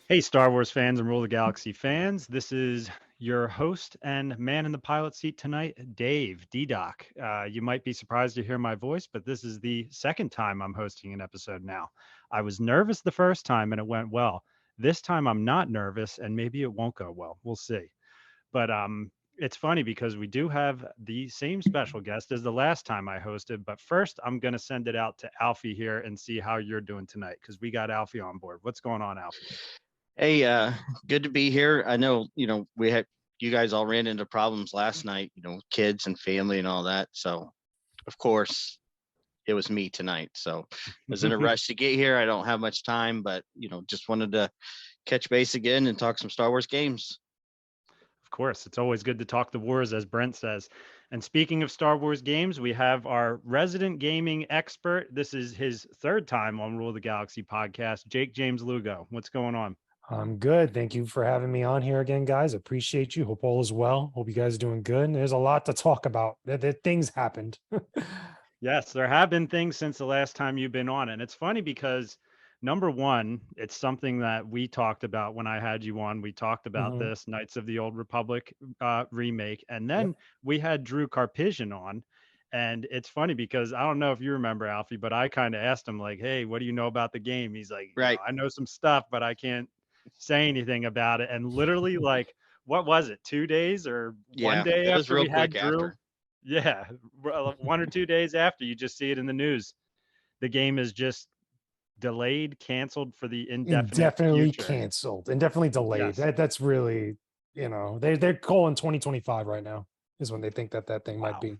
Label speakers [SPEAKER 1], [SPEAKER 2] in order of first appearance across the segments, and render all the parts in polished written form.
[SPEAKER 1] Hey, Star Wars fans and Rule the Galaxy fans. This is your host and man in the pilot seat tonight, Dave, DDoc. You might be surprised to hear my voice, but this is the second time I'm hosting an episode now. I was nervous the first time and it went well. This time I'm not nervous and maybe it won't go well. We'll see. But it's funny because we do have the same special guest as the last time I hosted. But first, I'm going to send it out to Alfie here and see how you're doing tonight because we got Alfie on board. What's going on, Alfie?
[SPEAKER 2] Hey, good to be here. I know, we had you guys all ran into problems last night, kids and family and all that. So, of course, it was me tonight. So, I was in a rush to get here. I don't have much time, but, just wanted to catch base again and talk some Star Wars games.
[SPEAKER 1] Of course, it's always good to talk the wars, as Brent says. And speaking of Star Wars games, we have our resident gaming expert. This is his third time on Rule of the Galaxy podcast, Jakejames Lugo. What's going on?
[SPEAKER 3] I'm good. Thank you for having me on here again, guys. Appreciate you. Hope all is well. Hope you guys are doing good. And there's a lot to talk about. Things happened.
[SPEAKER 1] Yes, there have been things since the last time you've been on. And it's funny because number one, it's something that we talked about when I had you on. We talked about
[SPEAKER 3] Mhm.
[SPEAKER 1] this Knights of the Old Republic remake. And
[SPEAKER 3] Yep.
[SPEAKER 1] then we had Drew Carpisian on. And it's funny because I don't know if you remember, Alfie, but I kind of asked him, like, hey, what do you know about the game? He's like,
[SPEAKER 2] Right.
[SPEAKER 1] I know some stuff, but I can't say anything about it. And literally, like, what was it, 2 days or one
[SPEAKER 2] Yeah,
[SPEAKER 1] day
[SPEAKER 2] it was
[SPEAKER 1] after
[SPEAKER 2] real
[SPEAKER 1] we had
[SPEAKER 2] quick
[SPEAKER 1] Drew?
[SPEAKER 2] after.
[SPEAKER 1] Yeah, 1 or 2 days after, you just see it in the news. The game is just delayed, canceled for the indefinite
[SPEAKER 3] Indefinitely
[SPEAKER 1] future.
[SPEAKER 3] canceled. Indefinitely delayed.
[SPEAKER 1] Yes.
[SPEAKER 3] That's really, they're calling 2025 right now is when they think that thing might
[SPEAKER 1] Wow.
[SPEAKER 3] be.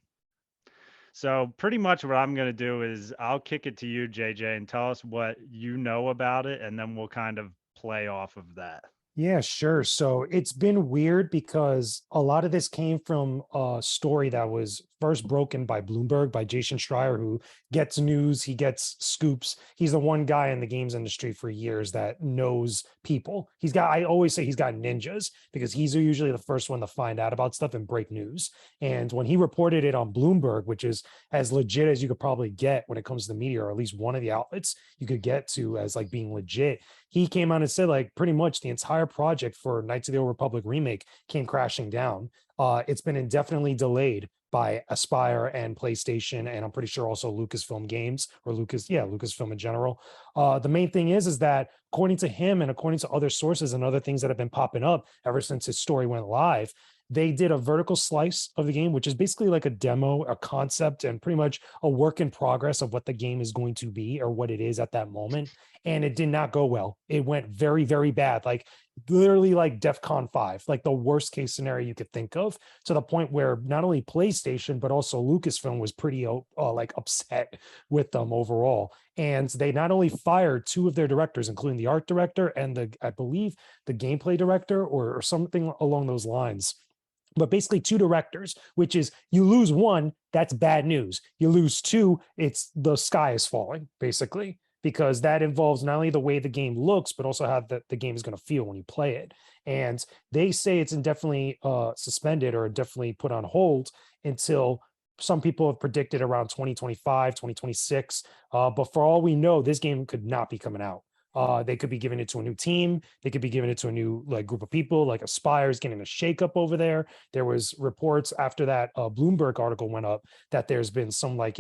[SPEAKER 1] So pretty much what I'm going to do is I'll kick it to you, JJ, and tell us what you know about it, and then we'll kind of play off of that.
[SPEAKER 3] Yeah, sure. So it's been weird because a lot of this came from a story that was first broken by Bloomberg, by Jason Schreier, who gets news, he gets scoops. He's the one guy in the games industry for years that knows people. I always say he's got ninjas because he's usually the first one to find out about stuff and break news. And when he reported it on Bloomberg, which is as legit as you could probably get when it comes to the media, or at least one of the outlets you could get to as like being legit, he came out and said like pretty much the entire project for Knights of the Old Republic remake came crashing down. It's been indefinitely delayed by Aspire and PlayStation, and I'm pretty sure also Lucasfilm Games or Lucasfilm in general. The main thing is that according to him and according to other sources and other things that have been popping up ever since his story went live, they did a vertical slice of the game, which is basically like a demo, a concept, and pretty much a work in progress of what the game is going to be or what it is at that moment. And it did not go well. It went very, very bad. Like literally like DEFCON 5, like the worst case scenario you could think of, to the point where not only PlayStation, but also Lucasfilm was pretty like upset with them overall. And they not only fired two of their directors, including the art director and I believe the gameplay director or something along those lines, but basically two directors, which is you lose one, that's bad news. You lose two, it's the sky is falling, basically, because that involves not only the way the game looks, but also how the game is going to feel when you play it. And they say it's indefinitely suspended or definitely put on hold until some people have predicted around 2025, 2026. But for all we know, this game could not be coming out. They could be giving it to a new team. They could be giving it to a new like group of people. Like Aspire's getting a shakeup over there. There was reports after that Bloomberg article went up that there's been some like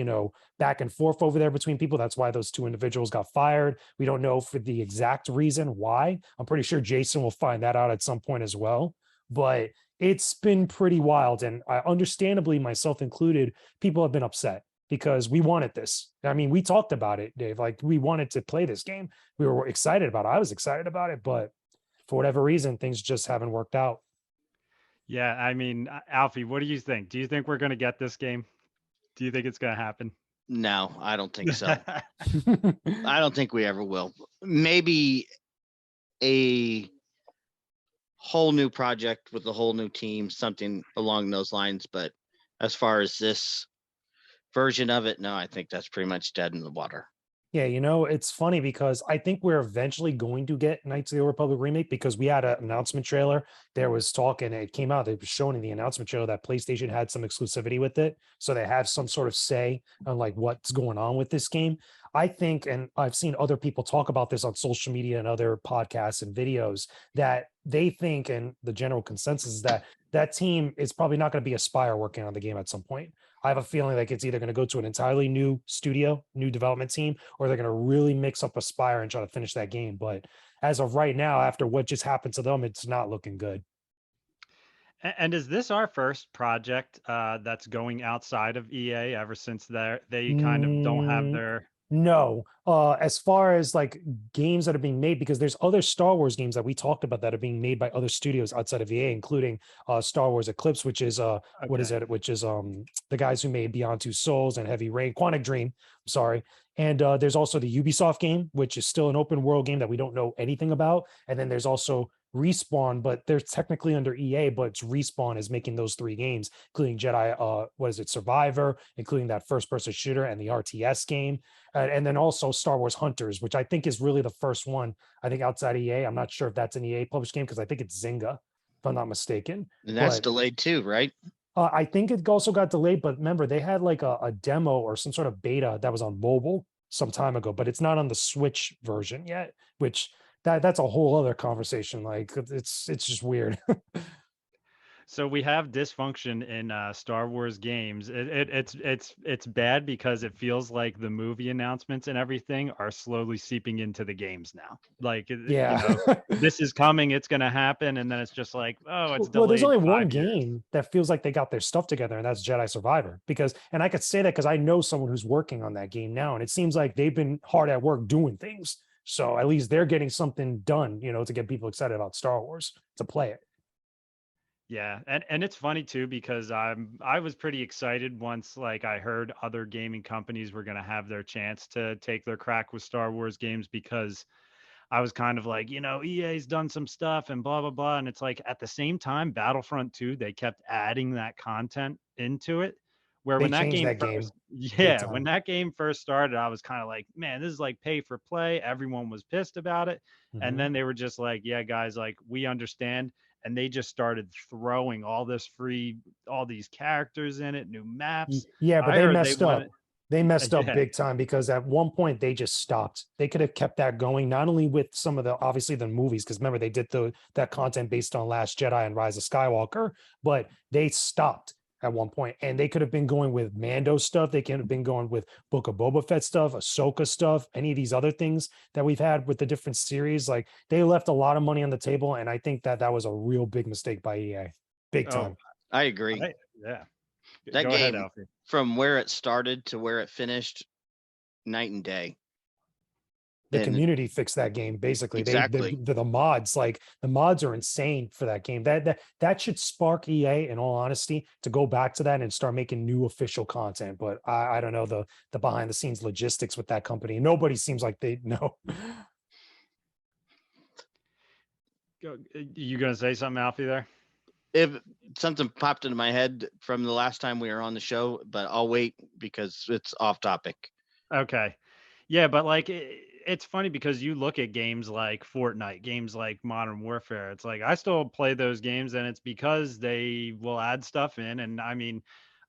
[SPEAKER 3] back and forth over there between people. That's why those two individuals got fired. We don't know for the exact reason why. I'm pretty sure Jason will find that out at some point as well. But it's been pretty wild, and I, understandably, myself included, people have been upset because we wanted this. I mean, we talked about it, Dave. Like we wanted to play this game. We were excited about it. I was excited about it, but for whatever reason, things just haven't worked out.
[SPEAKER 1] Yeah, I mean, Alfie, what do you think? Do you think we're going to get this game? Do you think it's going to happen?
[SPEAKER 2] No, I don't think so. I don't think we ever will. Maybe a whole new project with a whole new team, something along those lines. But as far as this version of it, no, I think that's pretty much dead in the water.
[SPEAKER 3] Yeah, it's funny because I think we're eventually going to get Knights of the Old Republic remake because we had an announcement trailer. There was talk and it came out. It was shown in the announcement trailer that PlayStation had some exclusivity with it. So they have some sort of say on like what's going on with this game. I think, and I've seen other people talk about this on social media and other podcasts and videos, that they think, and the general consensus is that that team is probably not going to be Aspire working on the game at some point. I have a feeling like it's either going to go to an entirely new studio, new development team, or they're going to really mix up Aspire and try to finish that game. But as of right now, after what just happened to them, it's not looking good.
[SPEAKER 1] And is this our first project that's going outside of EA ever since they kind of don't have
[SPEAKER 3] Mm,
[SPEAKER 1] their
[SPEAKER 3] no. As far as like games that are being made, because there's other Star Wars games that we talked about that are being made by other studios outside of EA, including Star Wars Eclipse, which is what is
[SPEAKER 1] okay.
[SPEAKER 3] it? Which is the guys who made Beyond Two Souls and Heavy Rain, Quantic Dream. I'm sorry. And there's also the Ubisoft game, which is still an open world game that we don't know anything about. And then there's also Respawn, but they're technically under EA, but it's Respawn is making those three games, including Jedi, what is it, Survivor, including that first person shooter and the RTS game. And then also Star Wars Hunters, which I think is really the first one, I think outside EA. I'm not sure if that's an EA published game because I think it's Zynga, if I'm not mistaken.
[SPEAKER 2] And that's
[SPEAKER 3] But
[SPEAKER 2] delayed too, right?
[SPEAKER 3] I think it also got delayed, but remember, they had like a demo or some sort of beta that was on mobile some time ago, but it's not on the Switch version yet, which that's a whole other conversation. Like it's just weird.
[SPEAKER 1] So we have dysfunction in Star Wars games. It's bad because it feels like the movie announcements and everything are slowly seeping into the games now. Like
[SPEAKER 3] Yeah.
[SPEAKER 1] this is coming, it's going to happen, and then it's just like, oh, it's
[SPEAKER 3] Well, there's
[SPEAKER 1] delayed
[SPEAKER 3] only one
[SPEAKER 1] 5 years.
[SPEAKER 3] game that feels like they got their stuff together, and that's Jedi Survivor. Because, and I could say that because I know someone who's working on that game now, and it seems like they've been hard at work doing things. So at least they're getting something done, to get people excited about Star Wars to play it.
[SPEAKER 1] Yeah, and it's funny too because I was pretty excited once like I heard other gaming companies were going to have their chance to take their crack with Star Wars games because I was kind of like, EA's done some stuff and blah blah blah, and it's like at the same time Battlefront 2 they kept adding that content into it where
[SPEAKER 3] They
[SPEAKER 1] when that
[SPEAKER 3] changed
[SPEAKER 1] game
[SPEAKER 3] that
[SPEAKER 1] first
[SPEAKER 3] game big
[SPEAKER 1] yeah, when
[SPEAKER 3] time.
[SPEAKER 1] that game first started I was kind of like, man, this is like pay for play. Everyone was pissed about it. And
[SPEAKER 3] Mhm.
[SPEAKER 1] then they were just like, yeah, guys, like we understand, and they just started throwing all these characters in it, new maps.
[SPEAKER 3] Yeah, but
[SPEAKER 1] I
[SPEAKER 3] they
[SPEAKER 1] heard they
[SPEAKER 3] messed
[SPEAKER 1] wanted
[SPEAKER 3] up. They messed up
[SPEAKER 1] yeah.
[SPEAKER 3] big time because at one point they just stopped. They could have kept that going, not only with some of the obviously the movies, because remember they did that content based on Last Jedi and Rise of Skywalker, but they stopped at one point, and they could have been going with Mando stuff. They could have been going with Book of Boba Fett stuff, Ahsoka stuff, any of these other things that we've had with the different series. Like they left a lot of money on the table, and I think that was a real big mistake by EA, big
[SPEAKER 1] Oh,
[SPEAKER 3] time.
[SPEAKER 2] I agree.
[SPEAKER 1] yeah.
[SPEAKER 2] That
[SPEAKER 1] Go ahead,
[SPEAKER 2] game,
[SPEAKER 1] Alfie.
[SPEAKER 2] from where it started to where it finished, night and day.
[SPEAKER 3] The
[SPEAKER 2] And
[SPEAKER 3] community fixed that game. Basically,
[SPEAKER 2] exactly.
[SPEAKER 3] the mods, like the mods are insane for that game. That should spark EA, in all honesty, to go back to that and start making new official content. But I don't know the behind the scenes logistics with that company. Nobody seems like they know.
[SPEAKER 1] You gonna say something, Alfie? There.
[SPEAKER 2] If something popped into my head from the last time we were on the show, but I'll wait because it's off topic.
[SPEAKER 1] Okay. Yeah, but like it's funny because you look at games like Fortnite, games like Modern Warfare. It's like I still play those games, and it's because they will add stuff in. And I mean,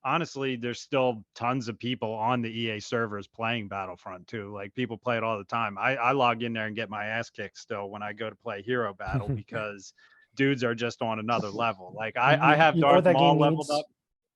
[SPEAKER 1] honestly, there's still tons of people on the EA servers playing Battlefront too. Like people play it all the time. I log in there and get my ass kicked still when I go to play Hero Battle because dudes are just on another level. Like I have
[SPEAKER 3] You know what
[SPEAKER 1] Darth
[SPEAKER 3] that game
[SPEAKER 1] Maul leveled
[SPEAKER 3] needs?
[SPEAKER 1] up.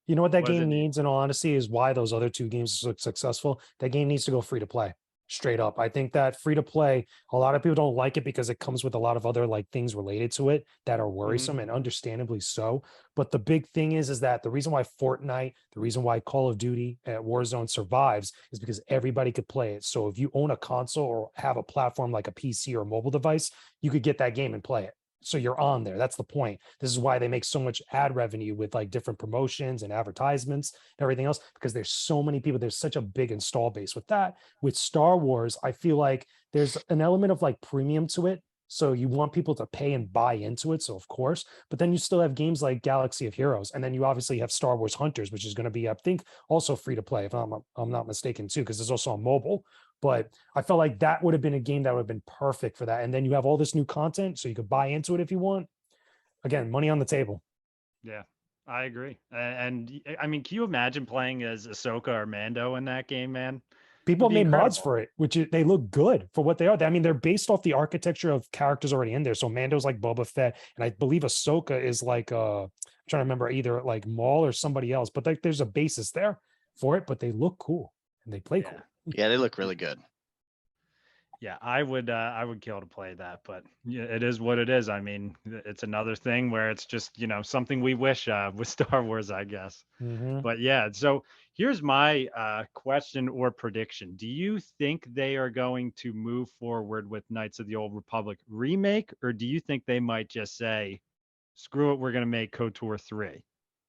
[SPEAKER 3] You know what that
[SPEAKER 1] What does
[SPEAKER 3] game
[SPEAKER 1] it need?
[SPEAKER 3] needs, in all honesty, is why those other two games are so successful. That game needs to go free to play, straight up. I think that free to play, a lot of people don't like it because it comes with a lot of other like things related to it that are
[SPEAKER 1] Mhm.
[SPEAKER 3] worrisome and understandably so. But the big thing is that the reason why Fortnite, the reason why Call of Duty at Warzone survives is because everybody could play it. So if you own a console or have a platform like a PC or a mobile device, you could get that game and play it, so you're on there. That's the point. This is why they make so much ad revenue with like different promotions and advertisements and everything else, because there's so many people. There's such a big install base with that. With Star Wars, I feel like there's an element of like premium to it. So you want people to pay and buy into it. So of course, but then you still have games like Galaxy of Heroes, and then you obviously have Star Wars Hunters, which is going to be, I think, also free to play if I'm not mistaken too, because it's also on mobile. But I felt like that would have been a game that would have been perfect for that. And then you have all this new content, so you could buy into it if you want. Again, money on the table.
[SPEAKER 1] Yeah, I agree. I mean, can you imagine playing as Ahsoka or Mando in that game, man?
[SPEAKER 3] People
[SPEAKER 1] It'd
[SPEAKER 3] have
[SPEAKER 1] be
[SPEAKER 3] made mods
[SPEAKER 1] incredible.
[SPEAKER 3] for it, they look good for what they are. I mean, they're based off the architecture of characters already in there. So Mando's like Boba Fett, and I believe Ahsoka is like I'm trying to remember either like Maul or somebody else, but like there's a basis there for it, but they look cool and they play
[SPEAKER 1] Yeah.
[SPEAKER 3] cool.
[SPEAKER 2] Yeah, they look really good.
[SPEAKER 1] Yeah, I would kill to play that, but yeah, it is what it is. I mean, it's another thing where it's just, something we wish with Star Wars, I guess.
[SPEAKER 3] Mhm.
[SPEAKER 1] But yeah, so here's my question or prediction. Do you think they are going to move forward with Knights of the Old Republic remake, or do you think they might just say, screw it, we're going to make KOTOR 3?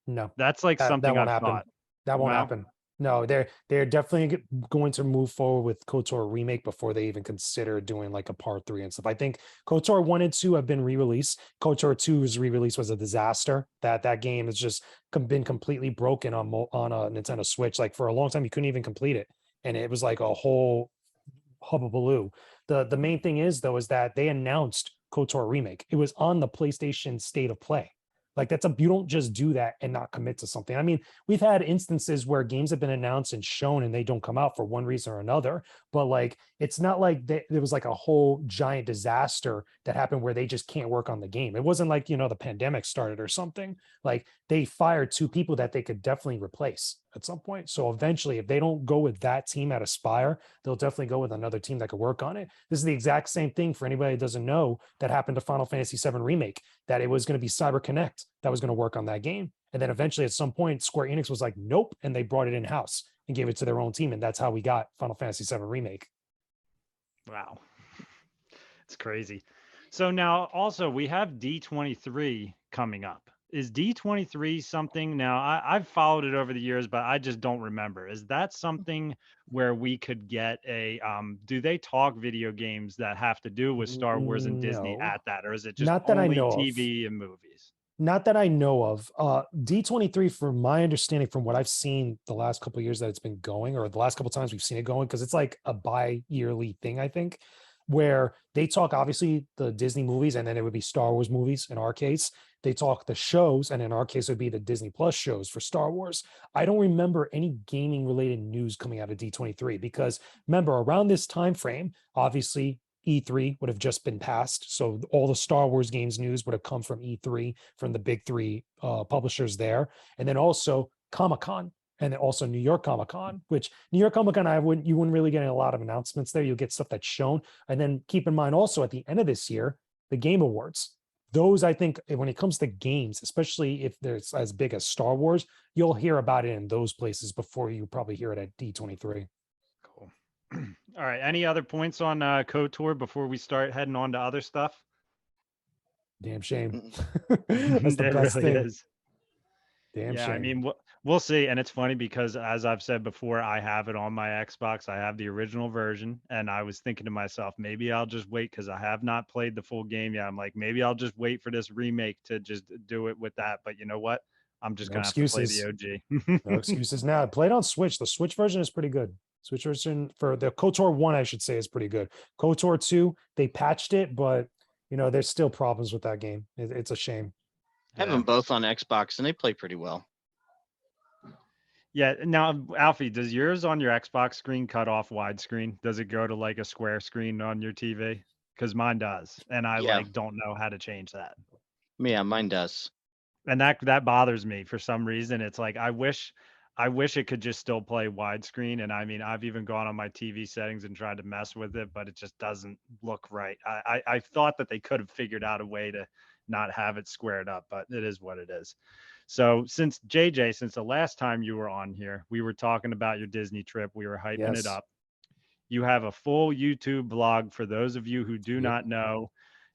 [SPEAKER 3] No,
[SPEAKER 1] That's like
[SPEAKER 3] that
[SPEAKER 1] something
[SPEAKER 3] won't
[SPEAKER 1] I've
[SPEAKER 3] happen.
[SPEAKER 1] thought.
[SPEAKER 3] That won't
[SPEAKER 1] No?
[SPEAKER 3] happen. No, they're definitely going to move forward with KOTOR remake before they even consider doing like a part 3 and stuff. I think KOTOR 1 and 2 have been re-released. KOTOR 2's re-release was a disaster. That game has just been completely broken on a Nintendo Switch. Like for a long time, you couldn't even complete it, and it was like a whole hubbubaloo. The main thing is though is that they announced KOTOR remake. It was on the PlayStation State of Play. Like you don't just do that and not commit to something. I mean, we've had instances where games have been announced and shown and they don't come out for one reason or another. But like, it's not like there was like a whole giant disaster that happened where they just can't work on the game. It wasn't like, the pandemic started or something. Like they fired 2 people that they could definitely replace at some point. So eventually, if they don't go with that team at Aspire, they'll definitely go with another team that could work on it. This is the exact same thing for anybody that doesn't know that happened to Final Fantasy VII Remake, that it was going to be CyberConnect that was going to work on that game. And then eventually at some point, Square Enix was like, nope. And they brought it in-house and gave it to their own team. And that's how we got Final Fantasy VII Remake.
[SPEAKER 1] Wow. It's crazy. So now also we have D23 coming up. Is D23 something now? I've followed it over the years, but I just don't remember. Is that something where we could get do they talk video games that have to do with Star Wars and Disney
[SPEAKER 3] No,
[SPEAKER 1] at that? Or is it just
[SPEAKER 3] not that I
[SPEAKER 1] only
[SPEAKER 3] know of.
[SPEAKER 1] TV and movies?
[SPEAKER 3] Not that I know of. D23, from my understanding, from what I've seen the last couple of years that it's been going, or the last couple of times we've seen it going, because it's like a bi-yearly thing, I think, where they talk obviously the Disney movies, and then it would be Star Wars movies in our case. They talk the shows, and in our case, it would be the Disney Plus shows for Star Wars. I don't remember any gaming related news coming out of D23 because remember, around this time frame, obviously E3 would have just been passed. So all the Star Wars games news would have come from E3, from the big 3 publishers there. And then also Comic-Con, and then also New York Comic-Con, which New York Comic-Con, you wouldn't really get a lot of announcements there. You'll get stuff that's shown. And then keep in mind also at the end of this year, the Game Awards. Those, I think, when it comes to games, especially if there's as big as Star Wars, you'll hear about it in those places before you probably hear it at D23.
[SPEAKER 1] Cool. All right. Any other points on KOTOR before we start heading on to other stuff?
[SPEAKER 3] Damn shame.
[SPEAKER 2] Mm.
[SPEAKER 3] That's the
[SPEAKER 1] It
[SPEAKER 3] best
[SPEAKER 1] really
[SPEAKER 3] thing.
[SPEAKER 1] is.
[SPEAKER 3] Damn
[SPEAKER 1] Yeah, I
[SPEAKER 3] shame.
[SPEAKER 1] mean, we'll see. And it's funny because, as I've said before, I have it on my Xbox. I have the original version. And I was thinking to myself, maybe I'll just wait because I have not played the full game yet. I'm like, maybe I'll just wait for this remake to just do it with that. But you know what? I'm just
[SPEAKER 3] No
[SPEAKER 1] going to have to play the
[SPEAKER 3] excuses. No
[SPEAKER 1] OG.
[SPEAKER 3] excuses now. Play it on Switch. The Switch version is pretty good. Switch version for the KOTOR 1, I should say, is pretty good. KOTOR 2, they patched it, but there's still problems with that game. It's a shame.
[SPEAKER 2] I have
[SPEAKER 1] Yeah.
[SPEAKER 2] them both on Xbox and they play pretty well.
[SPEAKER 1] Yeah. Now, Alfie, does yours on your Xbox screen cut off widescreen? Does it go to like a square screen on your TV? Because mine does. And I
[SPEAKER 2] Yeah.
[SPEAKER 1] don't know how to change that.
[SPEAKER 2] Yeah, mine does.
[SPEAKER 1] And that bothers me for some reason. It's like I wish it could just still play widescreen. And I mean, I've even gone on my TV settings and tried to mess with it, but it just doesn't look right. I thought that they could have figured out a way to not have it squared up, but it is what it is. So since the last time you were on here, we were talking about your Disney trip. We were hyping it
[SPEAKER 3] Yes.
[SPEAKER 1] up. You have a full YouTube vlog for those of you who do
[SPEAKER 3] Yep.
[SPEAKER 1] not know.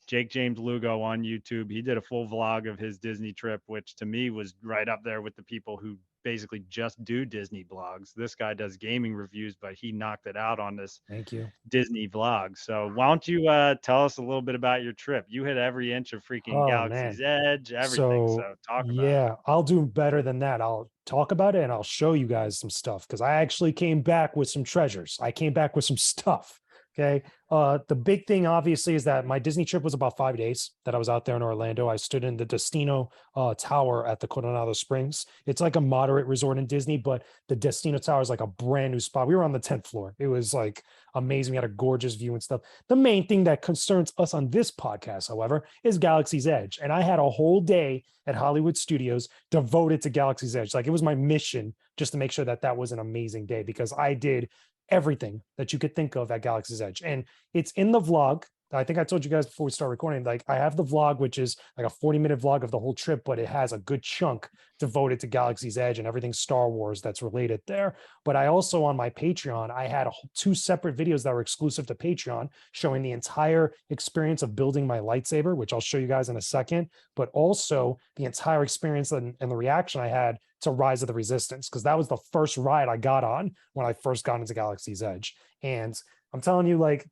[SPEAKER 1] Jakejames Lugo on YouTube. He did a full vlog of his Disney trip, which to me was right up there with the people who basically just do Disney vlogs. This guy does gaming reviews, but he knocked it out on this
[SPEAKER 3] Thank you.
[SPEAKER 1] Disney vlog. So why don't you tell us a little bit about your trip? You hit every inch of freaking
[SPEAKER 3] Oh
[SPEAKER 1] Galaxy's
[SPEAKER 3] man.
[SPEAKER 1] Edge, everything.
[SPEAKER 3] So
[SPEAKER 1] So talk about it.
[SPEAKER 3] yeah, I'll do better than that. I'll talk about it and I'll show you guys some stuff because I actually came back with some treasures. I came back with some stuff. Okay. The big thing obviously is that my Disney trip was about 5 days that I was out there in Orlando. I stood in the Destino Tower at the Coronado Springs. It's like a moderate resort in Disney, but the Destino Tower is like a brand new spot. We were on the 10th floor. It was like amazing. We had a gorgeous view and stuff. The main thing that concerns us on this podcast, however, is Galaxy's Edge. And I had a whole day at Hollywood Studios devoted to Galaxy's Edge. Like it was my mission just to make sure that that was an amazing day because I did everything that you could think of at Galaxy's Edge. And it's in the vlog. I think I told you guys before we start recording, like I have the vlog, which is like a 40-minute vlog of the whole trip, but it has a good chunk devoted to Galaxy's Edge and everything Star Wars that's related there. But I also on my Patreon, I had two separate videos that were exclusive to Patreon showing the entire experience of building my lightsaber, which I'll show you guys in a second, but also the entire experience and the reaction I had to Rise of the Resistance, because that was the first ride I got on when I first got into Galaxy's Edge. And I'm telling you, like,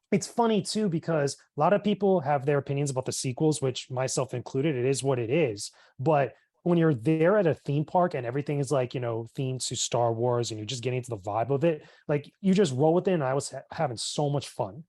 [SPEAKER 3] it's funny too, because a lot of people have their opinions about the sequels, which myself included, it is what it is. But when you're there at a theme park and everything is like, you know, themed to Star Wars and you're just getting into the vibe of it, like you just roll with it. And I was having so much fun.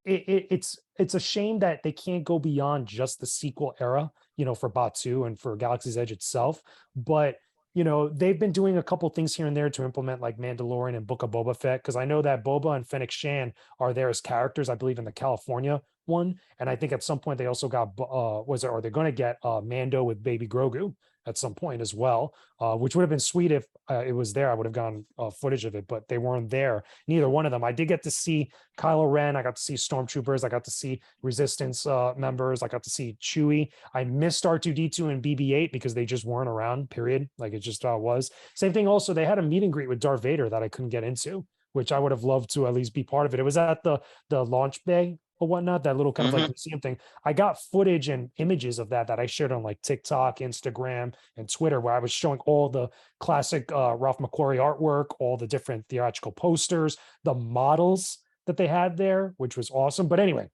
[SPEAKER 3] It's a shame that they can't go beyond just the sequel era, you know, for Batu and for Galaxy's Edge itself. But you know, they've been doing a couple things here and there to implement like Mandalorian and Book of Boba Fett, because I know that Boba and Fennec Shan are there as characters, I believe, in the California one. And I think at some point they also got, or they're going to get Mando with Baby Grogu at some point as well, which would have been sweet if it was there. I would have gotten footage of it, but they weren't there. Neither one of them. I did get to see Kylo Ren. I got to see Stormtroopers. I got to see Resistance members. I got to see Chewie. I missed R2D2 and BB-8 because they just weren't around, period. Like it just was. Same thing also, they had a meet and greet with Darth Vader that I couldn't get into, which I would have loved to at least be part of it. It was at the launch bay or whatnot, that little kind of like museum thing. I got footage and images of that I shared on like TikTok, Instagram, and Twitter, where I was showing all the classic Ralph McQuarrie artwork, all the different theatrical posters, the models that they had there, which was awesome. But anyway,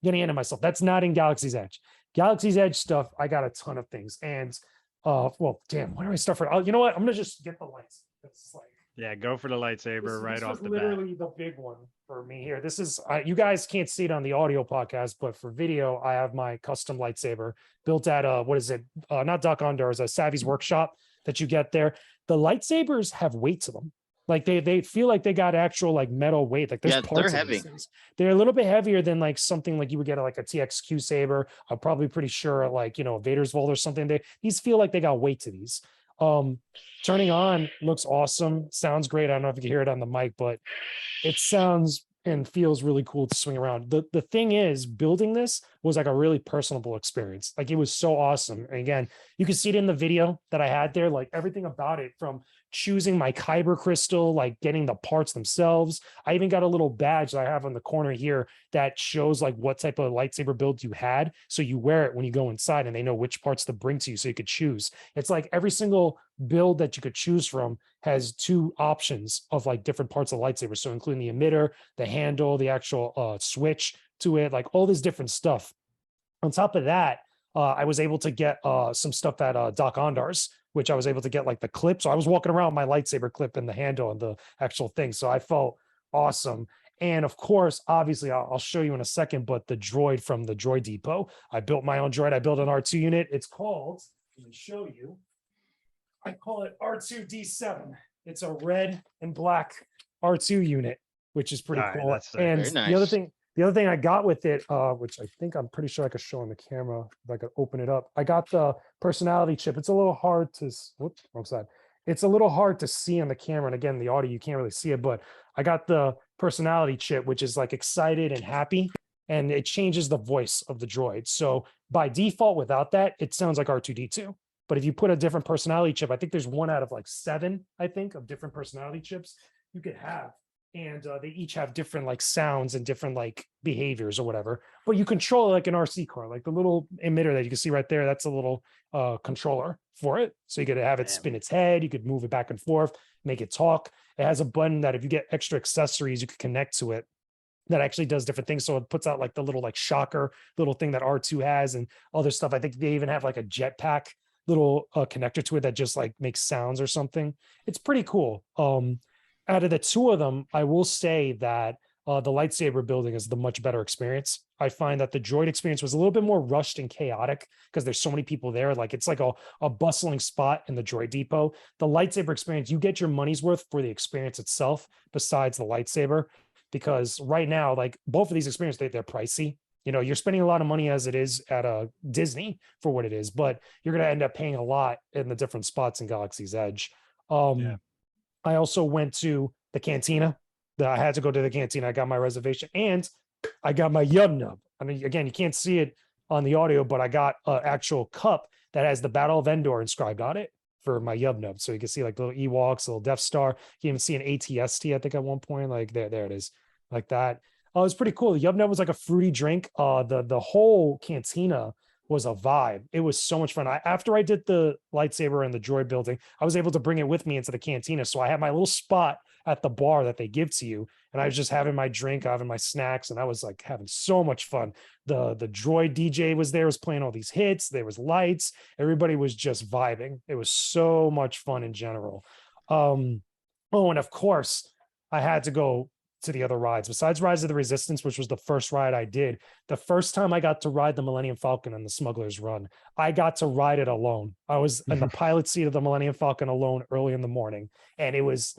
[SPEAKER 3] getting into myself, that's not in Galaxy's Edge. Galaxy's Edge stuff, I got a ton of things. And well, damn, where do I start for? You know what? I'm gonna just get the lights. It's like,
[SPEAKER 1] yeah, go for the lightsaber right off the bat.
[SPEAKER 3] Literally the big one for me here. This is you guys can't see it on the audio podcast, but for video, I have my custom lightsaber built at what is it? Not Duck Under, it's a Savvy's Workshop that you get there. The lightsabers have weight to them. Like they feel like they got actual like metal weight. Like there's parts
[SPEAKER 2] they're
[SPEAKER 3] of these
[SPEAKER 2] heavy.
[SPEAKER 3] things. They're a little bit heavier than like something like you would get at like a TXQ saber. I'm probably pretty sure like, you know, Vader's Volt or something. These feel like they got weight to these. Turning on looks awesome. Sounds great. I don't know if you can hear it on the mic, but it sounds and feels really cool to swing around. The thing is, building this was like a really personable experience. Like it was so awesome. And again, you can see it in the video that I had there, like everything about it, from choosing my Kyber crystal, like getting the parts themselves. I even got a little badge that I have on the corner here that shows like what type of lightsaber build you had. So you wear it when you go inside and they know which parts to bring to you so you could choose. It's like every single build that you could choose from has two options of like different parts of the lightsaber. So including the emitter, the handle, the actual switch to it, like all this different stuff. On top of that, I was able to get some stuff at Doc Ondar's, which I was able to get like the clip. So I was walking around with my lightsaber clip and the handle and the actual thing. So I felt awesome. And of course, obviously, I'll show you in a second, but the droid from the Droid Depot, I built my own droid. I built an R2 unit. It's called, let me show you. I call it R2D7. It's a red and black R2 unit, which is pretty cool. And
[SPEAKER 2] very nice.
[SPEAKER 3] the other thing I got with it, which I think I'm pretty sure I could show on the camera if I could open it up. I got the personality chip. It's a little hard to, whoops, wrong side. It's a little hard to see on the camera. And again, the audio, you can't really see it, but I got the personality chip, which is like excited and happy. And it changes the voice of the droid. So by default, without that, it sounds like R2D2. But if you put a different personality chip, I think there's one out of like 7, I think, of different personality chips you could have. And they each have different like sounds and different like behaviors or whatever. But you control it like an RC car, like the little emitter that you can see right there. That's a little controller for it. So you could have it spin its head, you could move it back and forth, make it talk. It has a button that if you get extra accessories, you could connect to it that actually does different things. So it puts out like the little like shocker little thing that R2 has and other stuff. I think they even have like a jetpack little connector to it that just like makes sounds or something. It's pretty cool. Out of the two of them, I will say that the lightsaber building is the much better experience. I find that the droid experience was a little bit more rushed and chaotic because there's so many people there. Like it's like a bustling spot in the droid depot. The lightsaber experience, you get your money's worth for the experience itself besides the lightsaber, because right now, like both of these experiences, they're pricey. You know, you're spending a lot of money as it is at a Disney for what it is, but you're going to end up paying a lot in the different spots in Galaxy's Edge. I also went to the cantina. I had to go to the cantina. I got my reservation and I got my yub nub. I mean, again, you can't see it on the audio, but I got an actual cup that has the Battle of Endor inscribed on it for my yub nub. So you can see like little Ewoks, little Death Star. You can even see an ATST, I think at one point, like there it is, like that. It was pretty cool. The yub nub was like a fruity drink. The whole cantina was a vibe. It was so much fun. After I did the lightsaber and the droid building, I was able to bring it with me into the cantina. So I had my little spot at the bar that they give to you. And I was just having my drink, having my snacks, and I was like having so much fun. The droid DJ was there, was playing all these hits. There was lights. Everybody was just vibing. It was so much fun in general. And of course, I had to go to the other rides besides Rise of the Resistance, which was the first ride I did. The first time I got to ride the Millennium Falcon on the Smuggler's Run, I got to ride it alone. I was in the pilot seat of the Millennium Falcon alone early in the morning. And it was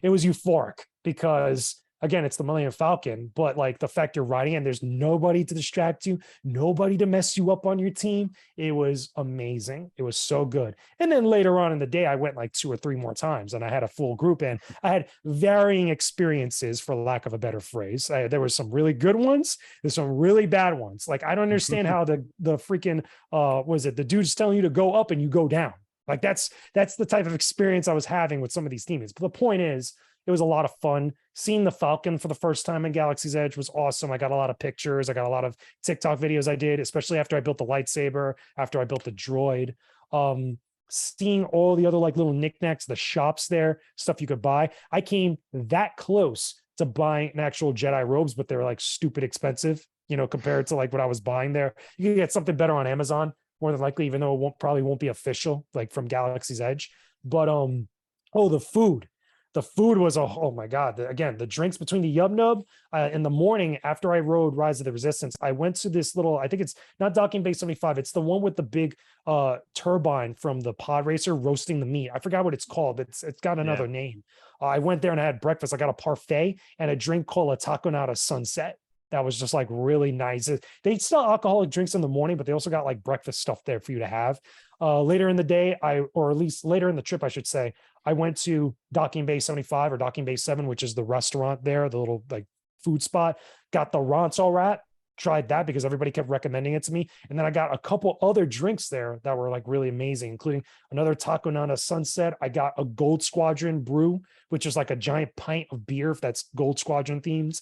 [SPEAKER 3] euphoric because again, it's the Millennium Falcon, but like the fact you're riding and there's nobody to distract you, nobody to mess you up on your team. It was amazing. It was so good. And then later on in the day, I went like 2 or 3 more times and I had a full group and I had varying experiences, for lack of a better phrase. There were some really good ones. There's some really bad ones. Like, I don't understand how the freaking, the dude's telling you to go up and you go down. Like that's the type of experience I was having with some of these teammates. But the point is, it was a lot of fun. Seeing the Falcon for the first time in Galaxy's Edge was awesome. I got a lot of pictures. I got a lot of TikTok videos I did, especially after I built the lightsaber, after I built the droid. Seeing all the other like little knickknacks, the shops there, stuff you could buy. I came that close to buying an actual Jedi robes, but they were like stupid expensive, you know, compared to like what I was buying there. You can get something better on Amazon, more than likely, even though it probably won't be official, like from Galaxy's Edge. But the food. The food was oh my God. Again, the drinks between the Yub Nub in the morning after I rode Rise of the Resistance, I went to this little, I think it's not Docking Bay 75. It's the one with the big turbine from the pod racer roasting the meat. I forgot what it's called. It's got another name. I went there and I had breakfast. I got a parfait and a drink called a Taconata Sunset. That was just like really nice. They sell alcoholic drinks in the morning, but they also got like breakfast stuff there for you to have. Later in the day, or at least later in the trip, I should say, I went to Docking Bay 75 or Docking Bay 7, which is the restaurant there, the little like food spot. Got the Ronso Rat, tried that because everybody kept recommending it to me. And then I got a couple other drinks there that were like really amazing, including another Taconata Sunset. I got a Gold Squadron brew, which is like a giant pint of beer that's Gold Squadron themed.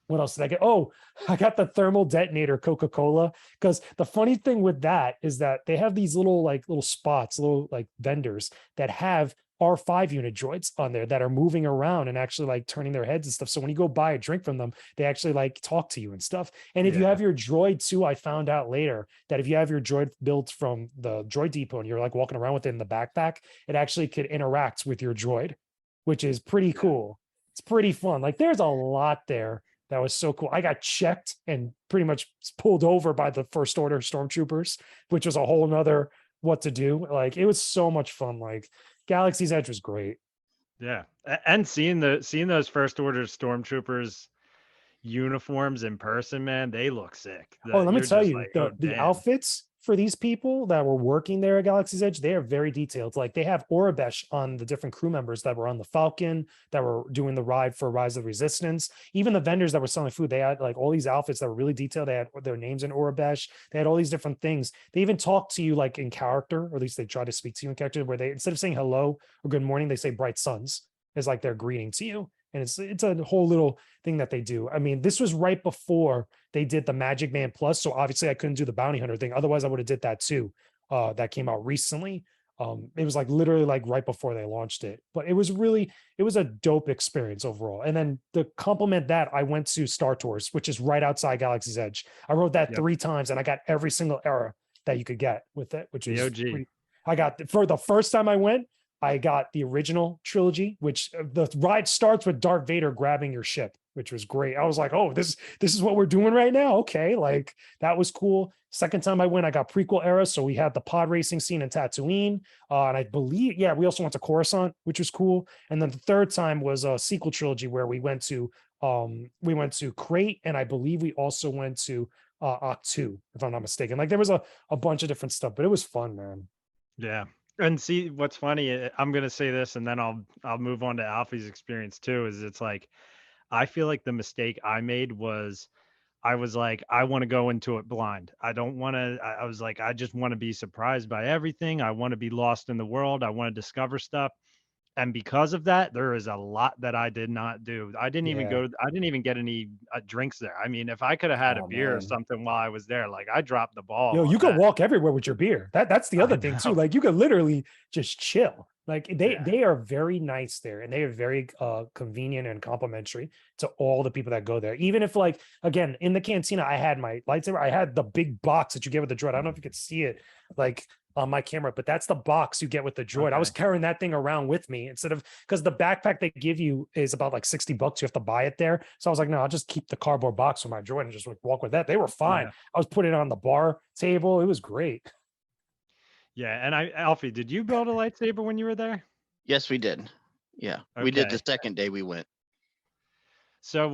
[SPEAKER 3] What else did I get? Oh, I got the thermal detonator Coca-Cola, because the funny thing with that is that they have these little spots, little like vendors that have R5 unit droids on there that are moving around and actually like turning their heads and stuff. So when you go buy a drink from them, they actually like talk to you and stuff. And if you have your droid too, I found out later that if you have your droid built from the droid depot and you're like walking around with it in the backpack, it actually could interact with your droid, which is pretty cool. It's pretty fun. Like there's a lot there. That was so cool. I got checked and pretty much pulled over by the First Order stormtroopers, which was a whole nother what to do. Like it was so much fun. Like Galaxy's Edge was great.
[SPEAKER 1] Yeah. And seeing those First Order stormtroopers uniforms in person, man, they look sick.
[SPEAKER 3] Let me tell you, the outfits for these people that were working there at Galaxy's Edge, they are very detailed. Like they have Aurebesh on the different crew members that were on the Falcon, that were doing the ride for Rise of the Resistance. Even the vendors that were selling food, they had like all these outfits that were really detailed. They had their names in Aurebesh. They had all these different things. They even talked to you like in character, or at least they try to speak to you in character, where they, instead of saying hello or good morning, they say bright suns is like their greeting to you. And it's a whole little thing that they do. I mean, this was right before they did the Magic Man Plus. So obviously I couldn't do the Bounty Hunter thing. Otherwise I would have did that too. that came out recently. It was like literally like right before they launched it, but it was a dope experience overall. And then to complement that, I went to Star Tours, which is right outside Galaxy's Edge. I rode that
[SPEAKER 1] Yep.
[SPEAKER 3] 3 times and I got every single era that you could get with it, which
[SPEAKER 1] The
[SPEAKER 3] was
[SPEAKER 1] OG.
[SPEAKER 3] I got for the first time I went, I got the original trilogy, which the ride starts with Darth Vader grabbing your ship, which was great. I was like, oh, this is what we're doing right now. Okay, like that was cool. Second time I went, I got prequel era, so we had the pod racing scene in Tatooine, and I believe, yeah, we also went to Coruscant, which was cool. And then the third time was a sequel trilogy where we went to Crate, and I believe we also went to Octu, if I'm not mistaken. Like there was a bunch of different stuff, but it was fun, man.
[SPEAKER 1] Yeah. And see, what's funny, I'm gonna say this, and then I'll move on to Alfie's experience too. Is it's like I feel like the mistake I made was I was like, I want to go into it blind. I don't want to. I was like, I just want to be surprised by everything. I want to be lost in the world. I want to discover stuff. And because of that, there is a lot that I did not do. I didn't even
[SPEAKER 3] Yeah.
[SPEAKER 1] I didn't even get any drinks there. I mean, if I could have had a
[SPEAKER 3] Oh
[SPEAKER 1] beer or
[SPEAKER 3] man.
[SPEAKER 1] something while I was there, like I dropped the ball
[SPEAKER 3] Yo,
[SPEAKER 1] on
[SPEAKER 3] you could
[SPEAKER 1] that.
[SPEAKER 3] walk everywhere with your beer. That's the
[SPEAKER 1] I
[SPEAKER 3] other thing too.
[SPEAKER 1] know.
[SPEAKER 3] Like you could literally just chill. Like
[SPEAKER 1] Yeah.
[SPEAKER 3] they are very nice there, and they are very convenient and complimentary to all the people that go there. Even if like again in the cantina, I had my lightsaber. I had the big box that you get with the droid. I don't know if you could see it like on my camera, but that's the box you get with the droid. I was
[SPEAKER 1] Okay.
[SPEAKER 3] carrying that thing around with me instead of because the backpack they give you is about like $60. You have to buy it there. So I was like, no, I'll just keep the cardboard box for my droid and just like walk with that. They were fine.
[SPEAKER 1] Yeah.
[SPEAKER 3] I was putting it on the bar table. It was great.
[SPEAKER 1] Yeah. And Alfie, did you build a lightsaber when you were there?
[SPEAKER 2] Yes, we did. Yeah, we did the
[SPEAKER 1] Okay.
[SPEAKER 2] second day we went.
[SPEAKER 1] So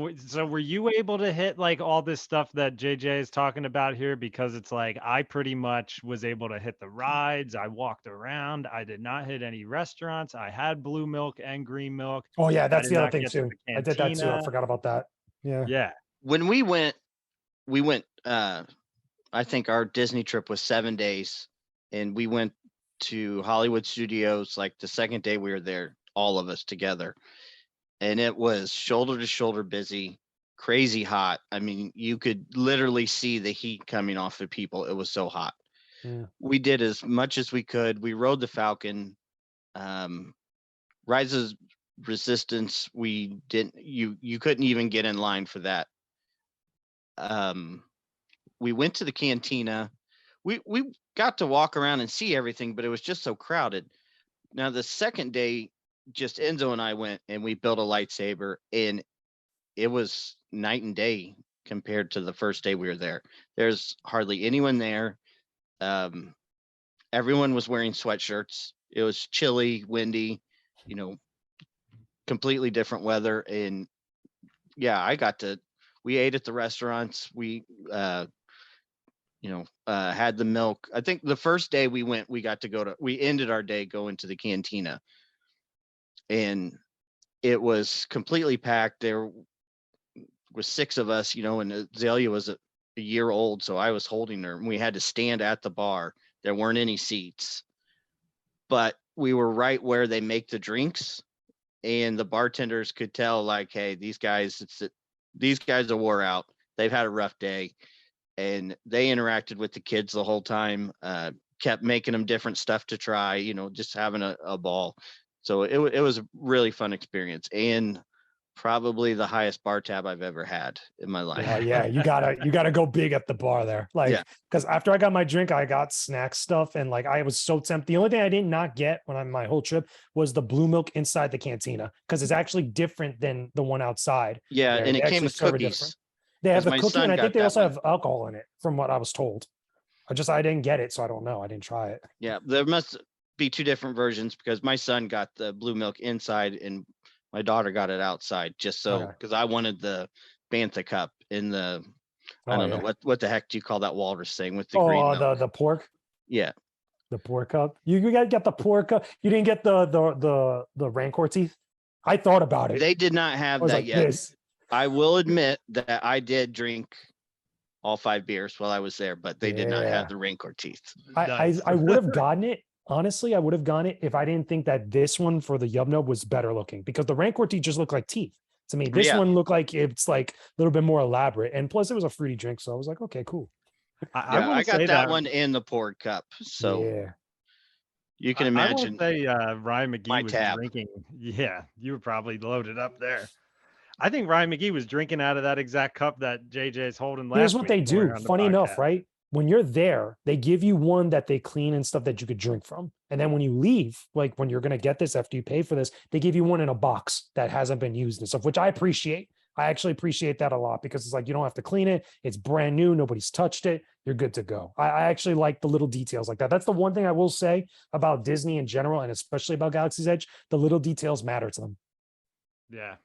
[SPEAKER 1] were you able to hit like all this stuff that JJ is talking about here? Because it's like I pretty much was able to hit the rides. I walked around. I did not hit any restaurants. I had blue milk and green milk.
[SPEAKER 3] Oh yeah,
[SPEAKER 1] I
[SPEAKER 3] that's
[SPEAKER 1] did
[SPEAKER 3] the other
[SPEAKER 1] not
[SPEAKER 3] thing
[SPEAKER 1] get to
[SPEAKER 3] too.
[SPEAKER 1] the
[SPEAKER 3] I did that too. I
[SPEAKER 1] cantina.
[SPEAKER 3] forgot about that. Yeah.
[SPEAKER 1] Yeah.
[SPEAKER 2] When we went, I think our Disney trip was 7 days, and we went to Hollywood Studios like the second day we were there, all of us together. And it was shoulder to shoulder busy, crazy hot. I mean, you could literally see the heat coming off of people. It was so hot.
[SPEAKER 3] Yeah.
[SPEAKER 2] We did as much as we could. We rode the Falcon. Rises Resistance, we didn't. You couldn't even get in line for that. We went to the cantina. We got to walk around and see everything, but it was just so crowded. Now the second day, just Enzo and I went and we built a lightsaber, and it was night and day compared to the first day we were there. There's hardly anyone there. Everyone was wearing sweatshirts. It was chilly, windy, completely different weather. And yeah, we ate at the restaurants. We, had the milk. I think the first day we went, we ended our day going to the cantina, and it was completely packed. There was 6 of us, and Azalea was a year old, so I was holding her, and we had to stand at the bar. There weren't any seats, but we were right where they make the drinks, and the bartenders could tell, like, hey, these guys are wore out. They've had a rough day, and they interacted with the kids the whole time. Kept making them different stuff to try, just having a ball. So it was a really fun experience, and probably the highest bar tab I've ever had in my life.
[SPEAKER 3] Yeah, you gotta go big at the bar there. Like,
[SPEAKER 2] Yeah.
[SPEAKER 3] because after I got my drink, I got snack stuff, and like I was so tempted. The only thing I did not get when my whole trip was the blue milk inside the cantina, because it's actually different than the one outside.
[SPEAKER 2] Yeah,
[SPEAKER 3] there.
[SPEAKER 2] and
[SPEAKER 3] They
[SPEAKER 2] it came
[SPEAKER 3] actually
[SPEAKER 2] with
[SPEAKER 3] serve it different.
[SPEAKER 2] cookies.
[SPEAKER 3] They have
[SPEAKER 2] 'Cause
[SPEAKER 3] the
[SPEAKER 2] my
[SPEAKER 3] cookie,
[SPEAKER 2] son
[SPEAKER 3] and I
[SPEAKER 2] got
[SPEAKER 3] think they
[SPEAKER 2] that
[SPEAKER 3] also
[SPEAKER 2] one.
[SPEAKER 3] have alcohol in it, from what I was told. I didn't get it, so I don't know. I didn't try it.
[SPEAKER 2] Yeah, there must be 2 different versions, because my son got the blue milk inside and my daughter got it outside, just so
[SPEAKER 3] Okay.
[SPEAKER 2] because I wanted the Bantha cup in the I
[SPEAKER 3] Oh
[SPEAKER 2] don't know
[SPEAKER 3] yeah.
[SPEAKER 2] what the heck do you call that walrus thing with the green milk?
[SPEAKER 3] The pork.
[SPEAKER 2] Yeah,
[SPEAKER 3] The pork cup. You gotta get the pork cup. You didn't get the rancor teeth. I thought about it.
[SPEAKER 2] they did not
[SPEAKER 3] I
[SPEAKER 2] have
[SPEAKER 3] was
[SPEAKER 2] that
[SPEAKER 3] like,
[SPEAKER 2] yet.
[SPEAKER 3] this.
[SPEAKER 2] I will admit that I did drink all 5 beers while I was there, but they did not
[SPEAKER 3] Yeah.
[SPEAKER 2] have the rancor teeth.
[SPEAKER 1] Nice.
[SPEAKER 3] I would have gotten it. Honestly, I would have gotten it if I didn't think that this one for the Yub Nub was better looking, because the rancor teeth just look like teeth to me. This
[SPEAKER 2] Yeah.
[SPEAKER 3] one looked like it's like a little bit more elaborate, and plus it was a fruity drink, so I was like, okay, cool.
[SPEAKER 1] I
[SPEAKER 2] I
[SPEAKER 1] want to say
[SPEAKER 2] got that
[SPEAKER 1] that.
[SPEAKER 2] one in the poured cup, so
[SPEAKER 3] Yeah.
[SPEAKER 2] you can
[SPEAKER 1] I want
[SPEAKER 2] imagine
[SPEAKER 1] to say Ryan
[SPEAKER 2] my
[SPEAKER 1] McGee was
[SPEAKER 2] tab.
[SPEAKER 1] drinking. Yeah, you were probably loaded up there. I think Ryan McGee was drinking out of that exact cup that JJ's holding
[SPEAKER 3] Here's
[SPEAKER 1] last
[SPEAKER 3] what
[SPEAKER 1] week
[SPEAKER 3] they
[SPEAKER 1] when we
[SPEAKER 3] do.
[SPEAKER 1] were on the
[SPEAKER 3] Funny enough,
[SPEAKER 1] podcast.
[SPEAKER 3] right? When you're there, they give you one that they clean and stuff that you could drink from. And then when you leave, like when you're going to get this after you pay for this, they give you one in a box that hasn't been used and stuff, which I appreciate. I actually appreciate that a lot because it's like you don't have to clean it. It's brand new. Nobody's touched it. You're good to go. I actually like the little details like that. That's the one thing I will say about Disney in general, and especially about Galaxy's Edge. The little details matter to them.
[SPEAKER 1] Yeah,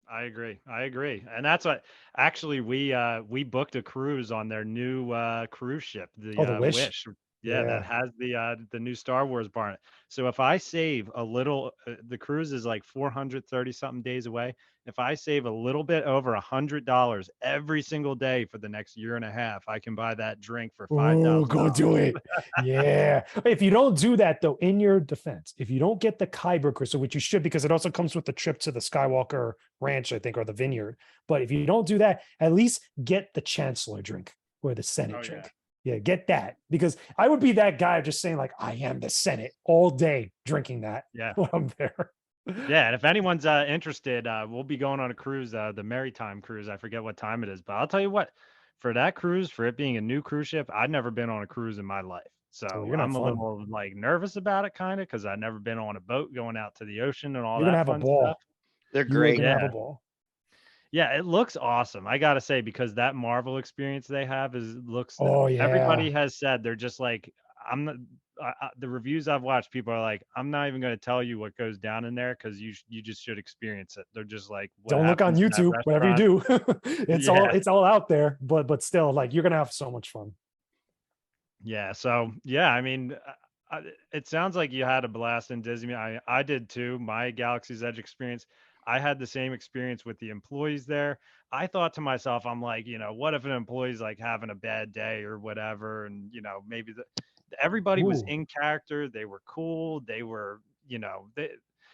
[SPEAKER 1] I agree. I agree. And that's what actually we booked a cruise on their new cruise ship, the
[SPEAKER 3] Oh, the Wish.
[SPEAKER 1] Wish. Yeah, that
[SPEAKER 3] Yeah.
[SPEAKER 1] has the new Star Wars bar in it. So if I save a little, the cruise is like 430 something days away. If I save a little bit over $100 every single day for the next year and a half, I can buy that drink for
[SPEAKER 3] Oh, go
[SPEAKER 1] $5,000.
[SPEAKER 3] do it. Yeah. If you don't do that, though, in your defense, if you don't get the Kyber crystal, which you should, because it also comes with the trip to the Skywalker Ranch, I think, or the vineyard. But if you don't do that, at least get the Chancellor drink or the Senate
[SPEAKER 1] Oh yeah.
[SPEAKER 3] drink. Yeah, get that. Because I would be that guy just saying, like, I am the Senate all day drinking that
[SPEAKER 1] Yeah.
[SPEAKER 3] when I'm there.
[SPEAKER 1] Yeah, and if anyone's interested, we'll be going on a cruise, the Maritime cruise. I forget what time it is, but I'll tell you what, for that cruise, for it being a new cruise ship, I'd never been on a cruise in my life.
[SPEAKER 3] Oh,
[SPEAKER 1] So
[SPEAKER 3] you're gonna have
[SPEAKER 1] I'm a
[SPEAKER 3] fun.
[SPEAKER 1] little like nervous about it, kind of, because I've never been on a boat going out to the ocean and all
[SPEAKER 3] You're gonna
[SPEAKER 1] that
[SPEAKER 3] have a
[SPEAKER 1] fun stuff.
[SPEAKER 3] ball.
[SPEAKER 2] They're
[SPEAKER 3] You are
[SPEAKER 2] great.
[SPEAKER 3] gonna have a
[SPEAKER 1] Yeah,
[SPEAKER 3] ball.
[SPEAKER 1] yeah, it looks awesome. I gotta say, because that Marvel experience they have looks.
[SPEAKER 3] Oh, yeah.
[SPEAKER 1] Everybody has said they're just like I'm not. The reviews I've watched, people are like, I'm not even going to tell you what goes down in there because you just should experience it. They're just like, what
[SPEAKER 3] Don't look on
[SPEAKER 1] happens in that
[SPEAKER 3] YouTube, whatever you
[SPEAKER 1] restaurant?
[SPEAKER 3] do. it's all
[SPEAKER 1] Yeah,
[SPEAKER 3] it's all out there, but still, like you're gonna have so much fun.
[SPEAKER 1] yeah. So yeah, I mean, it sounds like you had a blast in Disney. I did too. My Galaxy's Edge experience. I had the same experience with the employees there. I thought to myself, I'm like, what if an employee's like having a bad day or whatever, and maybe everybody was
[SPEAKER 3] Ooh,
[SPEAKER 1] in character. They were cool. They were, they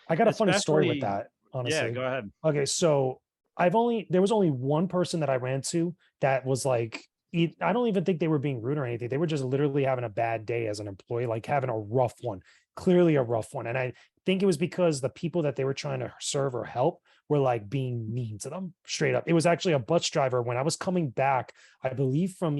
[SPEAKER 3] I got a funny story with
[SPEAKER 1] especially.
[SPEAKER 3] that,
[SPEAKER 1] Yeah,
[SPEAKER 3] honestly.
[SPEAKER 1] go ahead.
[SPEAKER 3] Okay, so there was only one person that I ran to that was like, I don't even think they were being rude or anything. They were just literally having a bad day as an employee, like having a rough one, clearly a rough one. And I think it was because the people that they were trying to serve or help were like being mean to them straight up. It was actually a bus driver when I was coming back, I believe from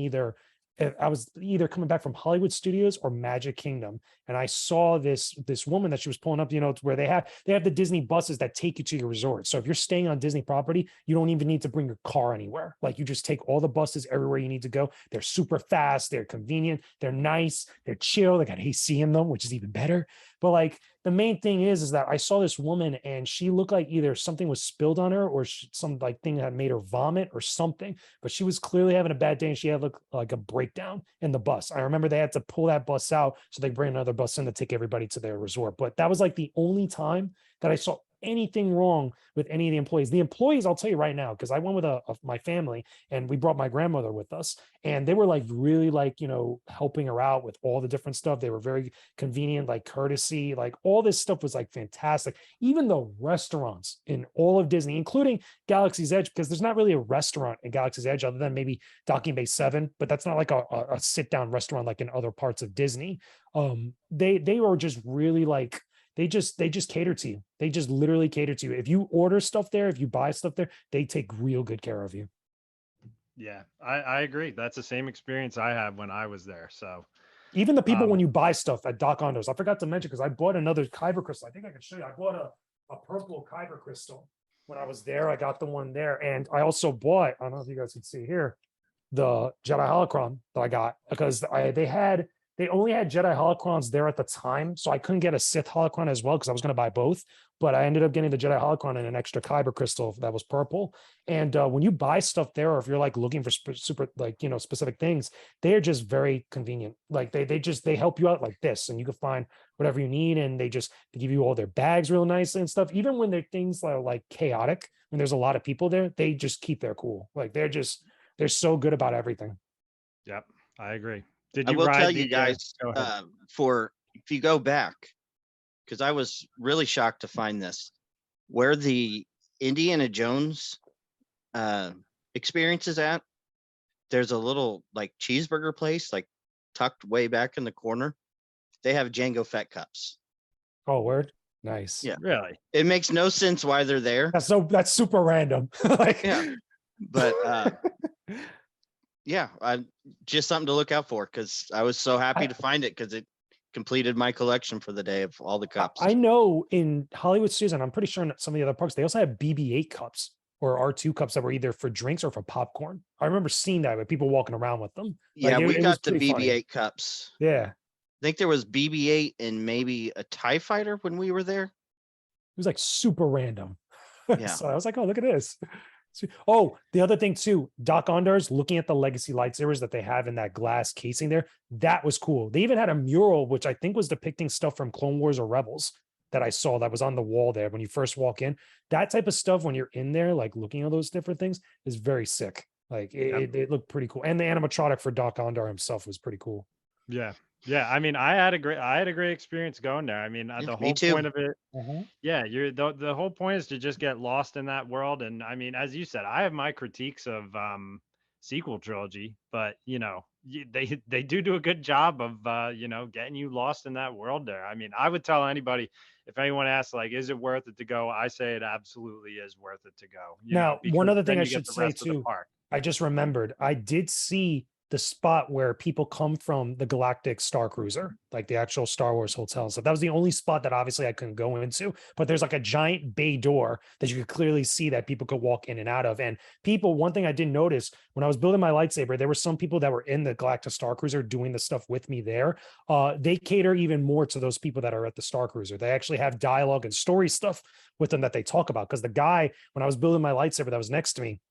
[SPEAKER 3] I was either coming back from Hollywood Studios or Magic Kingdom, and I saw this woman that she was pulling up, to where they have the Disney buses that take you to your resort. So if you're staying on Disney property, you don't even need to bring your car anywhere. Like you just take all the buses everywhere you need to go. They're super fast, they're convenient, they're nice, they're chill. They got AC in them, which is even better. But like the main thing is that I saw this woman and she looked like either something was spilled on her or some like thing that made her vomit or something. But she was clearly having a bad day and she had like a breakdown in the bus. I remember they had to pull that bus out so they bring another bus in to take everybody to their resort. But that was like the only time that I saw anything wrong with any of the employees. The employees, I'll tell you right now, because I went with my family and we brought my grandmother with us, and they were like really like helping her out with all the different stuff. They were very convenient, like courtesy, like all this stuff was like fantastic. Even the restaurants in all of Disney, including Galaxy's Edge, because there's not really a restaurant in Galaxy's Edge other than maybe Docking Bay 7, but that's not like a sit down restaurant like in other parts of Disney. They were just really like they just cater to you. They just literally cater to you. If you order stuff there, if you buy stuff there, they take real good care of you.
[SPEAKER 1] Yeah, I agree. That's the same experience I had when I was there. So
[SPEAKER 3] Even the people when
[SPEAKER 1] um
[SPEAKER 3] you buy stuff at Doc Ondos, I forgot to mention because I bought another Kyber crystal. I think I can show you. I bought a purple Kyber crystal when I was there. I got the one there, and I also bought. I don't know if you guys can see here the Jedi holocron that I got because they only had Jedi holocrons there at the time, so I couldn't get a Sith holocron as well because I was going to buy both. But I ended up getting the Jedi holocron and an extra Kyber crystal that was purple. And when you buy stuff there, or if you're like looking for super like specific things, they are just very convenient. Like they help you out like this, and you can find whatever you need, and they give you all their bags real nicely and stuff. Even when they're things that are like chaotic, when there's a lot of people there, they just keep their cool. Like they're so good about everything.
[SPEAKER 1] yep, I agree. Did
[SPEAKER 2] I
[SPEAKER 1] you
[SPEAKER 2] will tell
[SPEAKER 1] ride
[SPEAKER 2] you
[SPEAKER 1] the
[SPEAKER 2] guys,
[SPEAKER 1] go ahead.
[SPEAKER 2] for if you go back, because I was really shocked to find this, where the Indiana Jones experience is at. there's a little like cheeseburger place like tucked way back in the corner. They have Django Fett cups.
[SPEAKER 3] Oh, word. Nice.
[SPEAKER 2] Yeah.
[SPEAKER 1] Really?
[SPEAKER 2] It makes no sense why they're there.
[SPEAKER 3] That's super random. Like,
[SPEAKER 2] Yeah. But yeah, just something to look out for, because I was so happy to find it because it completed my collection for the day of all the cups.
[SPEAKER 3] I know in Hollywood Studios, and I'm pretty sure in some of the other parks, they also have BB-8 cups or R2 cups that were either for drinks or for popcorn. I remember seeing that with people walking around with them.
[SPEAKER 2] Yeah,
[SPEAKER 3] Like,
[SPEAKER 2] we
[SPEAKER 3] it
[SPEAKER 2] got
[SPEAKER 3] was
[SPEAKER 2] the
[SPEAKER 3] pretty funny.
[SPEAKER 2] BB-8 cups.
[SPEAKER 3] Yeah.
[SPEAKER 2] I think there was BB-8 and maybe a TIE fighter when we were there.
[SPEAKER 3] It was like super random.
[SPEAKER 2] Yeah.
[SPEAKER 3] So I was like, oh, look at this. Oh, the other thing too, Doc Ondar's looking at the legacy lightsabers that they have in that glass casing there. That was cool. They even had a mural, which I think was depicting stuff from Clone Wars or Rebels that I saw that was on the wall there when you first walk in. That type of stuff when you're in there, like looking at those different things, is very sick. Like it looked pretty cool. And the animatronic for Doc Ondar himself was pretty cool.
[SPEAKER 1] Yeah. Yeah. I mean, I had a great experience going there. I mean, the whole point of it, yeah, the whole point is to just get lost in that world. And I mean, as you said, I have my critiques of sequel trilogy, but you know, they do a good job of you know, getting you lost in that world there. I mean, I would tell anybody, if anyone asks like, is it worth it to go? I say it absolutely is worth it to go.
[SPEAKER 3] Now, one other thing I should say too,
[SPEAKER 1] park.
[SPEAKER 3] I just remembered, I did see the spot where people come from the Galactic Star Cruiser, like the actual Star Wars hotel. So that was the only spot that obviously I couldn't go into, but there's like a giant bay door that you could clearly see that people could walk in and out of. And people, one thing I didn't notice when I was building my lightsaber, there were some people that were in the Galactic Star Cruiser doing the stuff with me there. They cater even more to those people that are at the Star Cruiser. They actually have dialogue and story stuff with them that they talk about. Because the guy, when I was building my lightsaber that was next to me,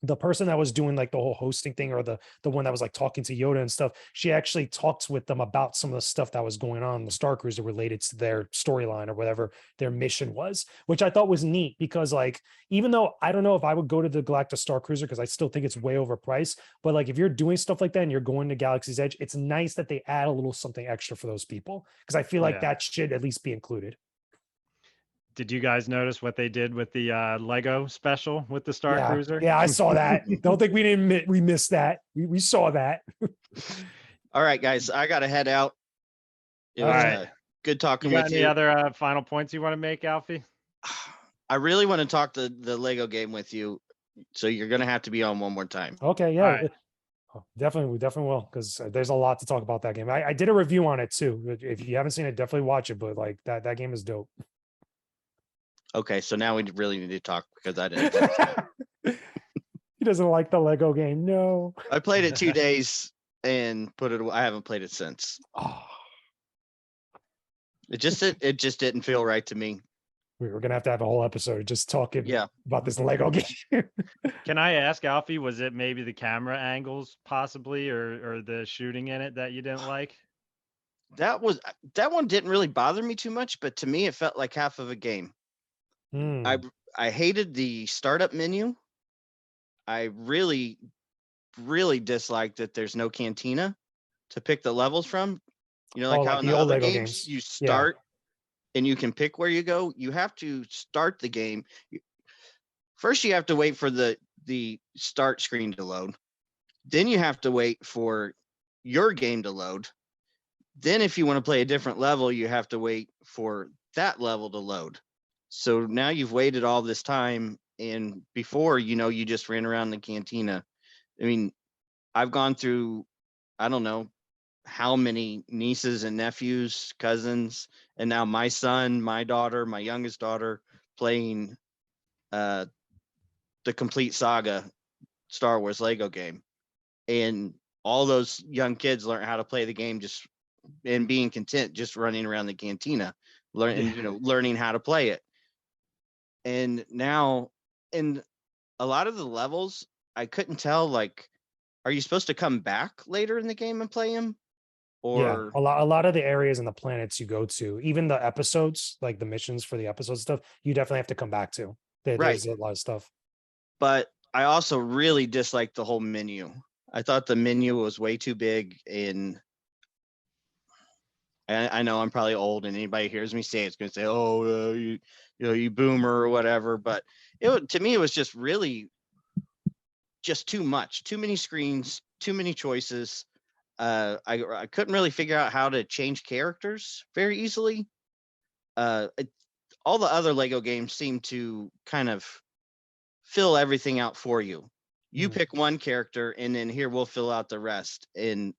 [SPEAKER 3] the person that was doing like the whole hosting thing, or the one that was like talking to Yoda and stuff, she actually talks with them about some of the stuff that was going on in the Star Cruiser related to their storyline or whatever their mission was, which I thought was neat. Because like, even though I don't know if I would go to the Galactic Star Cruiser, because I still think it's way overpriced, but like if you're doing stuff like that and you're going to Galaxy's Edge, it's nice that they add a little something extra for those people, because I feel like that should at least be included.
[SPEAKER 1] Did you guys notice what they did with the Lego special with the Star Cruiser?
[SPEAKER 3] Yeah, I saw that. Don't think we missed that. We saw that.
[SPEAKER 2] All right, guys, I got to head out. It was good talking with you.
[SPEAKER 1] Any other final points you want to make, Alfie?
[SPEAKER 2] I really want to talk the Lego game with you, so you're going to have to be on one more time.
[SPEAKER 3] Okay, yeah. Definitely, we definitely will, because there's a lot to talk about that game. I did a review on it too. If you haven't seen it, definitely watch it. But like that game is dope. Okay,
[SPEAKER 2] so now we really need to talk, because I didn't.
[SPEAKER 3] He doesn't like the Lego game. No.
[SPEAKER 2] I played it 2 days and put it away. I haven't played it since.
[SPEAKER 3] Oh.
[SPEAKER 2] It just didn't feel right to me.
[SPEAKER 3] We were gonna have to have a whole episode just talking about this Lego game.
[SPEAKER 1] Can I ask, Alfie, was it maybe the camera angles possibly, or the shooting in it that you didn't like?
[SPEAKER 2] That one didn't really bother me too much, but to me it felt like half of a game. I hated the startup menu. I really, really disliked that there's no cantina to pick the levels from. You know, like how in the other games you start and you can pick where you go. You have to start the game. First, you have to wait for the start screen to load. Then you have to wait for your game to load. Then if you want to play a different level, you have to wait for that level to load. So now you've waited all this time, and before, you know, you just ran around the cantina. I mean, I've gone through, I don't know how many nieces and nephews, cousins, and now my son, my daughter, my youngest daughter playing the complete saga Star Wars Lego game. And all those young kids learn how to play the game just and being content just running around the cantina, learning how to play it. And now in a lot of the levels, I couldn't tell, like, are you supposed to come back later in the game and play them? Or
[SPEAKER 3] a lot of the areas and the planets you go to, even the episodes, like the missions for the episode stuff, you definitely have to come back to. There's a lot of stuff.
[SPEAKER 2] But I also really disliked the whole menu. I thought the menu was way too big, and I know I'm probably old, and anybody hears me say it's going to say, "Oh, you boomer" or whatever. But to me, it was just really just too much, too many screens, too many choices. I couldn't really figure out how to change characters very easily. All the other Lego games seem to kind of fill everything out for you. You pick one character, and then here we'll fill out the rest. And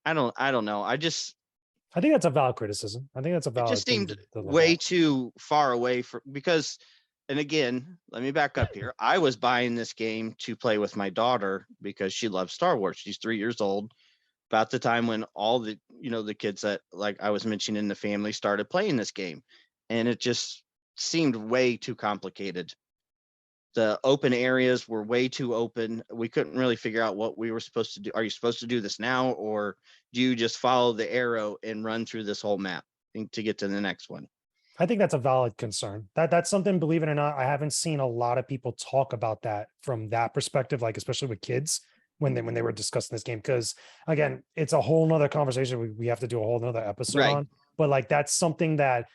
[SPEAKER 2] I don't know.
[SPEAKER 3] I think that's a valid criticism. I think that's a
[SPEAKER 2] It
[SPEAKER 3] valid
[SPEAKER 2] just
[SPEAKER 3] thing
[SPEAKER 2] seemed
[SPEAKER 3] to look
[SPEAKER 2] way
[SPEAKER 3] at.
[SPEAKER 2] too far away because, and again, let me back up here. I was buying this game to play with my daughter because she loves Star Wars. She's 3 years old, about the time when all the the kids that, like I was mentioning, in the family started playing this game, and it just seemed way too complicated. The open areas were way too open. We couldn't really figure out what we were supposed to do. Are you supposed to do this now, or do you just follow the arrow and run through this whole map to get to the next one?
[SPEAKER 3] I think that's a valid concern. That's something, believe it or not, I haven't seen a lot of people talk about that from that perspective, like especially with kids when they were discussing this game. Because again, it's a whole nother conversation we have to do a whole nother episode
[SPEAKER 2] Right.
[SPEAKER 3] on. But like that's something that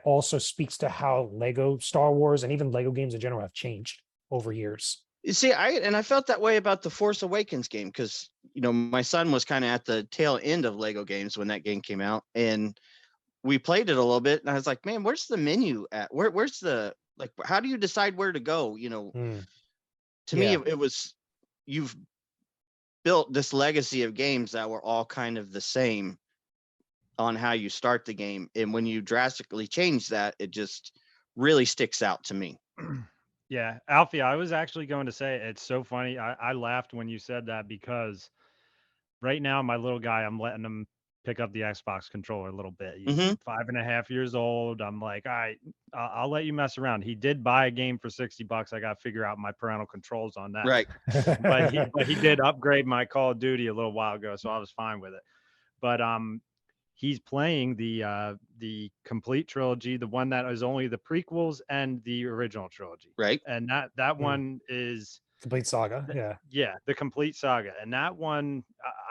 [SPEAKER 3] also speaks to how Lego Star Wars and even Lego games in general have changed over years.
[SPEAKER 2] You see, I felt that way about the Force Awakens game because my son was kind of at the tail end of Lego games when that game came out, and we played it a little bit, and I was like, man, where's the menu at? Where's the, like, how do you decide where to go? To me, it was, you've built this legacy of games that were all kind of the same on how you start the game, and when you drastically change that, it just really sticks out to me.
[SPEAKER 1] Yeah, Alfie, I was actually going to say it's so funny. I laughed when you said that because right now my little guy, I'm letting him pick up the Xbox controller a little bit. He's 5.5 years old. I'm like, all right, I'll let you mess around. He did buy a game for $60. I got to figure out my parental controls on that.
[SPEAKER 2] Right.
[SPEAKER 1] but he did upgrade my Call of Duty a little while ago, so I was fine with it. But he's playing the complete trilogy, the one that is only the prequels and the original trilogy.
[SPEAKER 2] Right.
[SPEAKER 1] And that one is
[SPEAKER 3] complete saga.
[SPEAKER 1] Yeah, the complete saga. And that one,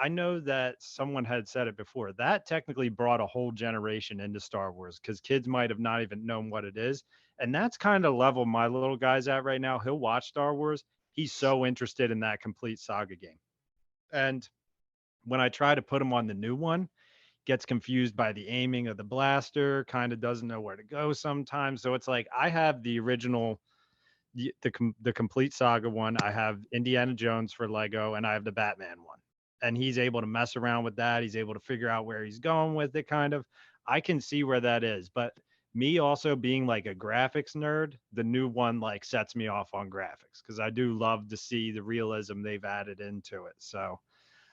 [SPEAKER 1] I know that someone had said it before. That technically brought a whole generation into Star Wars because kids might have not even known what it is. And that's kind of level my little guy's at right now. He'll watch Star Wars. He's so interested in that complete saga game. And when I try to put him on the new one, gets confused by the aiming of the blaster, kind of doesn't know where to go sometimes. So it's like I have the original, the complete saga one. I have Indiana Jones for Lego, and I have the Batman one. And he's able to mess around with that. He's able to figure out where he's going with it, kind of. I can see where that is. But me also being like a graphics nerd, the new one like sets me off on graphics because I do love to see the realism they've added into it. So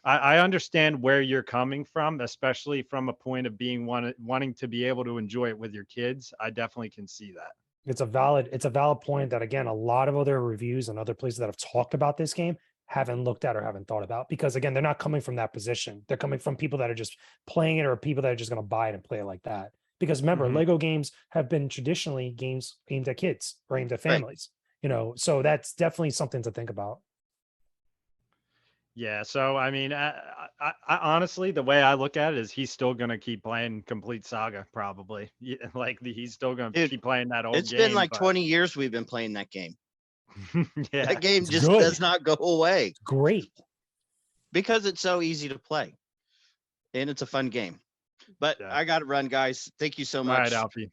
[SPEAKER 1] I understand where you're coming from, especially from a point of being wanting to be able to enjoy it with your kids. I definitely can see that.
[SPEAKER 3] It's a valid point that, again, a lot of other reviews and other places that have talked about this game haven't looked at or haven't thought about, because again, they're not coming from that position. They're coming from people that are just playing it, or people that are just going to buy it and play it like that. Because remember, Lego games have been traditionally games aimed at kids or aimed at families, so that's definitely something to think about.
[SPEAKER 1] Yeah, so I mean, I honestly, the way I look at it is he's still gonna keep playing Complete Saga, probably. He's still gonna keep playing that old game.
[SPEAKER 2] It's been like 20 years we've been playing that game.
[SPEAKER 1] Yeah,
[SPEAKER 2] that game just does not go away.
[SPEAKER 3] It's great
[SPEAKER 2] because it's so easy to play, and it's a fun game. But I got to run, guys. Thank you so much.
[SPEAKER 1] All right, Alfie.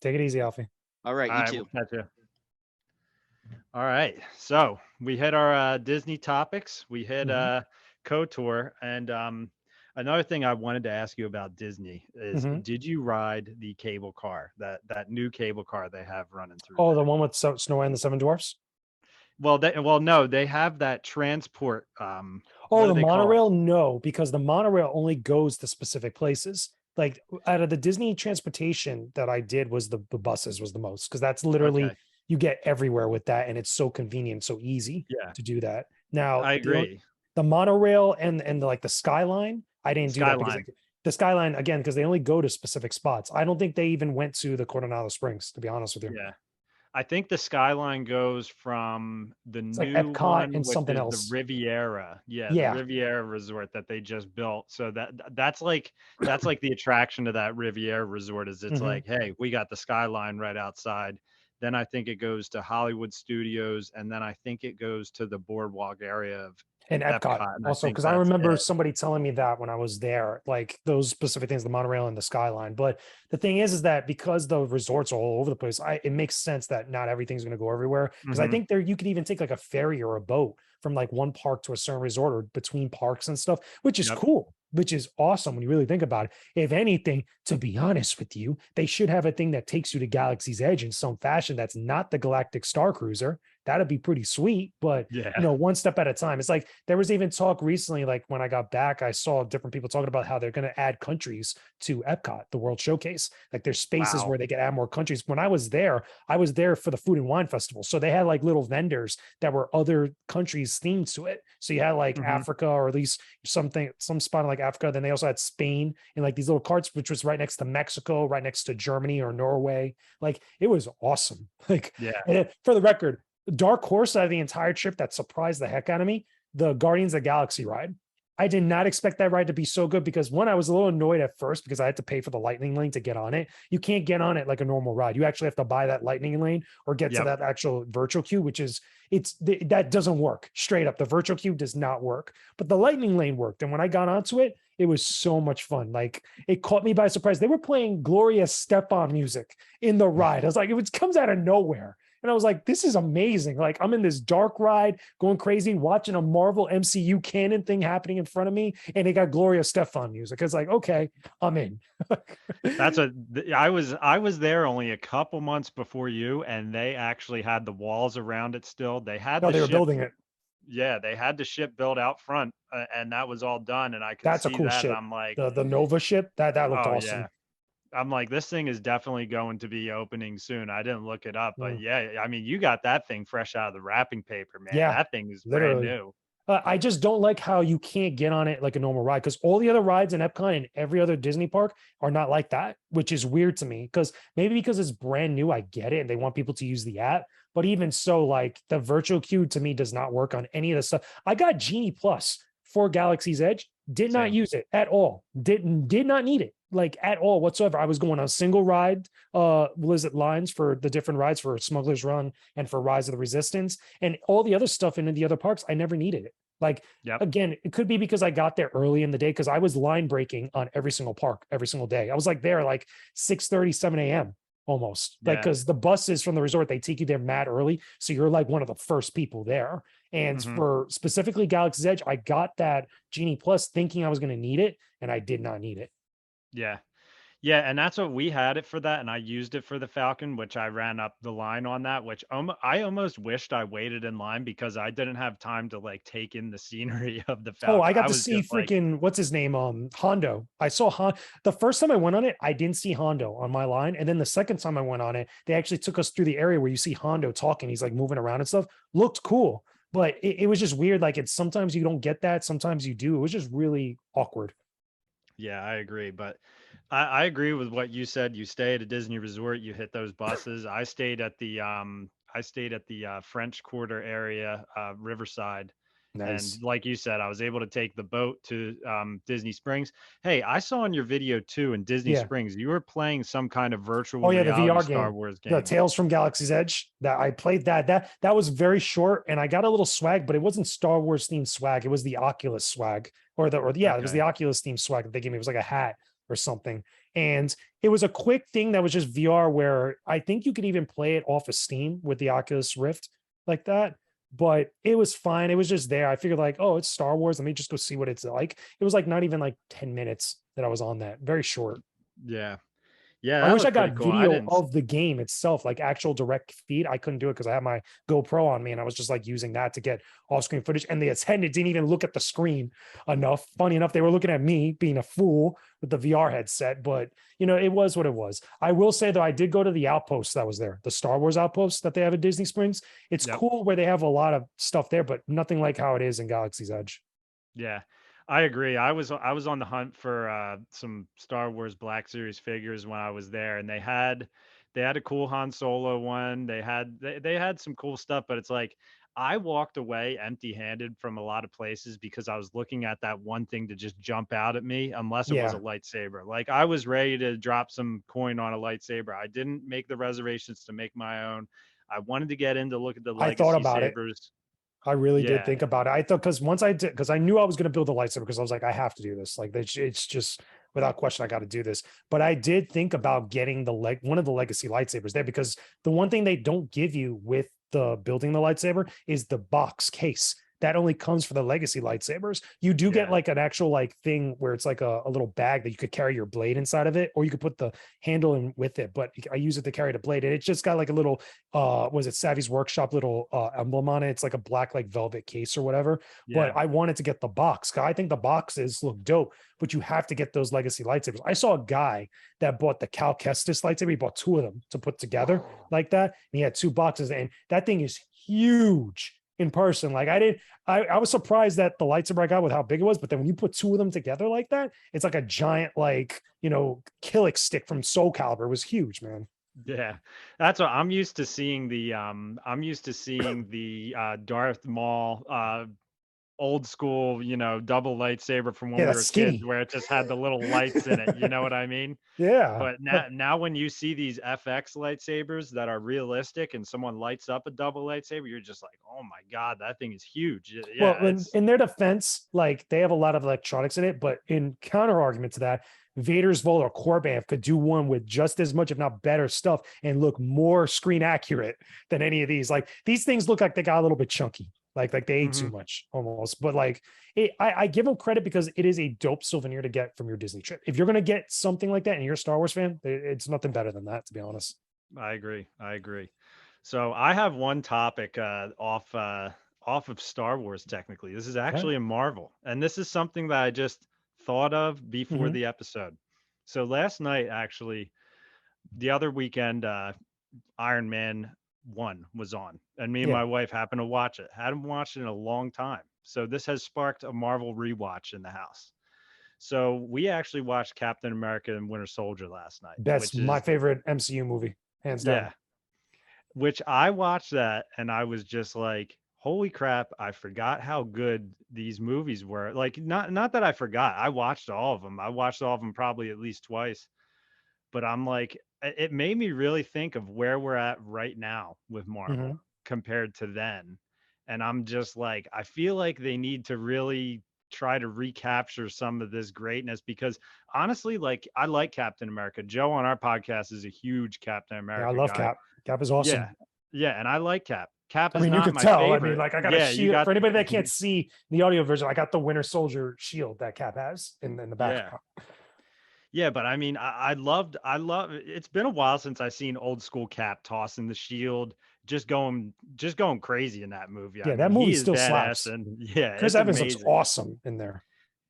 [SPEAKER 3] Take it easy, Alfie.
[SPEAKER 2] All right, you too.
[SPEAKER 1] We'll catch you. All right, so we hit our Disney topics. We hit KOTOR, and another thing I wanted to ask you about Disney is, did you ride the cable car, that new cable car they have running through?
[SPEAKER 3] Oh, the one with Snow White and the Seven Dwarfs?
[SPEAKER 1] Well, no, they have that transport.
[SPEAKER 3] The monorail? No, because the monorail only goes to specific places. Like out of the Disney transportation that I did, was the buses was the most, because that's literally you get everywhere with that, and it's so convenient, so easy to do that. Now,
[SPEAKER 1] I agree.
[SPEAKER 3] The monorail and the Skyline, I didn't do that because the Skyline, again, because they only go to specific spots. I don't think they even went to the Coronado Springs, to be honest with you.
[SPEAKER 1] Yeah. I think the Skyline goes from the new
[SPEAKER 3] Epcot
[SPEAKER 1] one,
[SPEAKER 3] and something else.
[SPEAKER 1] The Riviera.
[SPEAKER 3] Yeah.
[SPEAKER 1] The Riviera Resort that they just built. So that's like the attraction to that Riviera Resort is it's like, hey, we got the Skyline right outside. Then I think it goes to Hollywood Studios, and then I think it goes to the Boardwalk area of
[SPEAKER 3] And Epcot
[SPEAKER 1] Epcot. And I
[SPEAKER 3] also,
[SPEAKER 1] think
[SPEAKER 3] because I
[SPEAKER 1] that's
[SPEAKER 3] remember
[SPEAKER 1] it.
[SPEAKER 3] somebody telling me that when I was there, like those specific things, the monorail and the skyline. But the thing is that because the resorts are all over the place, it makes sense that not everything's going to go everywhere. Because I
[SPEAKER 1] Hmm.
[SPEAKER 3] think there you could even take like a ferry or a boat from like one park to a certain resort or between parks and stuff, which is
[SPEAKER 1] Yep.
[SPEAKER 3] cool, which is awesome when you really think about it. If anything, to be honest with you, they should have a thing that takes you to Galaxy's Edge in some fashion that's not the Galactic Star Cruiser. That'd be pretty sweet, but
[SPEAKER 1] Yeah.
[SPEAKER 3] one step at a time. It's like there was even talk recently, like when I got back, I saw different people talking about how they're going to add countries to Epcot, the World Showcase. Like there's spaces
[SPEAKER 1] Wow.
[SPEAKER 3] where they can add more countries. When I was there for the Food and Wine Festival. So they had like little vendors that were other countries themed to it. So you had like
[SPEAKER 1] Hmm.
[SPEAKER 3] Africa, or at least some spot in like Africa. Then they also had Spain and like these little carts, which was right next to Mexico, right next to Germany or Norway. Like it was awesome. Like,
[SPEAKER 1] Yeah.
[SPEAKER 3] and for the record, dark horse out of the entire trip that surprised the heck out of me, the Guardians of the Galaxy ride. I did not expect that ride to be so good because one, I was a little annoyed at first because I had to pay for the lightning lane to get on it. You can't get on it like a normal ride. You actually have to buy that lightning lane or get to
[SPEAKER 1] Yep.
[SPEAKER 3] that actual virtual queue, which is that doesn't work straight up. The virtual queue does not work, but the lightning lane worked. And when I got onto it, it was so much fun. Like it caught me by surprise. They were playing Gloria Stefan music in the ride. I was like, it comes out of nowhere. And I was like, this is amazing. Like I'm in this dark ride going crazy, watching a Marvel MCU canon thing happening in front of me. And they got Gloria Stefan music. It's like, okay, I'm in.
[SPEAKER 1] That's I was there only a couple months before you, and they actually had the walls around it still. They had
[SPEAKER 3] No,
[SPEAKER 1] the
[SPEAKER 3] they were
[SPEAKER 1] ship.
[SPEAKER 3] building it.
[SPEAKER 1] Yeah, they had the ship built out front, and that was all done. And I could
[SPEAKER 3] That's a
[SPEAKER 1] see
[SPEAKER 3] cool
[SPEAKER 1] that. And
[SPEAKER 3] ship.
[SPEAKER 1] I'm like,
[SPEAKER 3] The Nova ship, that looked
[SPEAKER 1] oh yeah.
[SPEAKER 3] awesome.
[SPEAKER 1] I'm like, this thing is definitely going to be opening soon. I didn't look it up, but
[SPEAKER 3] Mm.
[SPEAKER 1] yeah, I mean, you got that thing fresh out of the wrapping paper, man.
[SPEAKER 3] Yeah,
[SPEAKER 1] That thing is brand
[SPEAKER 3] literally.
[SPEAKER 1] new.
[SPEAKER 3] I just don't like how you can't get on it like a normal ride because all the other rides in Epcot and every other Disney park are not like that, which is weird to me. Because maybe because it's brand new, I get it, and they want people to use the app. But even so, like the virtual queue to me does not work on any of the stuff. I got Genie Plus for Galaxy's Edge, did not
[SPEAKER 1] Same.
[SPEAKER 3] use it at all. Did not need it like at all whatsoever. I was going on single ride visit lines for the different rides for Smuggler's Run and for Rise of the Resistance and all the other stuff in the other parks. I never needed it. Like
[SPEAKER 1] Yep.
[SPEAKER 3] again, it could be because I got there early in the day because I was line breaking on every single park every single day. I was like there like 6:30, 7 a.m. almost. Like
[SPEAKER 1] Yeah.
[SPEAKER 3] because the buses from the resort, they take you there mad early. So you're like one of the first people there. And
[SPEAKER 1] Hmm.
[SPEAKER 3] for specifically Galaxy's Edge, I got that Genie Plus thinking I was going to need it, and I did not need it.
[SPEAKER 1] Yeah. Yeah, and that's what we had it for that, and I used it for the Falcon, which I ran up the line on that, which I almost wished I waited in line because I didn't have time to like take in the scenery of the
[SPEAKER 3] Oh, I
[SPEAKER 1] Falcon.
[SPEAKER 3] got
[SPEAKER 1] I
[SPEAKER 3] to
[SPEAKER 1] was
[SPEAKER 3] see
[SPEAKER 1] just like,
[SPEAKER 3] freaking what's his name? Hondo. I saw the first time I went on it, I didn't see Hondo on my line. And then the second time I went on it, they actually took us through the area where you see Hondo talking. He's like moving around and stuff. Looked cool. But it was just weird. Like it's sometimes you don't get that, sometimes you do. It was just really awkward.
[SPEAKER 1] yeah, I agree. But I agree with what you said. You stay at a Disney resort, you hit those buses. I stayed at the French Quarter area, Riverside. And
[SPEAKER 3] Nice.
[SPEAKER 1] like you said, I was able to take the boat to Disney Springs. Hey, I saw in your video too in Disney
[SPEAKER 3] Yeah.
[SPEAKER 1] Springs, you were playing some kind of
[SPEAKER 3] Oh
[SPEAKER 1] virtual
[SPEAKER 3] yeah, the
[SPEAKER 1] reality
[SPEAKER 3] VR
[SPEAKER 1] Star
[SPEAKER 3] game,
[SPEAKER 1] Wars
[SPEAKER 3] the
[SPEAKER 1] game.
[SPEAKER 3] Tales from Galaxy's Edge. That I played that was very short, and I got a little swag, but it wasn't Star Wars themed swag. It was the Oculus swag, it was the
[SPEAKER 1] Okay.
[SPEAKER 3] Oculus themed swag that they gave me. It was like a hat or something, and it was a quick thing that was just VR. Where I think you could even play it off of Steam with the Oculus Rift like that. But it was fine. It was just there. I figured like, oh, it's Star Wars. Let me just go see what it's like. It was like not even like 10 minutes that I was on that. Very short.
[SPEAKER 1] Yeah. Yeah,
[SPEAKER 3] I
[SPEAKER 1] that
[SPEAKER 3] wish I
[SPEAKER 1] looked pretty
[SPEAKER 3] got
[SPEAKER 1] cool. I
[SPEAKER 3] video
[SPEAKER 1] didn't.
[SPEAKER 3] of the game itself, like actual direct feed. I couldn't do it because I had my GoPro on me and I was just like using that to get off screen footage. And the attendant didn't even look at the screen enough. Funny enough, they were looking at me being a fool with the VR headset, but it was what it was. I will say though, I did go to the outpost that was there, the Star Wars outpost that they have at Disney Springs. It's
[SPEAKER 1] Yep.
[SPEAKER 3] cool where they have a lot of stuff there, but nothing like how it is in Galaxy's Edge.
[SPEAKER 1] Yeah, I agree. I was on the hunt for some Star Wars Black Series figures when I was there, and they had a cool Han Solo one. They had some cool stuff, but it's like I walked away empty-handed from a lot of places because I was looking at that one thing to just jump out at me, unless it was a
[SPEAKER 3] Yeah,
[SPEAKER 1] lightsaber. Like I was ready to drop some coin on a lightsaber. I didn't make the reservations to make my own. I wanted to get in to look at the
[SPEAKER 3] I thought
[SPEAKER 1] legacy
[SPEAKER 3] about it.
[SPEAKER 1] sabers.
[SPEAKER 3] I really did
[SPEAKER 1] Yeah,
[SPEAKER 3] think about it. I thought because once I did, because I knew I was going to build a lightsaber, because I was like, I have to do this. Like it's just without question, I got to do this. But I did think about getting one of the legacy lightsabers there, because the one thing they don't give you with the building the lightsaber is the box case. That only comes for the legacy lightsabers. You do get
[SPEAKER 1] yeah,
[SPEAKER 3] like an actual like thing where it's like a little bag that you could carry your blade inside of it, or you could put the handle in with it. But I use it to carry the blade, and it's just got like a little was it Savvy's Workshop little emblem on it. It's like a black like velvet case or whatever.
[SPEAKER 1] yeah.
[SPEAKER 3] But I wanted to get the box. 'Cause I think the boxes look dope, but you have to get those legacy lightsabers. I saw a guy that bought the Cal Kestis lightsaber. He bought two of them to put together like that. And he had two boxes, and that thing is huge in person. Like I was surprised that the lightsaber I got with how big it was, but then when you put two of them together like that, it's like a giant, like, Killick stick from Soul Calibur. It was huge, man.
[SPEAKER 1] Yeah, that's what I'm used to seeing. Darth Maul old school, double lightsaber from when
[SPEAKER 3] Yeah,
[SPEAKER 1] we
[SPEAKER 3] that's
[SPEAKER 1] were kids,
[SPEAKER 3] skinny.
[SPEAKER 1] where it just had the little lights in it. You know what I mean?
[SPEAKER 3] Yeah.
[SPEAKER 1] But now when you see these FX lightsabers that are realistic and someone lights up a double lightsaber, you're just like, oh my God, that thing is huge.
[SPEAKER 3] Well,
[SPEAKER 1] Yeah, it's
[SPEAKER 3] in their defense, like they have a lot of electronics in it, but in counter argument to that, Vader's Volt or Korbanth could do one with just as much, if not better stuff, and look more screen accurate than any of these. Like these things look like they got a little bit chunky, like they ate too
[SPEAKER 1] Mhm.
[SPEAKER 3] much almost. But like I give them credit because it is a dope souvenir to get from your Disney trip. If you're gonna get something like that and you're a Star Wars fan, it's nothing better than that, to be honest.
[SPEAKER 1] I agree. I agree. So I have one topic off of Star Wars. Technically, this is
[SPEAKER 3] Okay.
[SPEAKER 1] actually a Marvel, and this is something that I just thought of before
[SPEAKER 3] Mhm.
[SPEAKER 1] the episode. So last night, actually, the other weekend, Iron Man 1 was on, and me and
[SPEAKER 3] Yeah.
[SPEAKER 1] my wife happened to watch it. Hadn't watched it in a long time. So this has sparked a Marvel rewatch in the house. So we actually watched Captain America and Winter Soldier last night,
[SPEAKER 3] That's
[SPEAKER 1] which
[SPEAKER 3] my
[SPEAKER 1] is,
[SPEAKER 3] favorite MCU movie, hands down.
[SPEAKER 1] yeah, which I watched that and I was just like, holy crap, I forgot how good these movies were. Like not that I forgot. I watched all of them. I watched all of them probably at least twice. But I'm like, it made me really think of where we're at right now with Marvel
[SPEAKER 3] Mhm.
[SPEAKER 1] compared to then. And I'm just like, I feel like they need to really try to recapture some of this greatness because honestly, like I like Captain America. Joe on our podcast is a huge Captain
[SPEAKER 3] Yeah, I
[SPEAKER 1] America
[SPEAKER 3] love
[SPEAKER 1] guy.
[SPEAKER 3] Cap. Cap is
[SPEAKER 1] Yeah.
[SPEAKER 3] awesome.
[SPEAKER 1] Yeah, and I like Cap. Cap
[SPEAKER 3] I
[SPEAKER 1] is
[SPEAKER 3] mean, you
[SPEAKER 1] not
[SPEAKER 3] could
[SPEAKER 1] my
[SPEAKER 3] tell. I mean,
[SPEAKER 1] favorite.
[SPEAKER 3] like I got a
[SPEAKER 1] Yeah, you
[SPEAKER 3] shield
[SPEAKER 1] got
[SPEAKER 3] for anybody that can't see the audio version. I got the Winter Soldier shield that Cap has in the
[SPEAKER 1] yeah.
[SPEAKER 3] background.
[SPEAKER 1] Yeah, but I mean, I love it's been a while since I seen old school Cap tossing the shield, just going crazy in that movie. I
[SPEAKER 3] Yeah, that
[SPEAKER 1] mean,
[SPEAKER 3] movie
[SPEAKER 1] he is
[SPEAKER 3] still
[SPEAKER 1] badass
[SPEAKER 3] slaps.
[SPEAKER 1] and yeah,
[SPEAKER 3] Chris
[SPEAKER 1] it's
[SPEAKER 3] Evans looks
[SPEAKER 1] amazing.
[SPEAKER 3] awesome in there.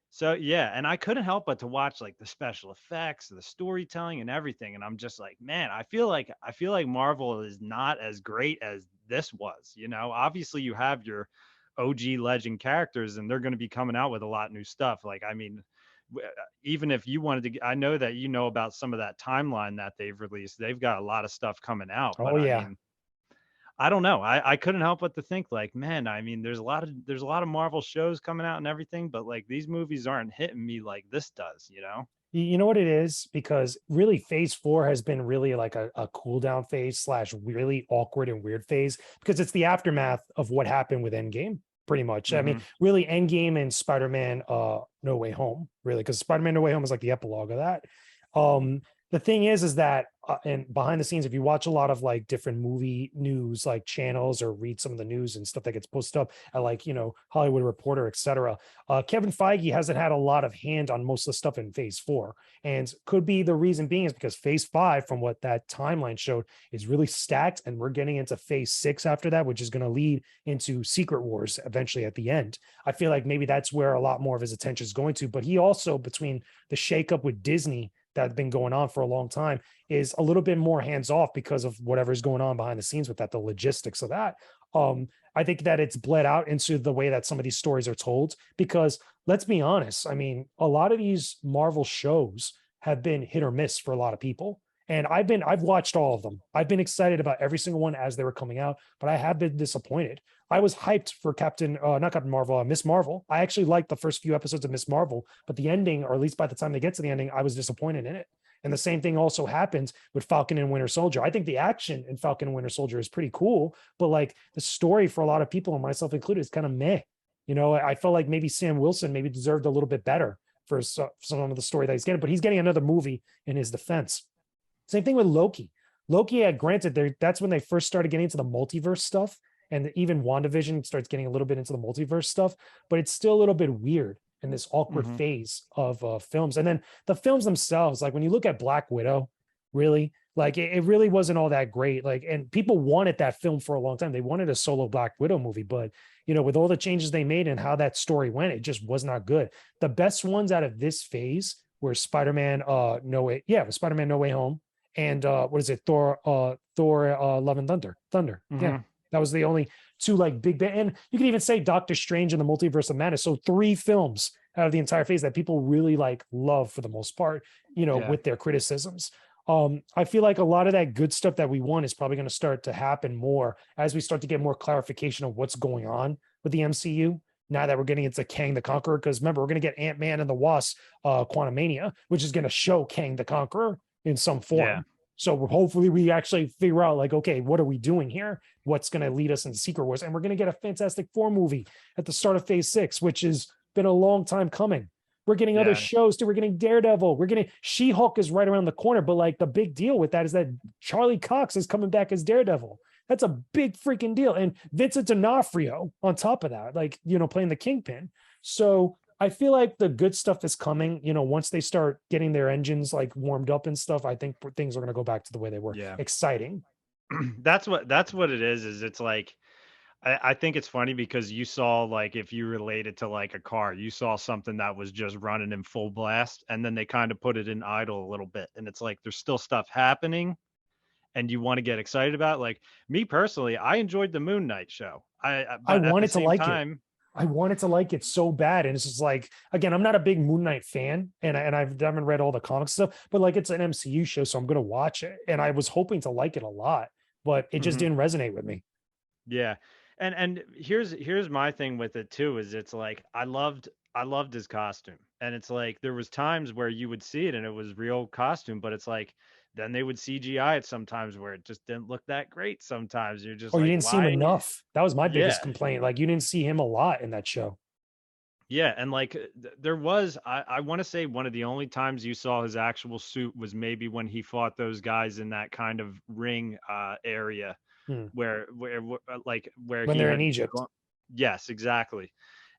[SPEAKER 1] So yeah, and I couldn't help but to watch like the special effects, the storytelling and everything. And I'm just like, man, I feel like Marvel is not as great as this was. Obviously you have your OG legend characters and they're going to be coming out with a lot of new stuff. Like, I mean, even if you wanted to, I know that you know about some of that timeline that they've released. They've got a lot of stuff coming out,
[SPEAKER 3] Oh
[SPEAKER 1] but I
[SPEAKER 3] yeah.
[SPEAKER 1] mean, I don't know. I couldn't help but to think like, man, I mean, there's a lot of Marvel shows coming out and everything, but like these movies aren't hitting me like this does.
[SPEAKER 3] You know what it is? Because really phase four has been really like a cool down phase slash really awkward and weird phase because it's the aftermath of what happened with Endgame, pretty much. I mean,
[SPEAKER 1] Hmm.
[SPEAKER 3] really Endgame and Spider-Man No Way Home, really, because Spider-Man No Way Home is like the epilogue of that. The thing is that and behind the scenes, if you watch a lot of like different movie news like channels or read some of the news and stuff that gets posted up at like Hollywood Reporter, etc. Kevin Feige hasn't had a lot of hand on most of the stuff in phase four. And could be the reason being is because phase five, from what that timeline showed, is really stacked. And we're getting into phase six after that, which is going to lead into Secret Wars eventually at the end. I feel like maybe that's where a lot more of his attention is going to. But he also, between the shakeup with Disney that's been going on for a long time, is a little bit more hands off because of whatever's going on behind the scenes with that, the logistics of that. I think that it's bled out into the way that some of these stories are told, because let's be honest, I mean, a lot of these Marvel shows have been hit or miss for a lot of people. And I've watched all of them. I've been excited about every single one as they were coming out, but I have been disappointed. I was hyped for not Captain Marvel, Miss Marvel. I actually liked the first few episodes of Miss Marvel, but the ending, or at least by the time they get to the ending, I was disappointed in it. And the same thing also happens with Falcon and Winter Soldier. I think the action in Falcon and Winter Soldier is pretty cool, but like the story for a lot of people, and myself included, is kind of meh. I felt like maybe Sam Wilson maybe deserved a little bit better for some of the story that he's getting, but he's getting another movie in his defense. Same thing with Loki. Loki, granted, that's when they first started getting into the multiverse stuff, and even WandaVision starts getting a little bit into the multiverse stuff, but it's still a little bit weird in this awkward phase of films. And then the films themselves, like when you look at Black Widow, really, like it really wasn't all that great. Like, and people wanted that film for a long time. They wanted a solo Black Widow movie, but with all the changes they made and how that story went, it just was not good. The best ones out of this phase were Spider-Man Spider-Man No Way Home, and what is it? Thor Love and Thunder. Yeah. That was the only two like big band. And you can even say Doctor Strange and the Multiverse of Madness. So 3 films out of the entire phase that people really like love for the most part, with their criticisms. I feel like a lot of that good stuff that we want is probably going to start to happen more as we start to get more clarification of what's going on with the MCU. Now that we're getting into Kang the Conqueror, because remember, we're going to get Ant-Man and the Wasp, Quantumania, which is going to show Kang the Conqueror in some form.
[SPEAKER 1] Yeah.
[SPEAKER 3] So hopefully we actually figure out like, okay, what are we doing here? What's going to lead us into Secret Wars? And we're going to get a Fantastic Four movie at the start of phase 6, which has been a long time coming. We're getting other shows too. We're getting Daredevil. We're getting She-Hulk is right around the corner. But like the big deal with that is that Charlie Cox is coming back as Daredevil. That's a big freaking deal. And Vincent D'Onofrio on top of that, like, playing the Kingpin. So I feel like the good stuff is coming, once they start getting their engines like warmed up and stuff. I think things are going to go back to the way they were.
[SPEAKER 1] Yeah.
[SPEAKER 3] Exciting.
[SPEAKER 1] That's what it is it's like, I think it's funny because you saw, like, if you relate it to like a car, you saw something that was just running in full blast, and then they kind of put it in idle a little bit, and it's like there's still stuff happening and you want to get excited about. Like me personally, I enjoyed the Moon Knight show. I wanted to like it.
[SPEAKER 3] I wanted to like it so bad. And it's just like, again, I'm not a big Moon Knight fan, and I haven't read all the comic stuff, but like it's an MCU show, so I'm going to watch it. And I was hoping to like it a lot, but it just didn't resonate with me.
[SPEAKER 1] Yeah. And here's my thing with it too, is it's like, I loved his costume. And it's like, there was times where you would see it and it was real costume, but it's like, then they would CGI it sometimes where it just didn't look that great. Sometimes you're just
[SPEAKER 3] you didn't see him enough. That was my biggest complaint. Like you didn't see him a lot in that show.
[SPEAKER 1] Yeah. And like there was, I want to say one of the only times you saw his actual suit was maybe when he fought those guys in that kind of ring area where
[SPEAKER 3] when they're in Egypt.
[SPEAKER 1] Yes, exactly.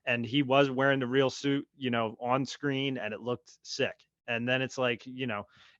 [SPEAKER 1] And he was wearing the real suit, on screen, and it looked sick. And then it's like,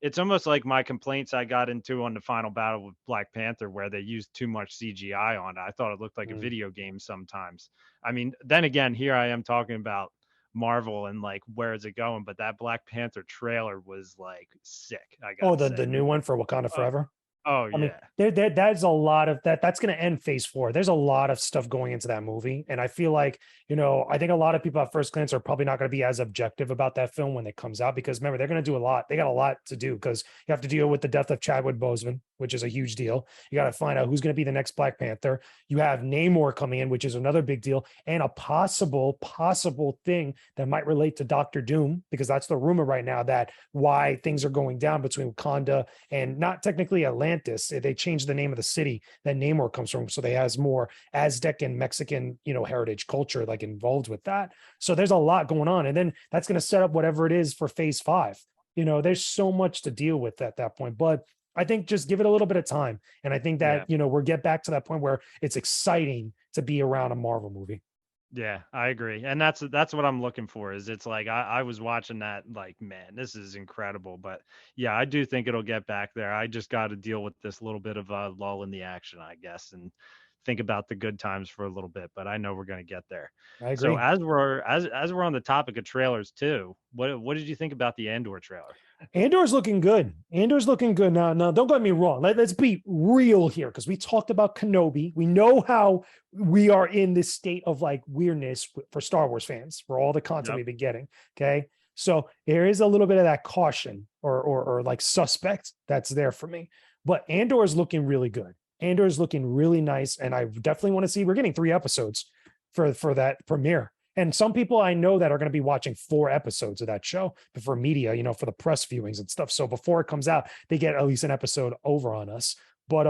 [SPEAKER 1] it's almost like my complaints I got into on the final battle with Black Panther, where they used too much CGI on it. I thought it looked like a video game sometimes. I mean, then again, here I am talking about Marvel and like, where is it going? But that Black Panther trailer was like sick.
[SPEAKER 3] The new one for Wakanda Forever.
[SPEAKER 1] Oh yeah.
[SPEAKER 3] I mean, that's a lot of that. That's going to end phase 4. There's a lot of stuff going into that movie. And I feel like, I think a lot of people at first glance are probably not going to be as objective about that film when it comes out, because remember, they're going to do a lot. They got a lot to do, because you have to deal with the death of Chadwick Boseman, which is a huge deal. You got to find out who's going to be the next Black Panther. You have Namor coming in, which is another big deal, and a possible thing that might relate to Doctor Doom, because that's the rumor right now, that why things are going down between Wakanda and not technically Atlantis. They changed the name of the city that Namor comes from, so they has more Aztec and Mexican, heritage culture like involved with that. So there's a lot going on, and then that's going to set up whatever it is for phase 5. There's so much to deal with at that point, but I think just give it a little bit of time, and I think that we'll get back to that point where it's exciting to be around a Marvel movie.
[SPEAKER 1] Yeah, I agree. And that's what I'm looking for. Is it's like I was watching that like, man, this is incredible. But yeah, I do think it'll get back there. I just got to deal with this little bit of a lull in the action, I guess, and think about the good times for a little bit. But I know we're going to get there.
[SPEAKER 3] I agree.
[SPEAKER 1] So as we're on the topic of trailers too, what did you think about the Andor trailer?
[SPEAKER 3] Andor's looking good. Now, don't get me wrong. Let's be real here, because we talked about Kenobi. We know how we are in this state of like weirdness for Star Wars fans, for all the content we've been getting. Okay. So there is a little bit of that caution or like suspect that's there for me. But Andor is looking really good. Andor is looking really nice, and I definitely want to see. We're getting 3 episodes for that premiere. And some people I know that are going to be watching 4 episodes of that show for media, for the press viewings and stuff. So before it comes out, they get at least an episode over on us. But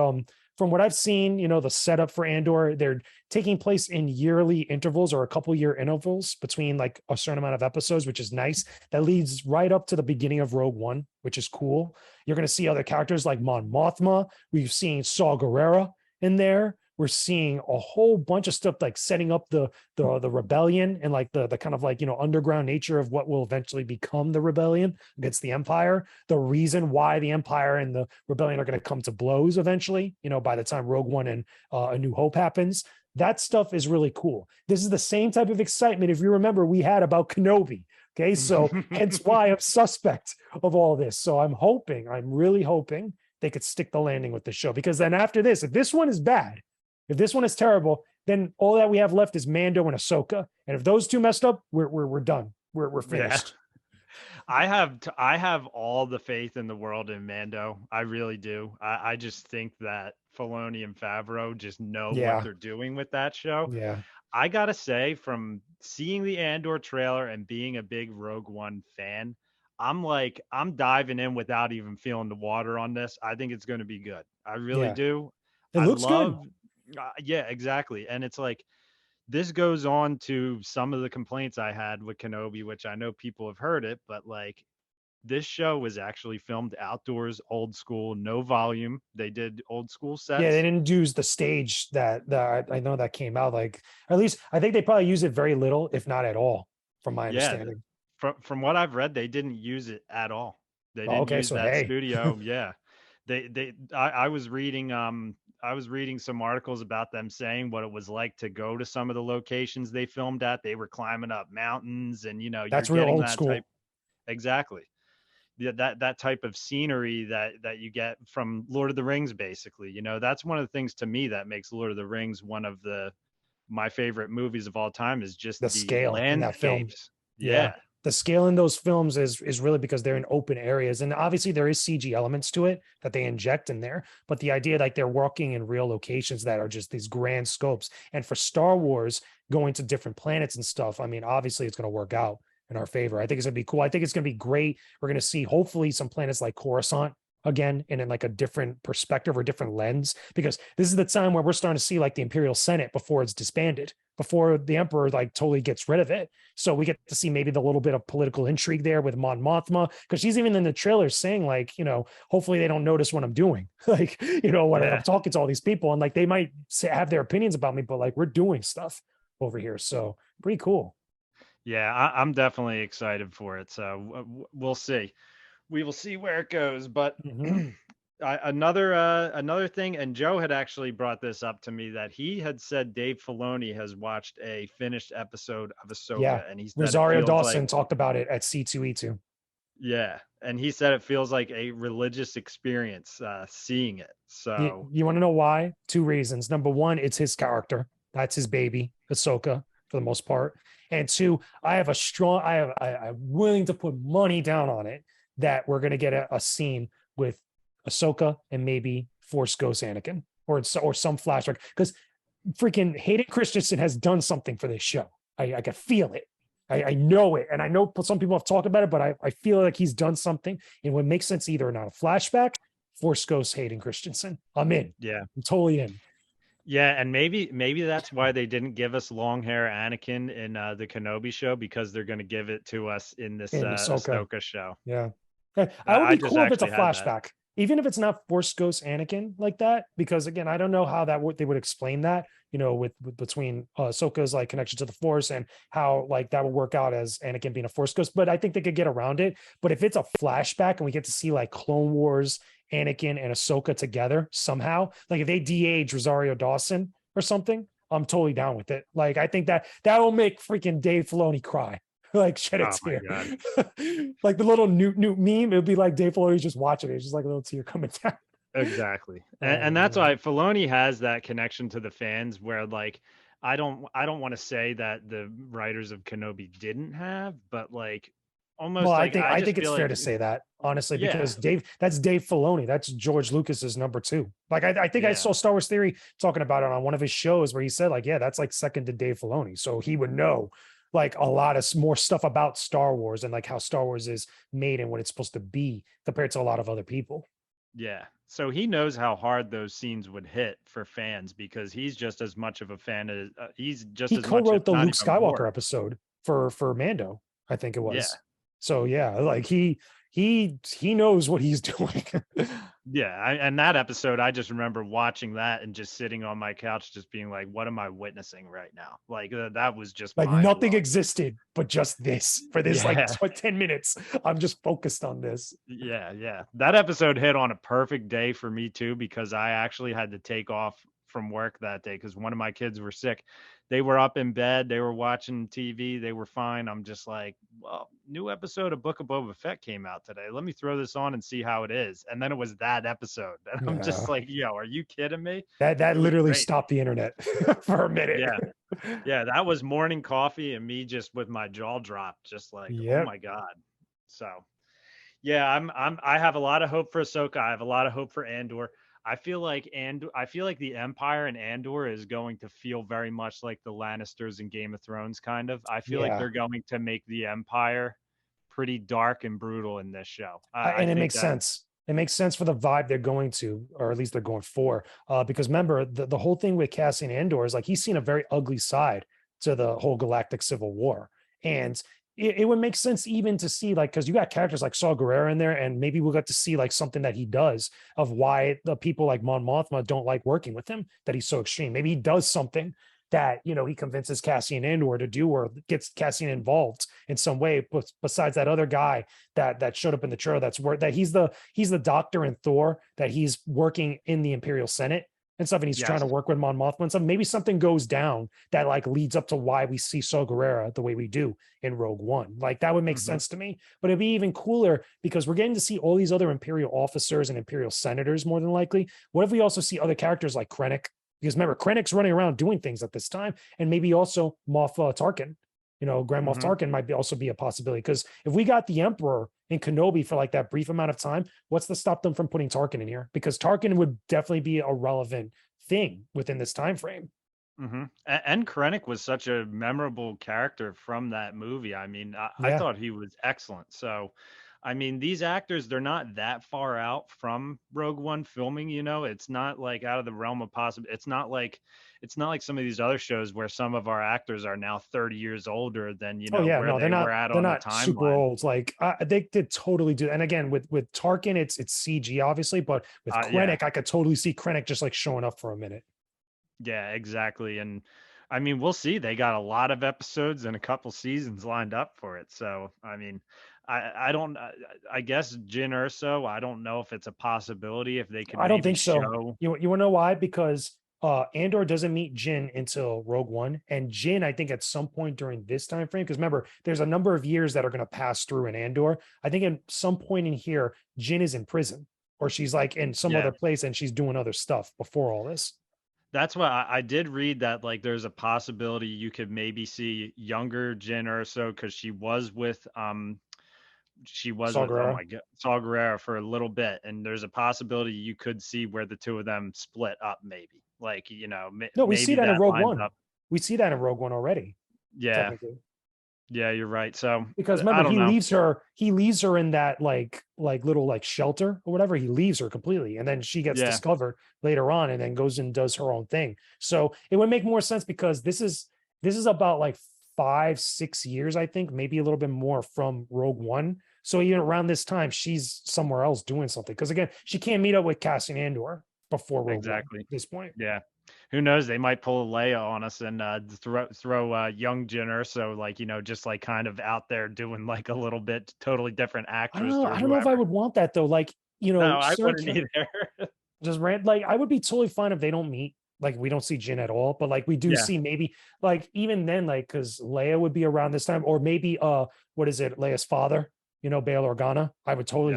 [SPEAKER 3] from what I've seen, the setup for Andor, they're taking place in yearly intervals or a couple year intervals between like a certain amount of episodes, which is nice. That leads right up to the beginning of Rogue One, which is cool. You're going to see other characters like Mon Mothma. We've seen Saw Gerrera in there. We're seeing a whole bunch of stuff like setting up the rebellion and like the kind of like, underground nature of what will eventually become the rebellion against the Empire. The reason why the Empire and the rebellion are going to come to blows eventually, by the time Rogue One and A New Hope happens. That stuff is really cool. This is the same type of excitement, if you remember, we had about Kenobi. Okay, so hence why I'm suspect of all this. So I'm really hoping they could stick the landing with the show, because then after this, if this one is bad, if this one is terrible, then all that we have left is Mando and Ahsoka. And if those two messed up, we're done. We're finished.
[SPEAKER 1] Yeah. I have all the faith in the world in Mando. I really do. I just think that Filoni and Favreau just know what they're doing with that show.
[SPEAKER 3] Yeah.
[SPEAKER 1] I gotta say, from seeing the Andor trailer and being a big Rogue One fan, I'm diving in without even feeling the water on this. I think it's going to be good. I really do.
[SPEAKER 3] It looks good.
[SPEAKER 1] Yeah, exactly. And it's like, this goes on to some of the complaints I had with Kenobi, which I know people have heard it, but like, this show was actually filmed outdoors, old school, no volume. They did old school sets.
[SPEAKER 3] Yeah, they didn't use the stage that I know that came out. Like, at least I think they probably use it very little, if not at all, from my understanding.
[SPEAKER 1] From what I've read, they didn't use it at all. They didn't use that studio. Yeah. I was reading some articles about them saying what it was like to go to some of the locations they filmed at. They were climbing up mountains, and
[SPEAKER 3] that's real old school.
[SPEAKER 1] Exactly. That type of scenery that you get from Lord of the Rings, basically. That's one of the things to me that makes Lord of the Rings one of my favorite movies of all time, is just the
[SPEAKER 3] scale in that film.
[SPEAKER 1] Yeah.
[SPEAKER 3] The scale in those films is really because they're in open areas, and obviously there is CG elements to it that they inject in there, but the idea like they're walking in real locations that are just these grand scopes. And for Star Wars, going to different planets and stuff, I mean, obviously it's going to work out in our favor. I think it's going to be cool. I think it's going to be great. We're going to see hopefully some planets like Coruscant again, and in like a different perspective or different lens, because this is the time where we're starting to see like the Imperial Senate before it's disbanded, before the Emperor like totally gets rid of it. So we get to see maybe the little bit of political intrigue there with Mon Mothma, because she's even in the trailer saying like, hopefully they don't notice what I'm doing. Like, when I'm talking to all these people, and like they might have their opinions about me, but like we're doing stuff over here. So pretty cool.
[SPEAKER 1] Yeah, I'm definitely excited for it. So we'll see. We will see where it goes. But another thing, and Joe had actually brought this up to me, that he had said Dave Filoni has watched a finished episode of Ahsoka, and he said
[SPEAKER 3] Rosario Dawson talked about it at C2E2.
[SPEAKER 1] Yeah, and he said it feels like a religious experience seeing it. So
[SPEAKER 3] you want to know why? 2 reasons. Number 1, it's his character. That's his baby, Ahsoka, for the most part. And 2, I'm willing to put money down on it that we're going to get a scene with Ahsoka and maybe Force Ghost Anakin or some flashback, because freaking Hayden Christensen has done something for this show. I can feel it. I know it. And I know some people have talked about it, but I feel like he's done something. And what makes sense, either not a flashback, Force Ghost Hayden Christensen. I'm in.
[SPEAKER 1] Yeah.
[SPEAKER 3] I'm totally in.
[SPEAKER 1] Yeah, and maybe that's why they didn't give us long hair Anakin in the Kenobi show, because they're going to give it to us in this Ahsoka show.
[SPEAKER 3] Yeah. I would be cool if it's a flashback, even if it's not Force Ghost Anakin like that, because again, I don't know how they would explain that, with between Ahsoka's like connection to the Force and how like that would work out as Anakin being a Force Ghost. But I think they could get around it. But if it's a flashback and we get to see like Clone Wars Anakin and Ahsoka together somehow, like if they de-age Rosario Dawson or something, I'm totally down with it. Like I think that will make freaking Dave Filoni cry. Like shed a tear. Like the little newt meme, it would be like Dave Filoni just watching it. It's just like a little tear coming down.
[SPEAKER 1] Exactly. And that's why Filoni has that connection to the fans, where like I don't want to say that the writers of Kenobi didn't have, but like almost
[SPEAKER 3] Well,
[SPEAKER 1] like I
[SPEAKER 3] I
[SPEAKER 1] just
[SPEAKER 3] think it's
[SPEAKER 1] feel
[SPEAKER 3] fair
[SPEAKER 1] like
[SPEAKER 3] to say that, honestly,
[SPEAKER 1] yeah,
[SPEAKER 3] because that's Dave Filoni. That's George Lucas's number two. Like I think I
[SPEAKER 1] yeah,
[SPEAKER 3] saw Star Wars Theory talking about it on one of his shows where he said, like, yeah, that's like second to Dave Filoni. So he would know like a lot of more stuff about Star Wars and like how Star Wars is made and what it's supposed to be compared to a lot of other people.
[SPEAKER 1] yeah. So he knows how hard those scenes would hit for fans because he's just as much of a fan as he's just
[SPEAKER 3] He
[SPEAKER 1] as much, if
[SPEAKER 3] co-wrote the
[SPEAKER 1] not
[SPEAKER 3] Luke
[SPEAKER 1] even
[SPEAKER 3] Skywalker
[SPEAKER 1] more.
[SPEAKER 3] episode for Mando, I think it
[SPEAKER 1] Yeah.
[SPEAKER 3] was. So yeah, like he knows what he's doing.
[SPEAKER 1] Yeah, and that episode, I just remember watching that and just sitting on my couch, just being like, "What am I witnessing right now?" Like that was just
[SPEAKER 3] Like
[SPEAKER 1] mind
[SPEAKER 3] nothing
[SPEAKER 1] blowing.
[SPEAKER 3] existed but just this for this like
[SPEAKER 1] Yeah,
[SPEAKER 3] 10 minutes. I'm just focused on this.
[SPEAKER 1] yeah, yeah. That episode hit on a perfect day for me too because I actually had to take off from work that day because one of my kids were sick. They were up in bed, they were watching TV, they were fine. I'm just like, well, new episode of Book of Boba Fett came out today. Let me throw this on and see how it is. And then it was that episode, and I'm
[SPEAKER 3] Yeah.
[SPEAKER 1] just like, yo, are you kidding me?
[SPEAKER 3] That
[SPEAKER 1] It was
[SPEAKER 3] literally
[SPEAKER 1] great.
[SPEAKER 3] stopped the internet for a minute.
[SPEAKER 1] Yeah. Yeah, that was morning coffee and me just with my jaw dropped, just like, oh
[SPEAKER 3] Yep.
[SPEAKER 1] my God. So yeah, I have a lot of hope for Ahsoka. I have a lot of hope for Andor. I feel like the Empire and Andor is going to feel very much like the Lannisters in Game of Thrones, kind of. I feel like
[SPEAKER 3] Yeah.
[SPEAKER 1] they're going to make the Empire pretty dark and brutal in this show. I
[SPEAKER 3] And it
[SPEAKER 1] think
[SPEAKER 3] makes
[SPEAKER 1] that
[SPEAKER 3] sense. It makes sense for the vibe they're going to, or at least they're going for. Because remember, the whole thing with Cassian Andor is like he's seen a very ugly side to the whole galactic civil war. And it would make sense even to see, like, because you got characters like Saw Gerrera in there, and maybe we'll get to see like something that he does of why the people like Mon Mothma don't like working with him, that he's so extreme. Maybe he does something that he convinces Cassian Andor to do or gets Cassian involved in some way, but besides that other guy that showed up in the trailer, that he's the doctor in Thor, that he's working in the Imperial Senate and stuff, and he's trying
[SPEAKER 1] yes.
[SPEAKER 3] to work with Mon Mothma and stuff. Maybe something goes down that like leads up to why we see Saw Gerrera the way we do in Rogue One. Like that would make
[SPEAKER 1] Mhm.
[SPEAKER 3] sense to me. But it'd be even cooler because we're getting to see all these other Imperial officers and Imperial senators more than likely. What if we also see other characters like Krennic? Because remember, Krennic's running around doing things at this time, and maybe also Moff Tarkin. Grand Moff
[SPEAKER 1] Mhm.
[SPEAKER 3] Tarkin might also be a possibility. Because if we got the Emperor in Kenobi for like that brief amount of time, what's to stop them from putting Tarkin in here? Because Tarkin would definitely be a relevant thing within this time frame.
[SPEAKER 1] And Krennic was such a memorable character from that movie. I mean, I
[SPEAKER 3] Yeah.
[SPEAKER 1] thought he was excellent. So, I mean, these actors, they're not that far out from Rogue One filming, it's not like out of the realm of possible. It's not like some of these other shows where some of our actors are now 30 years older than,
[SPEAKER 3] Oh yeah,
[SPEAKER 1] where
[SPEAKER 3] no,
[SPEAKER 1] they were at
[SPEAKER 3] they're
[SPEAKER 1] on the
[SPEAKER 3] not super
[SPEAKER 1] timeline.
[SPEAKER 3] old. Like they did totally do. And again, with Tarkin, it's CG obviously, but with
[SPEAKER 1] Yeah.
[SPEAKER 3] Krennic, I could totally see Krennic just like showing up for a minute.
[SPEAKER 1] Yeah, exactly. And I mean, we'll see. They got a lot of episodes and a couple seasons lined up for it. So, I mean, I don't, I guess Jyn Erso, I don't know if it's a possibility if they could
[SPEAKER 3] I don't
[SPEAKER 1] maybe
[SPEAKER 3] think so.
[SPEAKER 1] show.
[SPEAKER 3] You want to know why? Because Andor doesn't meet Jin until Rogue One, and Jin, I think, at some point during this time frame, because remember, there's a number of years that are going to pass through in Andor. I think at some point in here, Jin is in prison, or she's like in some
[SPEAKER 1] Yeah.
[SPEAKER 3] other place, and she's doing other stuff before all this.
[SPEAKER 1] That's why I did read that like there's a possibility you could maybe see younger Jyn Erso because she was
[SPEAKER 3] Saw
[SPEAKER 1] with oh
[SPEAKER 3] Gerrera.
[SPEAKER 1] my god Saw Gerrera for a little bit, and there's a possibility you could see where the two of them split up, maybe like
[SPEAKER 3] No, we see
[SPEAKER 1] maybe
[SPEAKER 3] that in
[SPEAKER 1] that
[SPEAKER 3] Rogue
[SPEAKER 1] lines
[SPEAKER 3] One.
[SPEAKER 1] up.
[SPEAKER 3] We see that in Rogue One already,
[SPEAKER 1] Yeah,
[SPEAKER 3] technically.
[SPEAKER 1] yeah, you're right. So
[SPEAKER 3] Because
[SPEAKER 1] I
[SPEAKER 3] remember,
[SPEAKER 1] don't know.
[SPEAKER 3] he leaves her in that like little like shelter or whatever. He leaves her completely, and then she gets
[SPEAKER 1] Yeah,
[SPEAKER 3] discovered later on, and then goes and does her own thing. So it would make more sense because this is about like 5-6 years, I think, maybe a little bit more from Rogue One. So even around this time, she's somewhere else doing something. Because again, she can't meet up with Cassian Andor before Rogue One
[SPEAKER 1] exactly.
[SPEAKER 3] at this point.
[SPEAKER 1] Yeah, who knows? They might pull a Leia on us and throw young Jyn Erso, like just like kind of out there doing like a little bit totally different
[SPEAKER 3] I don't
[SPEAKER 1] actress
[SPEAKER 3] know.
[SPEAKER 1] or
[SPEAKER 3] I don't know if I
[SPEAKER 1] whoever.
[SPEAKER 3] would want that though. Like,
[SPEAKER 1] No, I
[SPEAKER 3] certain
[SPEAKER 1] wouldn't either.
[SPEAKER 3] just ran like I would be totally fine if they don't meet. Like we don't see Jin at all, but like we do
[SPEAKER 1] Yeah,
[SPEAKER 3] see maybe like even then, like because Leia would be around this time, or maybe what is it, Leia's father, Bail Organa. I would
[SPEAKER 1] yeah.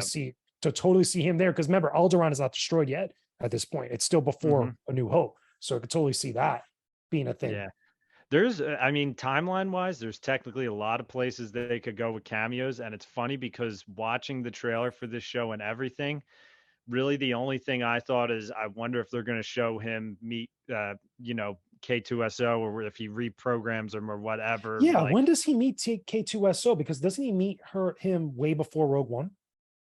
[SPEAKER 3] totally see him there. Because remember, Alderaan is not destroyed yet at this point. It's still before
[SPEAKER 1] Hmm.
[SPEAKER 3] A New Hope. So I could totally see that being a thing.
[SPEAKER 1] Yeah. There's, I mean, timeline wise, there's technically a lot of places that they could go with cameos. And it's funny because watching the trailer for this show and everything, really the only thing I thought is I wonder if they're going to show him meet, K2SO, or if he reprograms him or whatever.
[SPEAKER 3] Yeah,
[SPEAKER 1] Like,
[SPEAKER 3] when does he meet K2SO? Because doesn't he meet him way before Rogue One?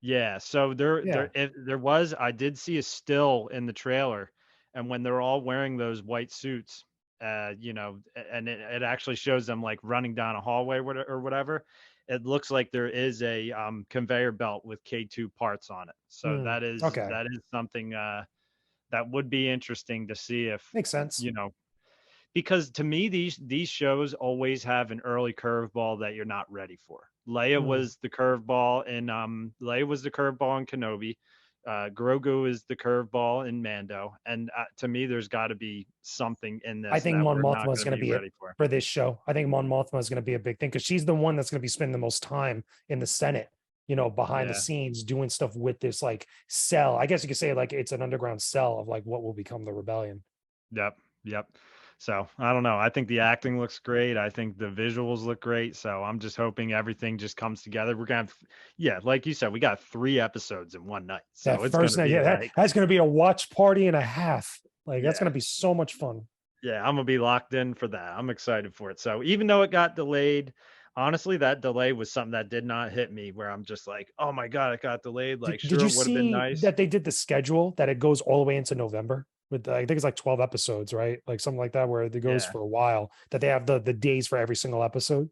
[SPEAKER 1] yeah. So there,
[SPEAKER 3] Yeah.
[SPEAKER 1] there was, I did see a still in the trailer, and when they're all wearing those white suits, and it actually shows them like running down a hallway or whatever. It looks like there is a conveyor belt with K2 parts on it. So
[SPEAKER 3] Okay.
[SPEAKER 1] that is something that would be interesting to see if,
[SPEAKER 3] Makes sense.
[SPEAKER 1] because to me these shows always have an early curveball that you're not ready for. Leia was the curveball in Kenobi. Grogu is the curveball in Mando, and to me, there's got to be something in
[SPEAKER 3] I
[SPEAKER 1] this
[SPEAKER 3] think
[SPEAKER 1] that
[SPEAKER 3] Mon
[SPEAKER 1] we're not
[SPEAKER 3] Mothma is
[SPEAKER 1] going
[SPEAKER 3] going
[SPEAKER 1] to
[SPEAKER 3] to
[SPEAKER 1] be
[SPEAKER 3] be it
[SPEAKER 1] ready for.
[SPEAKER 3] for this show. I think Mon Mothma is going to be a big thing because she's the one that's going to be spending the most time in the Senate, behind the
[SPEAKER 1] Yeah.
[SPEAKER 3] scenes doing stuff with this like cell. I guess you could say like it's an underground cell of like what will become the rebellion.
[SPEAKER 1] Yep. Yep. So I don't know. I think the acting looks great. I think the visuals look great. So I'm just hoping everything just comes together. We're gonna have, yeah, like you said, we got 3 episodes in one night. So
[SPEAKER 3] That
[SPEAKER 1] it's gonna
[SPEAKER 3] first night,
[SPEAKER 1] be
[SPEAKER 3] yeah,
[SPEAKER 1] like,
[SPEAKER 3] that's going to be a watch party and a half. Like that's
[SPEAKER 1] yeah,
[SPEAKER 3] going to be so much fun.
[SPEAKER 1] yeah, I'm gonna be locked in for that. I'm excited for it. So even though it got delayed, honestly, that delay was something that did not hit me where I'm just like, oh my God, it got delayed. Like,
[SPEAKER 3] Did
[SPEAKER 1] sure,
[SPEAKER 3] you
[SPEAKER 1] it would have been
[SPEAKER 3] see
[SPEAKER 1] nice.
[SPEAKER 3] that they did the schedule that it goes all the way into November with I think it's like 12 episodes, right? Like something like that where it goes
[SPEAKER 1] Yeah.
[SPEAKER 3] for a while that they have the days for every single episode.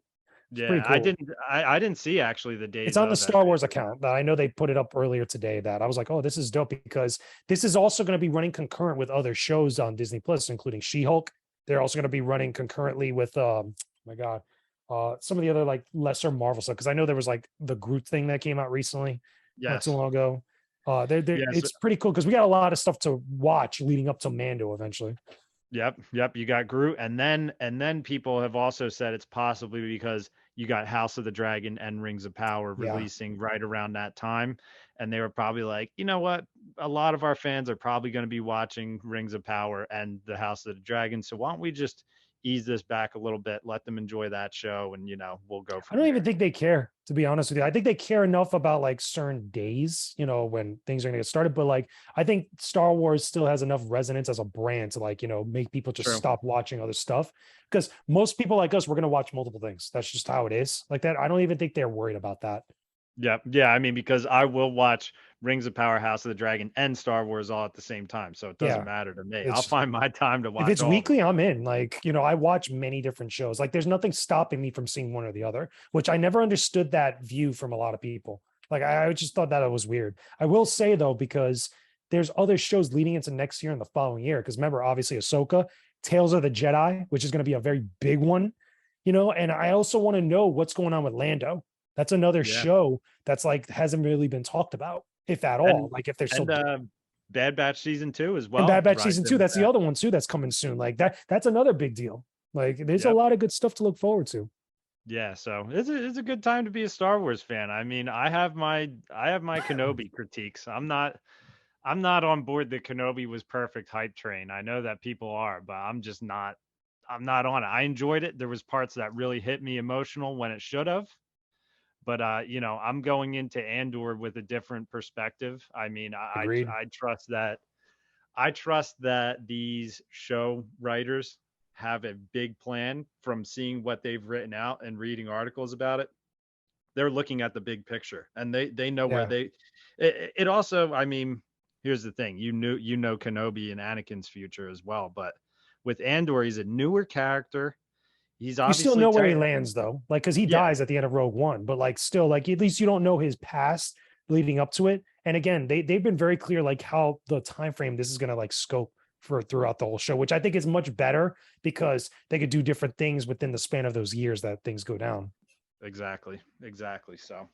[SPEAKER 3] It's pretty
[SPEAKER 1] Yeah.
[SPEAKER 3] cool.
[SPEAKER 1] I didn't see actually the
[SPEAKER 3] It's
[SPEAKER 1] days
[SPEAKER 3] on the
[SPEAKER 1] of
[SPEAKER 3] Star
[SPEAKER 1] every
[SPEAKER 3] Wars account that I know they put it up earlier today that I was like, oh, this is dope because this is also going to be running concurrent with other shows on Disney Plus, including She-Hulk. They're also going to be running concurrently with oh my God, some of the other like lesser Marvel stuff. Because I know there was like the Groot thing that came out recently, not too
[SPEAKER 1] Yes.
[SPEAKER 3] long ago.
[SPEAKER 1] Yes.
[SPEAKER 3] It's pretty cool because we got a lot of stuff to watch leading up to Mando eventually.
[SPEAKER 1] Yep, yep. You got Groot, and then people have also said it's possibly because you got House of the Dragon and Rings of Power
[SPEAKER 3] Yeah,
[SPEAKER 1] releasing right around that time, and they were probably like, you know what, a lot of our fans are probably going to be watching Rings of Power and the House of the Dragon, so why don't we just ease this back a little bit, let them enjoy that show, and we'll go
[SPEAKER 3] I
[SPEAKER 1] from
[SPEAKER 3] don't even
[SPEAKER 1] there.
[SPEAKER 3] think they care, to be honest with you. I think they care enough about like certain days, when things are going to get started. But like, I think Star Wars still has enough resonance as a brand to like, make people just
[SPEAKER 1] True.
[SPEAKER 3] stop watching other stuff. Because most people like us, we're going to watch multiple things. That's just how it is. Like that. I don't even think they're worried about that.
[SPEAKER 1] Yeah, yeah. I mean, because I will watch Rings of Power, House of the Dragon, and Star Wars all at the same time, so it doesn't
[SPEAKER 3] Yeah.
[SPEAKER 1] matter to me. I'll
[SPEAKER 3] It's
[SPEAKER 1] find my time to
[SPEAKER 3] if
[SPEAKER 1] watch
[SPEAKER 3] it's
[SPEAKER 1] all of them.
[SPEAKER 3] weekly, I'm in. Like, I watch many different shows. Like, there's nothing stopping me from seeing one or the other, which I never understood that view from a lot of people. Like, I just thought that it was weird. I will say though, because there's other shows leading into next year and the following year. Because remember, obviously, Ahsoka, Tales of the Jedi, which is going to be a very big one, and I also want to know what's going on with Lando. That's another
[SPEAKER 1] Yeah.
[SPEAKER 3] show that's like hasn't really been talked about, if at all.
[SPEAKER 1] And
[SPEAKER 3] Like if they're
[SPEAKER 1] and
[SPEAKER 3] still
[SPEAKER 1] Bad Batch season 2 as
[SPEAKER 3] and Bad
[SPEAKER 1] well,
[SPEAKER 3] Batch
[SPEAKER 1] right
[SPEAKER 3] season
[SPEAKER 1] there
[SPEAKER 3] two,
[SPEAKER 1] with
[SPEAKER 3] that's the
[SPEAKER 1] that.
[SPEAKER 3] other one too that's coming soon. Like that's another big deal. Like there's a
[SPEAKER 1] Yep.
[SPEAKER 3] lot of good stuff to look forward to.
[SPEAKER 1] Yeah, so it's a good time to be a Star Wars fan. I mean, I have my Kenobi critiques. I'm not on board the Kenobi was perfect hype train. I know that people are, but I'm not on it. I enjoyed it. There was parts that really hit me emotional when it should have. But I'm going into Andor with a different perspective. I mean,
[SPEAKER 3] Agreed.
[SPEAKER 1] I trust that these show writers have a big plan from seeing what they've written out and reading articles about it. They're looking at the big picture and they know where
[SPEAKER 3] Yeah.
[SPEAKER 1] it also, I mean, here's the thing. Kenobi and Anakin's future as well, but with Andor, he's a newer character. He's
[SPEAKER 3] You still
[SPEAKER 1] obviously
[SPEAKER 3] know where he lands though. Like because he
[SPEAKER 1] yeah,
[SPEAKER 3] dies at the end of Rogue One, but like still, like at least you don't know his past leading up to it. And again, they've been very clear like how the time frame this is gonna like scope for throughout the whole show, which I think is much better because they could do different things within the span of those years that things go down.
[SPEAKER 1] exactly. So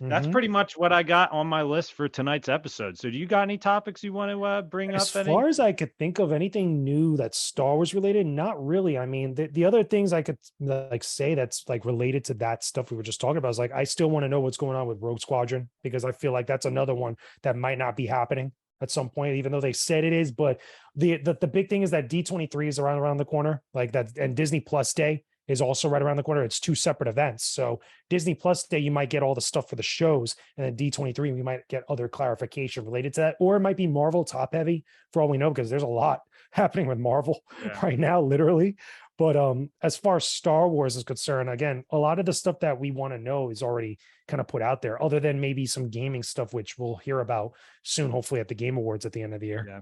[SPEAKER 1] that's
[SPEAKER 3] Mhm.
[SPEAKER 1] pretty much what I got on my list for tonight's episode. So do you got any topics you want to bring
[SPEAKER 3] As
[SPEAKER 1] up? Any?
[SPEAKER 3] far as I could think of anything new that's Star Wars related, not really. I mean, the other things I could like say that's like related to that stuff we were just talking about is like I still want to know what's going on with Rogue Squadron because I feel like that's another one that might not be happening. at some point, even though they said it is. But the big thing is that D23 is around the corner, like that, and Disney Plus Day is also right around the corner. It's two separate events. So Disney Plus Day, you might get all the stuff for the shows, and then D23, we might get other clarification related to that, or it might be Marvel top heavy for all we know, because there's a lot happening with Marvel right now, literally. But as far as Star Wars is concerned, again, a lot of the stuff that we want to know is already kind of put out there, other than maybe some gaming stuff, which we'll hear about soon, hopefully at the Game Awards at the end of the year.
[SPEAKER 1] Yeah.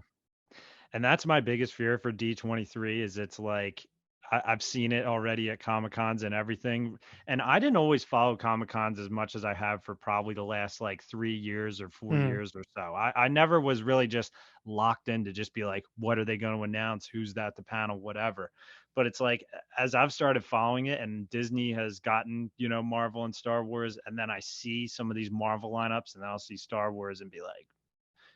[SPEAKER 1] And that's my biggest fear for D23 is it's like I've seen it already at Comic Cons and everything. And I didn't always follow Comic Cons as much as I have for probably the last like 3 years or 4 years or so. I never was really just locked in to just be like, what are they going to announce? Who's that, the panel, whatever. But it's like, as I've started following it and Disney has gotten, Marvel and Star Wars, and then I see some of these Marvel lineups and then I'll see Star Wars and be like,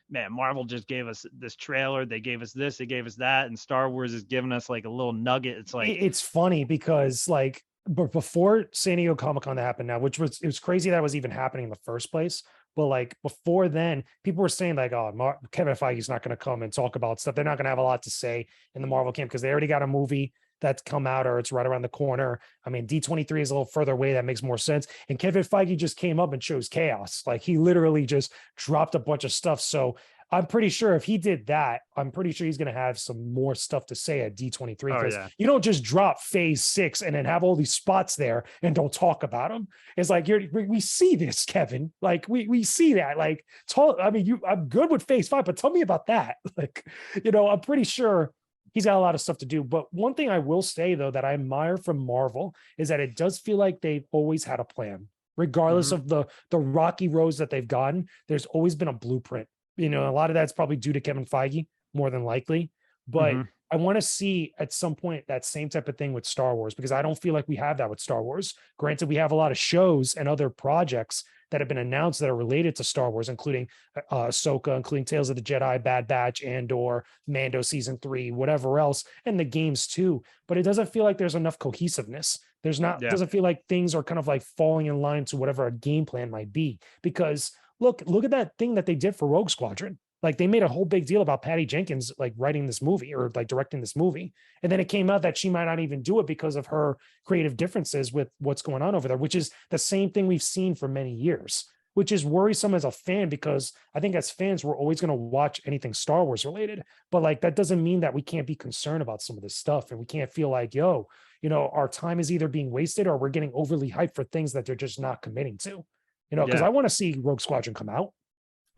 [SPEAKER 1] man, Marvel just gave us this trailer. They gave us this, they gave us that. And Star Wars is giving us like a little nugget. It's like,
[SPEAKER 3] it's funny because like, but before San Diego Comic-Con happened now, it was crazy that was even happening in the first place. But like before then, people were saying like, oh, Kevin Feige's not going to come and talk about stuff. They're not going to have a lot to say in the Marvel camp because they already got a movie that's come out or it's right around the corner. I mean, D23 is a little further away. That makes more sense. And Kevin Feige just came up and chose chaos. Like he literally just dropped a bunch of stuff. So I'm pretty sure if he did that, I'm pretty sure he's going to have some more stuff to say at D23 because you don't just drop phase 6 and then have all these spots there and don't talk about them. It's like, we see this, Kevin, like we see that, like, I'm good with phase 5, but tell me about that. Like, I'm pretty sure he's got a lot of stuff to do. But one thing I will say, though, that I admire from Marvel is that it does feel like they've always had a plan, regardless of the rocky roads that they've gotten. There's always been a blueprint. A lot of that's probably due to Kevin Feige, more than likely. But I want to see at some point that same type of thing with Star Wars, because I don't feel like we have that with Star Wars. Granted, we have a lot of shows and other projects that have been announced that are related to Star Wars, including Ahsoka, including Tales of the Jedi, Bad Batch, Andor, Mando Season 3, whatever else, and the games too. But it doesn't feel like there's enough cohesiveness. It doesn't feel like things are kind of like falling in line to whatever a game plan might be. Because look at that thing that they did for Rogue Squadron. Like they made a whole big deal about Patty Jenkins, like writing this movie or like directing this movie. And then it came out that she might not even do it because of her creative differences with what's going on over there, which is the same thing we've seen for many years, which is worrisome as a fan, because I think as fans, we're always going to watch anything Star Wars related, but like, that doesn't mean that we can't be concerned about some of this stuff. And we can't feel like, our time is either being wasted or we're getting overly hyped for things that they're just not committing to, because I want to see Rogue Squadron come out.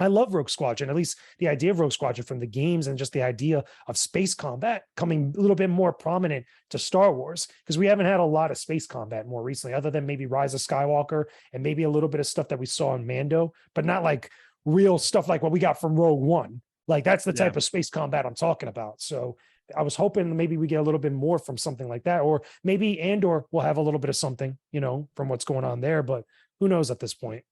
[SPEAKER 3] I love Rogue Squadron, at least the idea of Rogue Squadron from the games, and just the idea of space combat coming a little bit more prominent to Star Wars, because we haven't had a lot of space combat more recently, other than maybe Rise of Skywalker and maybe a little bit of stuff that we saw in Mando, but not like real stuff like what we got from Rogue One. Like that's the type of space combat I'm talking about. So I was hoping maybe we get a little bit more from something like that, or maybe Andor will have a little bit of something, from what's going on there, but who knows at this point.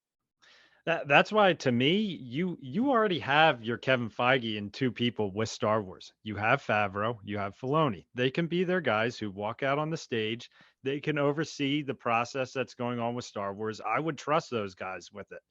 [SPEAKER 1] That's why, to me, you already have your Kevin Feige and two people with Star Wars. You have Favreau, you have Filoni. They can be their guys who walk out on the stage. They can oversee the process that's going on with Star Wars. I would trust those guys with it.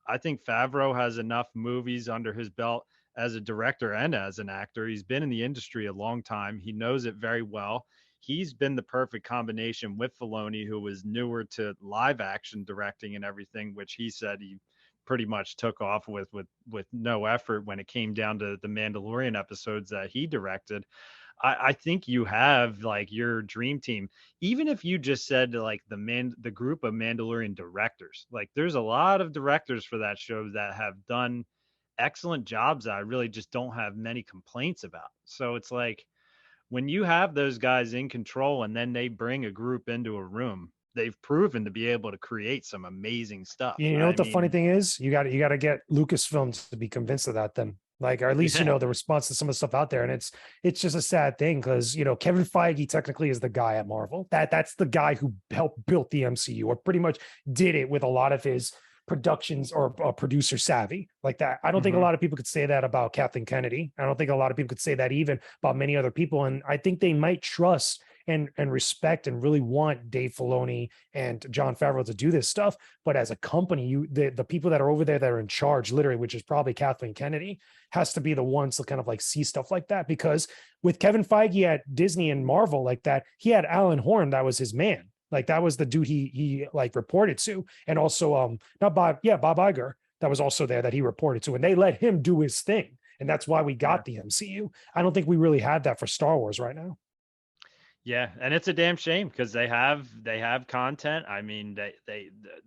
[SPEAKER 1] I think Favreau has enough movies under his belt as a director and as an actor. He's been in the industry a long time. He knows it very well. He's been the perfect combination with Filoni, who was newer to live action directing and everything, which he said he pretty much took off with no effort when it came down to the Mandalorian episodes that he directed. I think you have like your dream team. Even if you just said like the group of Mandalorian directors, like there's a lot of directors for that show that have done excellent jobs that I really just don't have many complaints about. So it's like when you have those guys in control and then they bring a group into a room, they've proven to be able to create some amazing stuff.
[SPEAKER 3] What the funny thing is? You got to get Lucasfilm to be convinced of that then. Like, or at least, the response to some of the stuff out there. And it's just a sad thing because, Kevin Feige technically is the guy at Marvel. That's the guy who helped build the MCU, or pretty much did it with a lot of his productions or producer savvy like that. I don't think a lot of people could say that about Kathleen Kennedy. I don't think a lot of people could say that even about many other people. And I think they might trust and respect and really want Dave Filoni and Jon Favreau to do this stuff. But as a company, the people that are over there that are in charge, literally, which is probably Kathleen Kennedy, has to be the ones to kind of like see stuff like that. Because with Kevin Feige at Disney and Marvel like that, he had Alan Horn, that was his man. Like that was the dude he like reported to. And also not Bob Iger, that was also there that he reported to. And they let him do his thing. And that's why we got the MCU. I don't think we really have that for Star Wars right now.
[SPEAKER 1] Yeah, and it's a damn shame because they have content. I mean,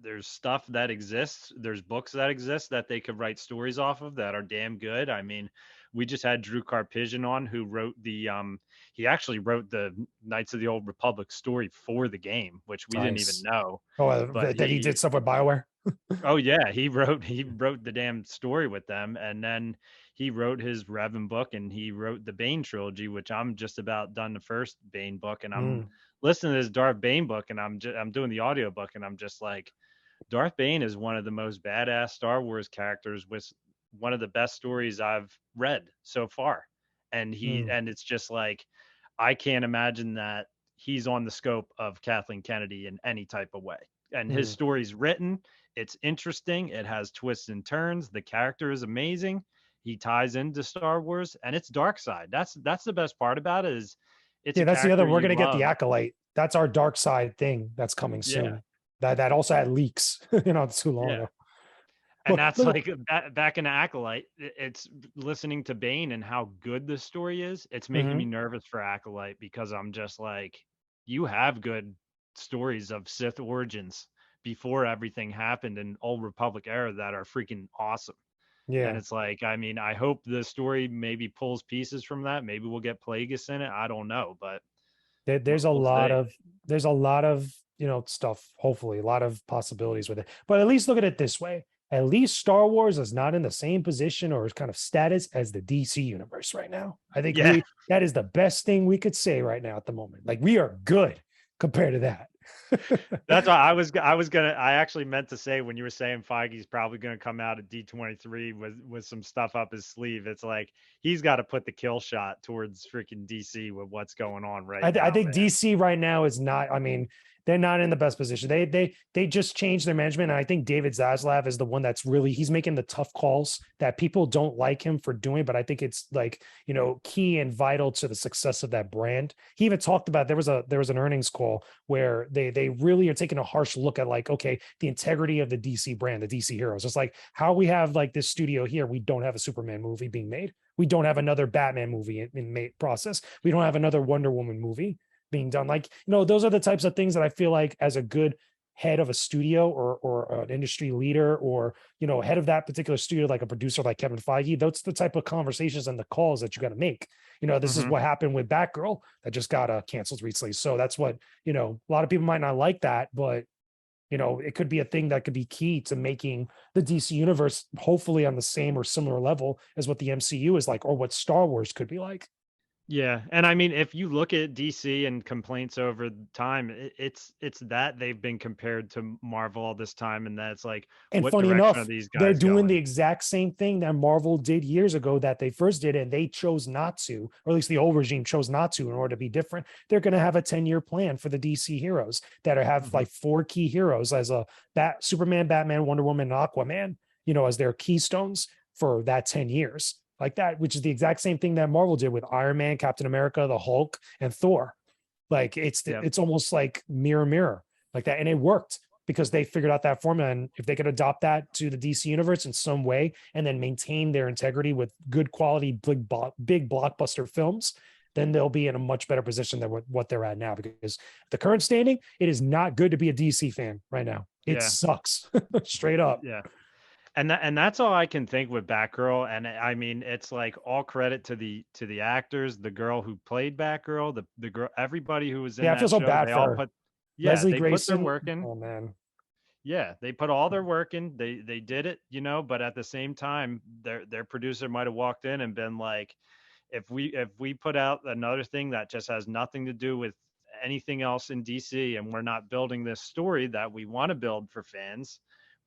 [SPEAKER 1] there's stuff that exists. There's books that exist that they could write stories off of that are damn good. I mean, we just had Drew Karpyshyn on, who wrote he actually wrote the Knights of the Old Republic story for the game, which we didn't even know.
[SPEAKER 3] Oh, but that he did stuff with BioWare.
[SPEAKER 1] Oh yeah, he wrote the damn story with them, and then he wrote his Revan book, and he wrote the Bane trilogy, which I'm just about done the first Bane book, and I'm listening to this Darth Bane book, and I'm doing the audio book, and I'm just like, Darth Bane is one of the most badass Star Wars characters with one of the best stories I've read so far, and and it's just like, I can't imagine that he's on the scope of Kathleen Kennedy in any type of way, and his story's written. It's interesting. It has twists and turns. The character is amazing. He ties into Star Wars, and it's dark side. That's the best part about it. Is it's
[SPEAKER 3] that's the other. We're gonna get the Acolyte. That's our dark side thing that's coming soon. That also had leaks, not too long ago.
[SPEAKER 1] And that's like back in the Acolyte. It's listening to Bane and how good the story is. It's making me nervous for Acolyte because I'm just like, you have good stories of Sith origins before everything happened in Old Republic era that are freaking awesome. Yeah. And it's like, I mean, I hope the story maybe pulls pieces from that. Maybe we'll get Plagueis in it. I don't know, but
[SPEAKER 3] there's a lot of stuff, hopefully a lot of possibilities with it. But at least look at it this way. At least Star Wars is not in the same position or kind of status as the DC universe right now. I think that is the best thing we could say right now at the moment. Like, we are good compared to that.
[SPEAKER 1] That's why I actually meant to say, when you were saying Feige's probably gonna come out at D23 with some stuff up his sleeve, it's like he's got to put the kill shot towards freaking DC with what's going on right now.
[SPEAKER 3] I think DC right now is not, I mean, they're not in the best position. They just changed their management. And I think David Zaslav is the one that's really, he's making the tough calls that people don't like him for doing, but I think it's like, key and vital to the success of that brand. He even talked about, there was an earnings call where they really are taking a harsh look at, like, okay, the integrity of the DC brand, the DC heroes. It's like how we have like this studio here. We don't have a Superman movie being made. We don't have another Batman movie in process. We don't have another Wonder Woman movie being done. Like, those are the types of things that I feel like, as a good head of a studio or an industry leader, or head of that particular studio, like a producer like Kevin Feige, that's the type of conversations and the calls that you got to make. This is what happened with Batgirl that just got canceled recently. So that's what, a lot of people might not like that, but it could be a thing that could be key to making the DC universe hopefully on the same or similar level as what the MCU is like, or what Star Wars could be like.
[SPEAKER 1] Yeah, and I mean, if you look at DC and complaints over time, it's that they've been compared to Marvel all this time, and that's like,
[SPEAKER 3] and
[SPEAKER 1] what
[SPEAKER 3] funny
[SPEAKER 1] direction
[SPEAKER 3] enough,
[SPEAKER 1] are these guys
[SPEAKER 3] they're doing
[SPEAKER 1] going?
[SPEAKER 3] the exact same thing that Marvel did years ago that they first did, and they chose not to, or at least the old regime chose not to, in order to be different. They're going to have a 10-year plan for the DC heroes that have like 4 key heroes as a Superman, Batman, Wonder Woman, and Aquaman, as their keystones for that 10 years. Like that, which is the exact same thing that Marvel did with Iron Man, Captain America, the Hulk, and Thor. Like it's almost like mirror like that. And it worked because they figured out that formula. And if they could adopt that to the DC universe in some way, and then maintain their integrity with good quality, big blockbuster films, then they'll be in a much better position than what they're at now. Because the current standing, it is not good to be a DC fan right now. It sucks straight up.
[SPEAKER 1] Yeah. And that's all I can think with Batgirl. And I mean, it's like all credit to the actors, the girl who played Batgirl, the girl, everybody who was in that
[SPEAKER 3] I feel so
[SPEAKER 1] show,
[SPEAKER 3] bad
[SPEAKER 1] they
[SPEAKER 3] for
[SPEAKER 1] all
[SPEAKER 3] her.
[SPEAKER 1] put
[SPEAKER 3] Leslie
[SPEAKER 1] they
[SPEAKER 3] Grayson.
[SPEAKER 1] put their work in.
[SPEAKER 3] Oh man.
[SPEAKER 1] Yeah, they put all their work in. They did it, but at the same time, their producer might have walked in and been like, if we put out another thing that just has nothing to do with anything else in DC, and we're not building this story that we want to build for fans,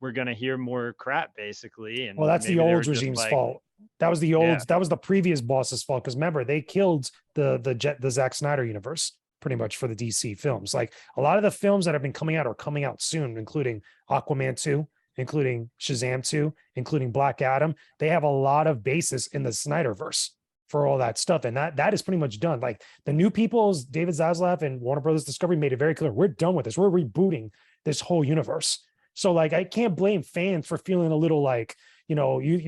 [SPEAKER 1] we're going to hear more crap, basically. And
[SPEAKER 3] well, that's the old regime's fault. That was the old, that was the previous boss's fault. Because remember, they killed the Zack Snyder universe. pretty much for the DC films. Like a lot of the films that have been coming out are coming out soon, including Aquaman 2, including Shazam 2, including Black Adam. They have a lot of basis in the Snyderverse for all that stuff. And that is pretty much done. Like the new people's David Zaslav and Warner Brothers Discovery made it very clear. We're done with this. We're rebooting this whole universe. So like, I can't blame fans for feeling a little like, you're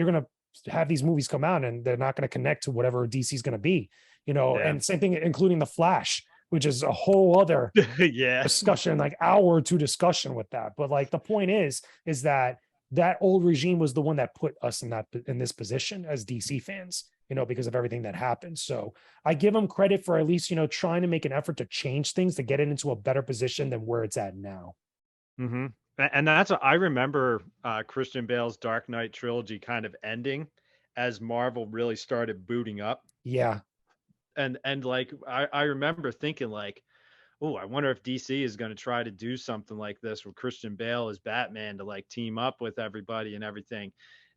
[SPEAKER 3] going to have these movies come out and they're not going to connect to whatever DC is going to be, and same thing, including The Flash, which is a whole other discussion, like hour or two discussion with that. But like, the point is that old regime was the one that put us in this position as DC fans, because of everything that happened. So I give them credit for at least, trying to make an effort to change things to get it into a better position than where it's at now.
[SPEAKER 1] Mm-hmm. And that's what I remember Christian Bale's Dark Knight trilogy kind of ending as Marvel really started booting up.
[SPEAKER 3] Yeah.
[SPEAKER 1] And like, I remember thinking like, oh, I wonder if DC is going to try to do something like this with Christian Bale as Batman to like team up with everybody and everything.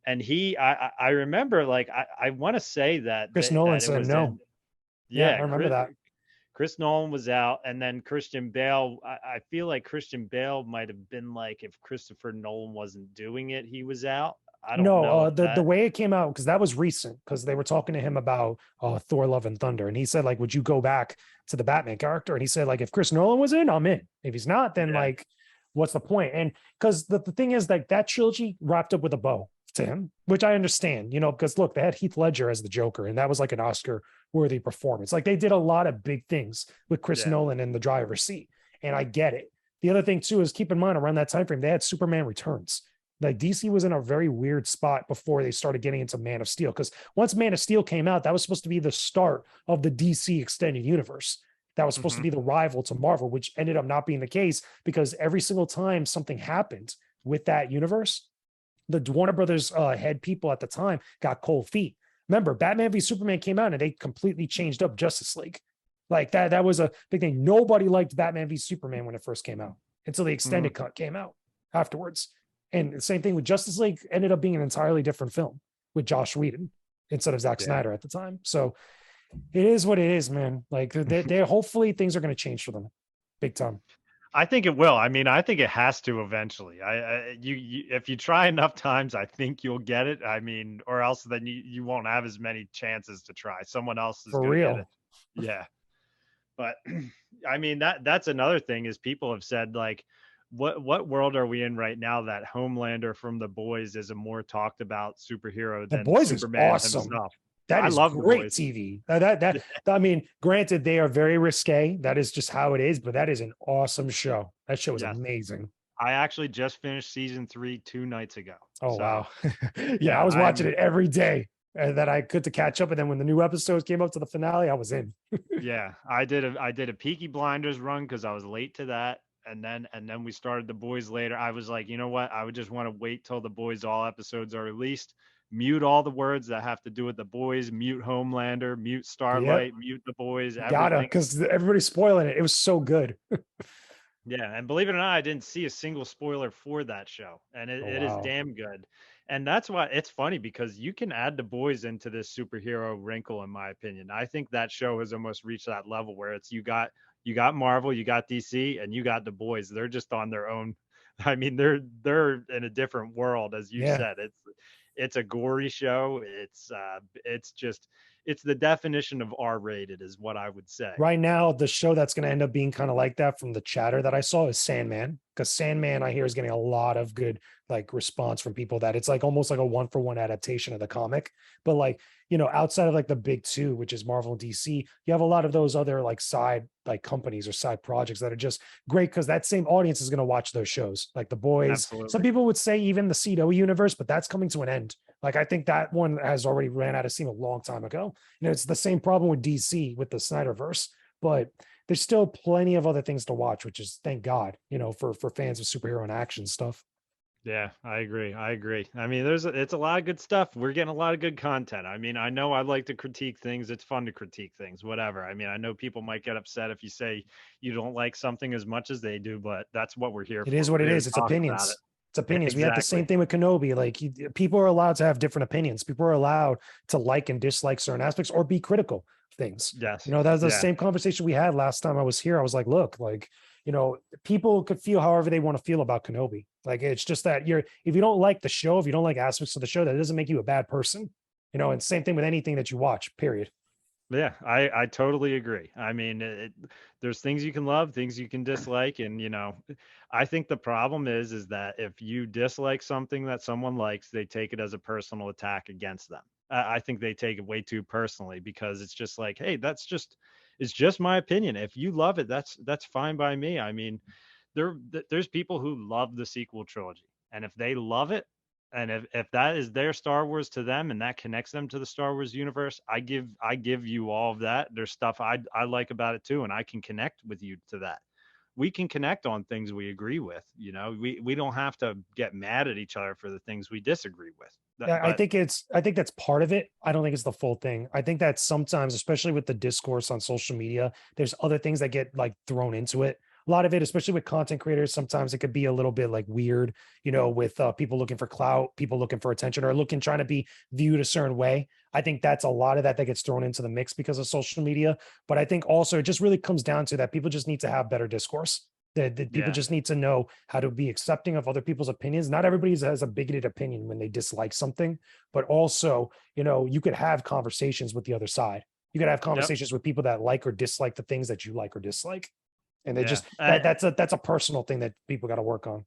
[SPEAKER 1] And I remember like, I want to say that
[SPEAKER 3] Chris Nolan said no.
[SPEAKER 1] I
[SPEAKER 3] remember that.
[SPEAKER 1] Chris Nolan was out, and then Christian Bale. I feel like Christian Bale might have been like, if Christopher Nolan wasn't doing it, he was out. I don't know.
[SPEAKER 3] The way it came out, because that was recent, because they were talking to him about Thor: Love and Thunder, and he said like, would you go back to the Batman character? And he said like, if Chris Nolan was in, I'm in. If he's not, then like, what's the point? And because the thing is like that trilogy wrapped up with a bow to him, which I understand, because look, they had Heath Ledger as the Joker, and that was like an Oscar-worthy performance. Like they did a lot of big things with Chris Nolan in the driver's seat, and I get it. The other thing too is keep in mind around that time frame, they had Superman Returns. Like DC was in a very weird spot before they started getting into Man of Steel, because once Man of Steel came out, that was supposed to be the start of the DC extended universe. That was supposed to be the rival to Marvel, which ended up not being the case, because every single time something happened with that universe, the Warner Brothers head people at the time got cold feet. Remember, Batman v Superman came out and they completely changed up Justice League. Like that was a big thing. Nobody liked Batman v Superman when it first came out until the extended cut came out afterwards. And the same thing with Justice League, ended up being an entirely different film with Josh Whedon instead of Zack Snyder at the time. So it is what it is, man. Like they hopefully things are going to change for them big time.
[SPEAKER 1] I think it will. I mean, I think it has to eventually. You if you try enough times, I think you'll get it. I mean, or else then you won't have as many chances to try. Someone else is
[SPEAKER 3] for
[SPEAKER 1] gonna
[SPEAKER 3] real.
[SPEAKER 1] Get it. Yeah. But I mean, that's another thing is people have said like, what world are we in right now that Homelander from The Boys is a more talked about superhero than
[SPEAKER 3] The Boys
[SPEAKER 1] Superman
[SPEAKER 3] is awesome.
[SPEAKER 1] himself?
[SPEAKER 3] That is great TV. I mean, granted, they are very risque. That is just how it is, but that is an awesome show. That show is amazing.
[SPEAKER 1] I actually just finished season 3 2 nights ago.
[SPEAKER 3] Oh, wow. I was watching it every day that I could to catch up. And then when the new episodes came up to the finale, I was in.
[SPEAKER 1] I did a Peaky Blinders run because I was late to that. And then we started The Boys later. I was like, you know what? I would just want to wait till The Boys all episodes are released. Mute all the words that have to do with The Boys, mute Homelander, mute Starlight, mute The Boys.
[SPEAKER 3] Gotta, because everybody's spoiling it. It was so good.
[SPEAKER 1] Yeah, and believe it or not, I didn't see a single spoiler for that show, and it is damn good. And that's why it's funny, because you can add The Boys into this superhero wrinkle, in my opinion. I think that show has almost reached that level where it's you got Marvel, you got DC, and you got The Boys. They're just on their own. I mean, they're in a different world, as you said. It's a gory show. It's the definition of R-rated is what I would say.
[SPEAKER 3] Right now, the show that's going to end up being kind of like that from the chatter that I saw is Sandman, because Sandman I hear is getting a lot of good like response from people that it's like almost like a 1-for-1 adaptation of the comic. But like, outside of like the big two, which is Marvel and DC, you have a lot of those other like side like companies or side projects that are just great because that same audience is going to watch those shows, like The Boys. Absolutely. Some people would say even the CW universe, but that's coming to an end. Like I think that one has already ran out of steam a long time ago. It's the same problem with DC with the Snyderverse, but there's still plenty of other things to watch, which is thank God, for fans of superhero and action stuff.
[SPEAKER 1] Yeah, I agree. I mean, it's a lot of good stuff. We're getting a lot of good content. I mean, I know I like to critique things. It's fun to critique things, whatever. I mean, I know people might get upset if you say you don't like something as much as they do, but that's what we're here for.
[SPEAKER 3] It is what it is. It's opinions. It's opinions. Exactly. We have the same thing with Kenobi. Like people are allowed to have different opinions. People are allowed to like and dislike certain aspects or be critical. things.
[SPEAKER 1] Yes.
[SPEAKER 3] That was the
[SPEAKER 1] Yeah.
[SPEAKER 3] same conversation we had last time I was here. I was like, look, like, people could feel however they want to feel about Kenobi. Like, it's just that if you don't like the show, if you don't like aspects of the show, that doesn't make you a bad person. And same thing with anything that you watch, period.
[SPEAKER 1] Yeah, I totally agree. I mean, there's things you can love, things you can dislike, and I think the problem is that if you dislike something that someone likes, they take it as a personal attack against them. I think they take it way too personally because it's just like, hey, it's just my opinion. If you love it, that's fine by me. I mean, there's people who love the sequel trilogy, and if they love it, and if that is their Star Wars to them and that connects them to the Star Wars universe, I give you all of that. There's stuff I like about it too, and I can connect with you to that. We can connect on things we agree with. We don't have to get mad at each other for the things we disagree with.
[SPEAKER 3] Yeah,
[SPEAKER 1] But
[SPEAKER 3] I think that's part of it. I don't think it's the full thing. I think that sometimes, especially with the discourse on social media, there's other things that get like thrown into it. A lot of it, especially with content creators, sometimes it could be a little bit like weird, with people looking for clout, people looking for attention, or trying to be viewed a certain way. I think that's a lot of that gets thrown into the mix because of social media. But I think also it just really comes down to that people just need to have better discourse. That people
[SPEAKER 1] yeah,
[SPEAKER 3] just need to know how to be accepting of other people's opinions. Not everybody has a bigoted opinion when they dislike something, but also, you could have conversations with the other side. You could have
[SPEAKER 1] yep,
[SPEAKER 3] conversations with people that like or dislike the things that you like or dislike. And they
[SPEAKER 1] yeah.
[SPEAKER 3] just that's a personal thing that people got to work on.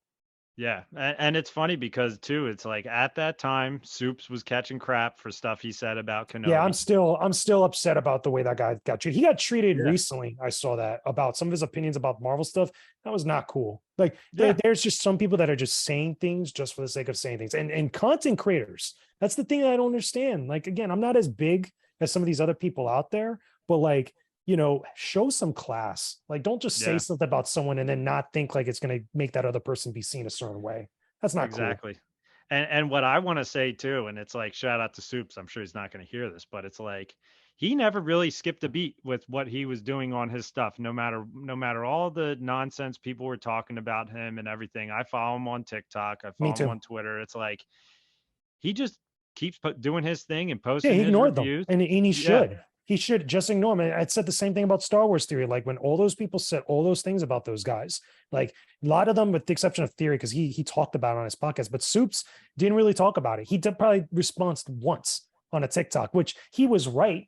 [SPEAKER 1] Yeah, and it's funny because too, it's like at that time, Soups was catching crap for stuff he said about
[SPEAKER 3] Yeah,
[SPEAKER 1] Kenobi.
[SPEAKER 3] I'm still upset about the way that guy got treated. He got treated
[SPEAKER 1] Yeah,
[SPEAKER 3] recently. I saw that about some of his opinions about Marvel stuff. That was not cool. Like
[SPEAKER 1] yeah,
[SPEAKER 3] there's just some people that are just saying things just for the sake of saying things. And content creators, that's the thing that I don't understand. Like again, I'm not as big as some of these other people out there, but like, show some class. Like don't just say
[SPEAKER 1] yeah.
[SPEAKER 3] something about someone and then not think like it's going to make that other person be seen a certain way. That's not cool.
[SPEAKER 1] Exactly. And what I want to say too, and it's like shout out to Soups. I'm sure he's not going to hear this, but it's like he never really skipped a beat with what he was doing on his stuff, no matter all the nonsense people were talking about him and everything. I follow him on TikTok, I
[SPEAKER 3] Me
[SPEAKER 1] follow him
[SPEAKER 3] too.
[SPEAKER 1] on Twitter. It's like he just keeps doing his thing and
[SPEAKER 3] Yeah,
[SPEAKER 1] posting
[SPEAKER 3] he
[SPEAKER 1] his
[SPEAKER 3] ignored them,
[SPEAKER 1] reviews.
[SPEAKER 3] and he
[SPEAKER 1] Yeah,
[SPEAKER 3] should. He should just ignore them. I said the same thing about Star Wars Theory. Like when all those people said all those things about those guys, like a lot of them, with the exception of Theory, because he talked about it on his podcast, but Soups didn't really talk about it. He did probably responded once on a TikTok, which he was right.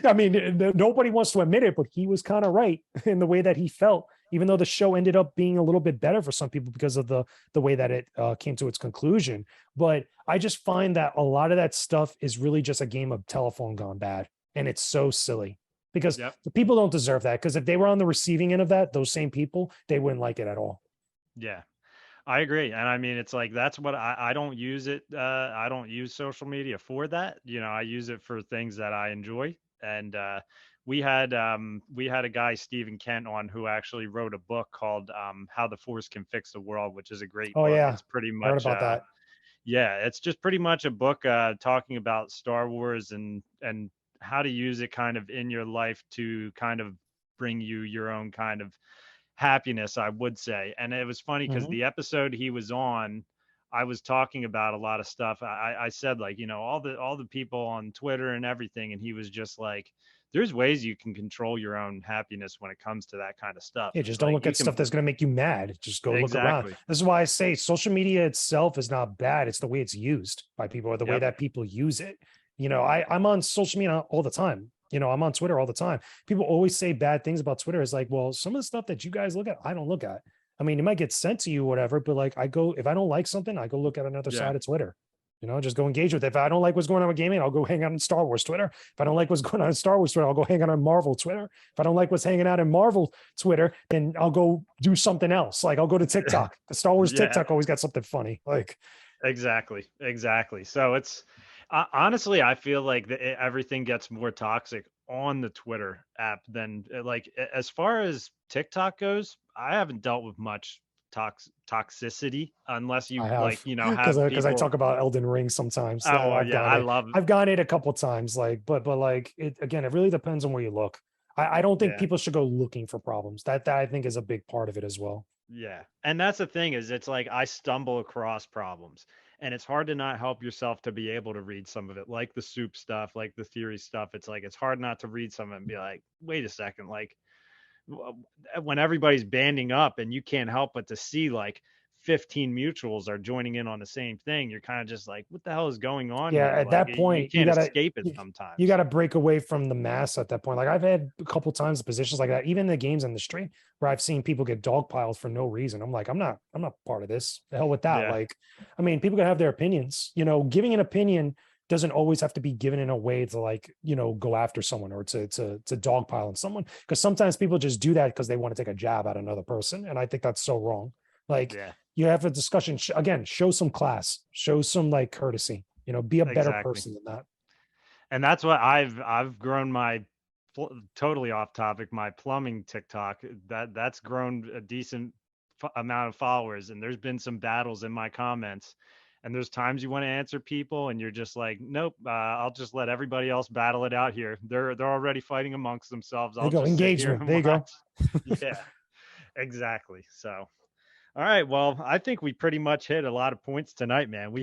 [SPEAKER 3] I mean, nobody wants to admit it, but he was kind of right in the way that he felt. Even though the show ended up being a little bit better for some people because of the way that it came to its conclusion. But I just find that a lot of that stuff is really just a game of telephone gone bad. And it's so silly because
[SPEAKER 1] yep.
[SPEAKER 3] the people don't deserve that. Because if they were on the receiving end of that, those same people, they wouldn't like it at all.
[SPEAKER 1] Yeah. I agree. And I mean, it's like that's what I don't use it. I don't use social media for that. I use it for things that I enjoy. And we had a guy, Stephen Kent, on who actually wrote a book called How the Force Can Fix the World, which is a great
[SPEAKER 3] Oh
[SPEAKER 1] book.
[SPEAKER 3] yeah,
[SPEAKER 1] It's pretty
[SPEAKER 3] I heard
[SPEAKER 1] much
[SPEAKER 3] about that.
[SPEAKER 1] yeah, it's just pretty much a book talking about Star Wars and how to use it kind of in your life to kind of bring you your own kind of happiness, I would say. And it was funny because
[SPEAKER 3] Mhm.
[SPEAKER 1] the episode he was on, I was talking about a lot of stuff. I said like, all the people on Twitter and everything, and he was just like, there's ways you can control your own happiness when it comes to that kind of stuff.
[SPEAKER 3] Yeah,
[SPEAKER 1] It's
[SPEAKER 3] just don't
[SPEAKER 1] like
[SPEAKER 3] look
[SPEAKER 1] you
[SPEAKER 3] at
[SPEAKER 1] can
[SPEAKER 3] stuff that's going to make you mad. Just go look around.
[SPEAKER 1] exactly.
[SPEAKER 3] This is why I say social media itself is not bad. It's the way it's used by people or the way
[SPEAKER 1] Yep.
[SPEAKER 3] that people use it. I'm on social media all the time. I'm on Twitter all the time. People always say bad things about Twitter. It's like, well, some of the stuff that you guys look at, I don't look at. I mean, it might get sent to you, whatever, but like if I don't like something, I go look at another
[SPEAKER 1] Yeah.
[SPEAKER 3] side of Twitter. Just go engage with it. If I don't like what's going on with gaming, I'll go hang out on Star Wars Twitter. If I don't like what's going on in Star Wars Twitter, I'll go hang out on Marvel Twitter. If I don't like what's hanging out in Marvel Twitter, then I'll go do something else. Like I'll go to TikTok. The Star Wars
[SPEAKER 1] Yeah.
[SPEAKER 3] TikTok always got something funny. Like,
[SPEAKER 1] Exactly. Exactly. So it's honestly, I feel like everything gets more toxic on the Twitter app than like as far as TikTok goes. I haven't dealt with much toxicity unless
[SPEAKER 3] I
[SPEAKER 1] you like,
[SPEAKER 3] have because
[SPEAKER 1] have
[SPEAKER 3] I
[SPEAKER 1] people.
[SPEAKER 3] talk about Elden Ring sometimes.
[SPEAKER 1] Oh, well,
[SPEAKER 3] I've
[SPEAKER 1] yeah,
[SPEAKER 3] gone
[SPEAKER 1] I
[SPEAKER 3] it.
[SPEAKER 1] love.
[SPEAKER 3] I've gone it a couple of times. Like, but like it again. It really depends on where you look. I don't think
[SPEAKER 1] Yeah.
[SPEAKER 3] people should go looking for problems. That I think is a big part of it as well.
[SPEAKER 1] Yeah. And that's the thing is it's like I stumble across problems. And it's hard to not help yourself to be able to read some of it, like the soup stuff, like the theory stuff. It's like it's hard not to read some of it and be like, wait a second, like when everybody's banding up and you can't help but to see like 15 mutuals are joining in on the same thing, you're kind of just like, what the hell is going on
[SPEAKER 3] Yeah,
[SPEAKER 1] here?
[SPEAKER 3] at
[SPEAKER 1] Like
[SPEAKER 3] that
[SPEAKER 1] you
[SPEAKER 3] point, you
[SPEAKER 1] can't
[SPEAKER 3] gotta
[SPEAKER 1] escape it
[SPEAKER 3] you, you
[SPEAKER 1] sometimes.
[SPEAKER 3] gotta break away from the mass at that point. Like I've had a couple times positions like that, even in the games industry, where I've seen people get dogpiled for no reason. I'm like, I'm not part of this. The hell with that.
[SPEAKER 1] Yeah,
[SPEAKER 3] Like, I mean, people can have their opinions. You know, giving an opinion doesn't always have to be given in a way to like, you know, go after someone or to dogpile on someone. Because sometimes people just do that because they want to take a jab at another person. And I think that's so wrong. Like
[SPEAKER 1] yeah,
[SPEAKER 3] you have a discussion, again, show some class, show some like courtesy, you know, be a better
[SPEAKER 1] exactly.
[SPEAKER 3] person than that.
[SPEAKER 1] And that's what I've grown my totally off topic, my plumbing TikTok, that's grown a decent amount of followers, and there's been some battles in my comments. And there's times you want to answer people and you're just like, nope, I'll just let everybody else battle it out here. They're already fighting amongst themselves.
[SPEAKER 3] There you
[SPEAKER 1] I'll
[SPEAKER 3] go.
[SPEAKER 1] just sit here
[SPEAKER 3] Engagement.
[SPEAKER 1] and
[SPEAKER 3] There you go.
[SPEAKER 1] watch. Yeah, exactly. So all right. Well, I think we pretty much hit a lot of points tonight, man.
[SPEAKER 3] Hmm.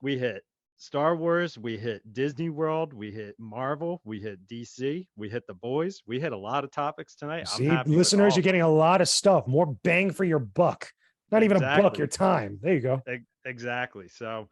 [SPEAKER 1] We hit Star Wars, we hit Disney World, we hit Marvel, we hit DC, we hit the boys. We hit a lot of topics tonight. I'm
[SPEAKER 3] See,
[SPEAKER 1] happy with
[SPEAKER 3] listeners,
[SPEAKER 1] all
[SPEAKER 3] you're
[SPEAKER 1] of them.
[SPEAKER 3] getting a lot of stuff, more bang for your buck. Not even a buck,
[SPEAKER 1] Exactly.
[SPEAKER 3] your time. There you go.
[SPEAKER 1] Exactly. So,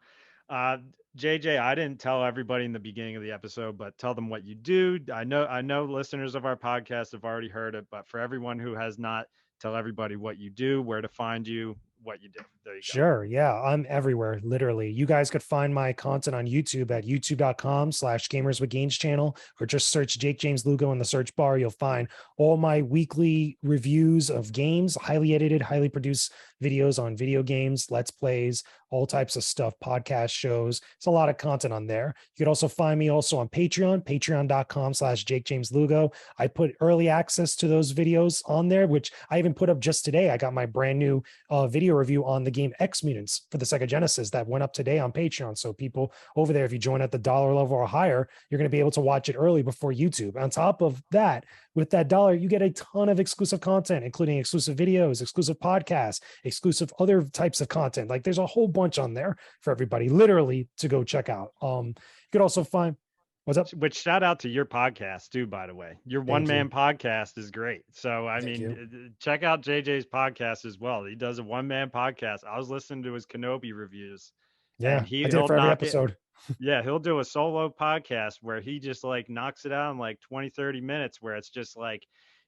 [SPEAKER 1] uh, JJ, I didn't tell everybody in the beginning of the episode, but tell them what you do. I know listeners of our podcast have already heard it, but for everyone who has not, tell everybody what you do, where to find you, what you do. There you go.
[SPEAKER 3] Sure. Yeah. I'm everywhere, literally. You guys could find my content on YouTube at youtube.com/gamers with gains channel, or just search Jake James Lugo in the search bar. You'll find all my weekly reviews of games, highly edited, highly produced videos on video games, let's plays, all types of stuff, podcast shows. It's a lot of content on there. You could also find me also on Patreon, patreon.com/Jake James Lugo. I put early access to those videos on there, which I even put up just today. I got my brand new video review on the game X Mutants for the Sega Genesis that went up today on Patreon. So people over there, if you join at the dollar level or higher, you're going to be able to watch it early before YouTube. On top of that, with that dollar, you get a ton of exclusive content, including exclusive videos, exclusive podcasts, exclusive other types of content. Like there's a whole bunch on there for everybody, literally, to go check out. You could also find what's up.
[SPEAKER 1] Which shout out to your podcast too, by the way. Your one
[SPEAKER 3] Thank you.
[SPEAKER 1] man podcast is great. So I
[SPEAKER 3] Thank you.
[SPEAKER 1] mean, check out JJ's podcast as well. He does a one man podcast. I was listening to his Kenobi reviews,
[SPEAKER 3] Yeah,
[SPEAKER 1] and
[SPEAKER 3] I did it
[SPEAKER 1] he'll
[SPEAKER 3] for every
[SPEAKER 1] knock it.
[SPEAKER 3] episode.
[SPEAKER 1] Yeah, he'll do a solo podcast where he just like knocks it out in like 20-30 minutes, where it's just like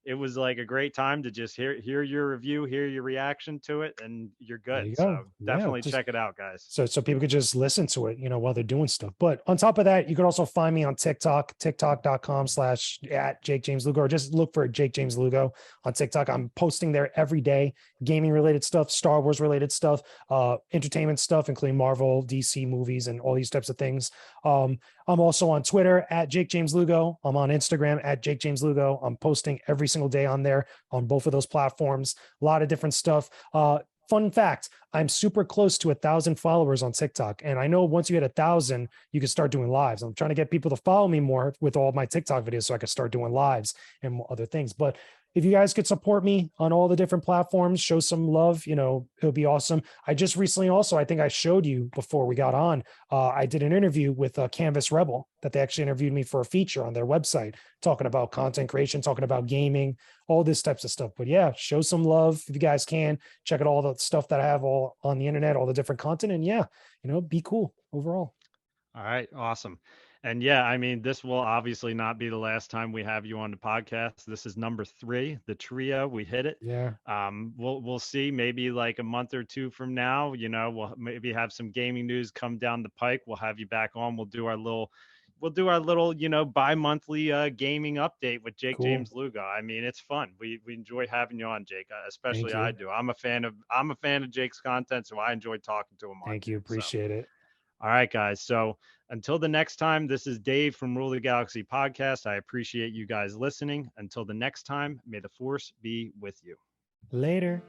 [SPEAKER 1] it was like a great time to just hear your review, hear your reaction to it, and you're
[SPEAKER 3] There
[SPEAKER 1] good.
[SPEAKER 3] you go.
[SPEAKER 1] So
[SPEAKER 3] Yeah,
[SPEAKER 1] definitely
[SPEAKER 3] just
[SPEAKER 1] check it out, guys.
[SPEAKER 3] so people could just listen to it, you know, while they're doing stuff. But on top of that, you could also find me on TikTok, tiktok.com/at Jake James Lugo, or just look for Jake James Lugo on TikTok. I'm posting there every day, gaming related stuff, Star Wars related stuff, entertainment stuff, including Marvel, DC movies, and all these types of things. I'm also on Twitter at Jake James Lugo. I'm on Instagram at Jake James Lugo. I'm posting every single day on there on both of those platforms. A lot of different stuff. Fun fact, I'm super close to 1,000 followers on TikTok. And I know once you hit 1,000, you can start doing lives. I'm trying to get people to follow me more with all my TikTok videos so I can start doing lives and other things. But if you guys could support me on all the different platforms, show some love, you know, it would be awesome. I just recently also, I think I showed you before we got on, I did an interview with Canvas Rebel that they actually interviewed me for a feature on their website, talking about content creation, talking about gaming, all this types of stuff. But yeah, show some love if you guys can. Check out all the stuff that I have all on the internet, all the different content. And yeah, you know, be cool overall.
[SPEAKER 1] All right, awesome. And yeah, I mean, this will obviously not be the last time we have you on the podcast. This is number 3, the trio. We hit it.
[SPEAKER 3] Yeah.
[SPEAKER 1] We'll see. Maybe like a month or two from now, you know, we'll maybe have some gaming news come down the pike. We'll have you back on. We'll do our little, you know, bi-monthly gaming update with Jake
[SPEAKER 3] Cool.
[SPEAKER 1] James Lugo. I mean, it's fun. We enjoy having you on, Jake.
[SPEAKER 3] Thank
[SPEAKER 1] Especially I
[SPEAKER 3] you.
[SPEAKER 1] do. I'm a fan of Jake's content, so I enjoy talking to him on
[SPEAKER 3] Thank
[SPEAKER 1] here.
[SPEAKER 3] you.
[SPEAKER 1] So.
[SPEAKER 3] Appreciate it.
[SPEAKER 1] All right, guys. So until the next time, this is Dave from Rule the Galaxy podcast. I appreciate you guys listening. Until the next time, may the force be with you.
[SPEAKER 3] Later.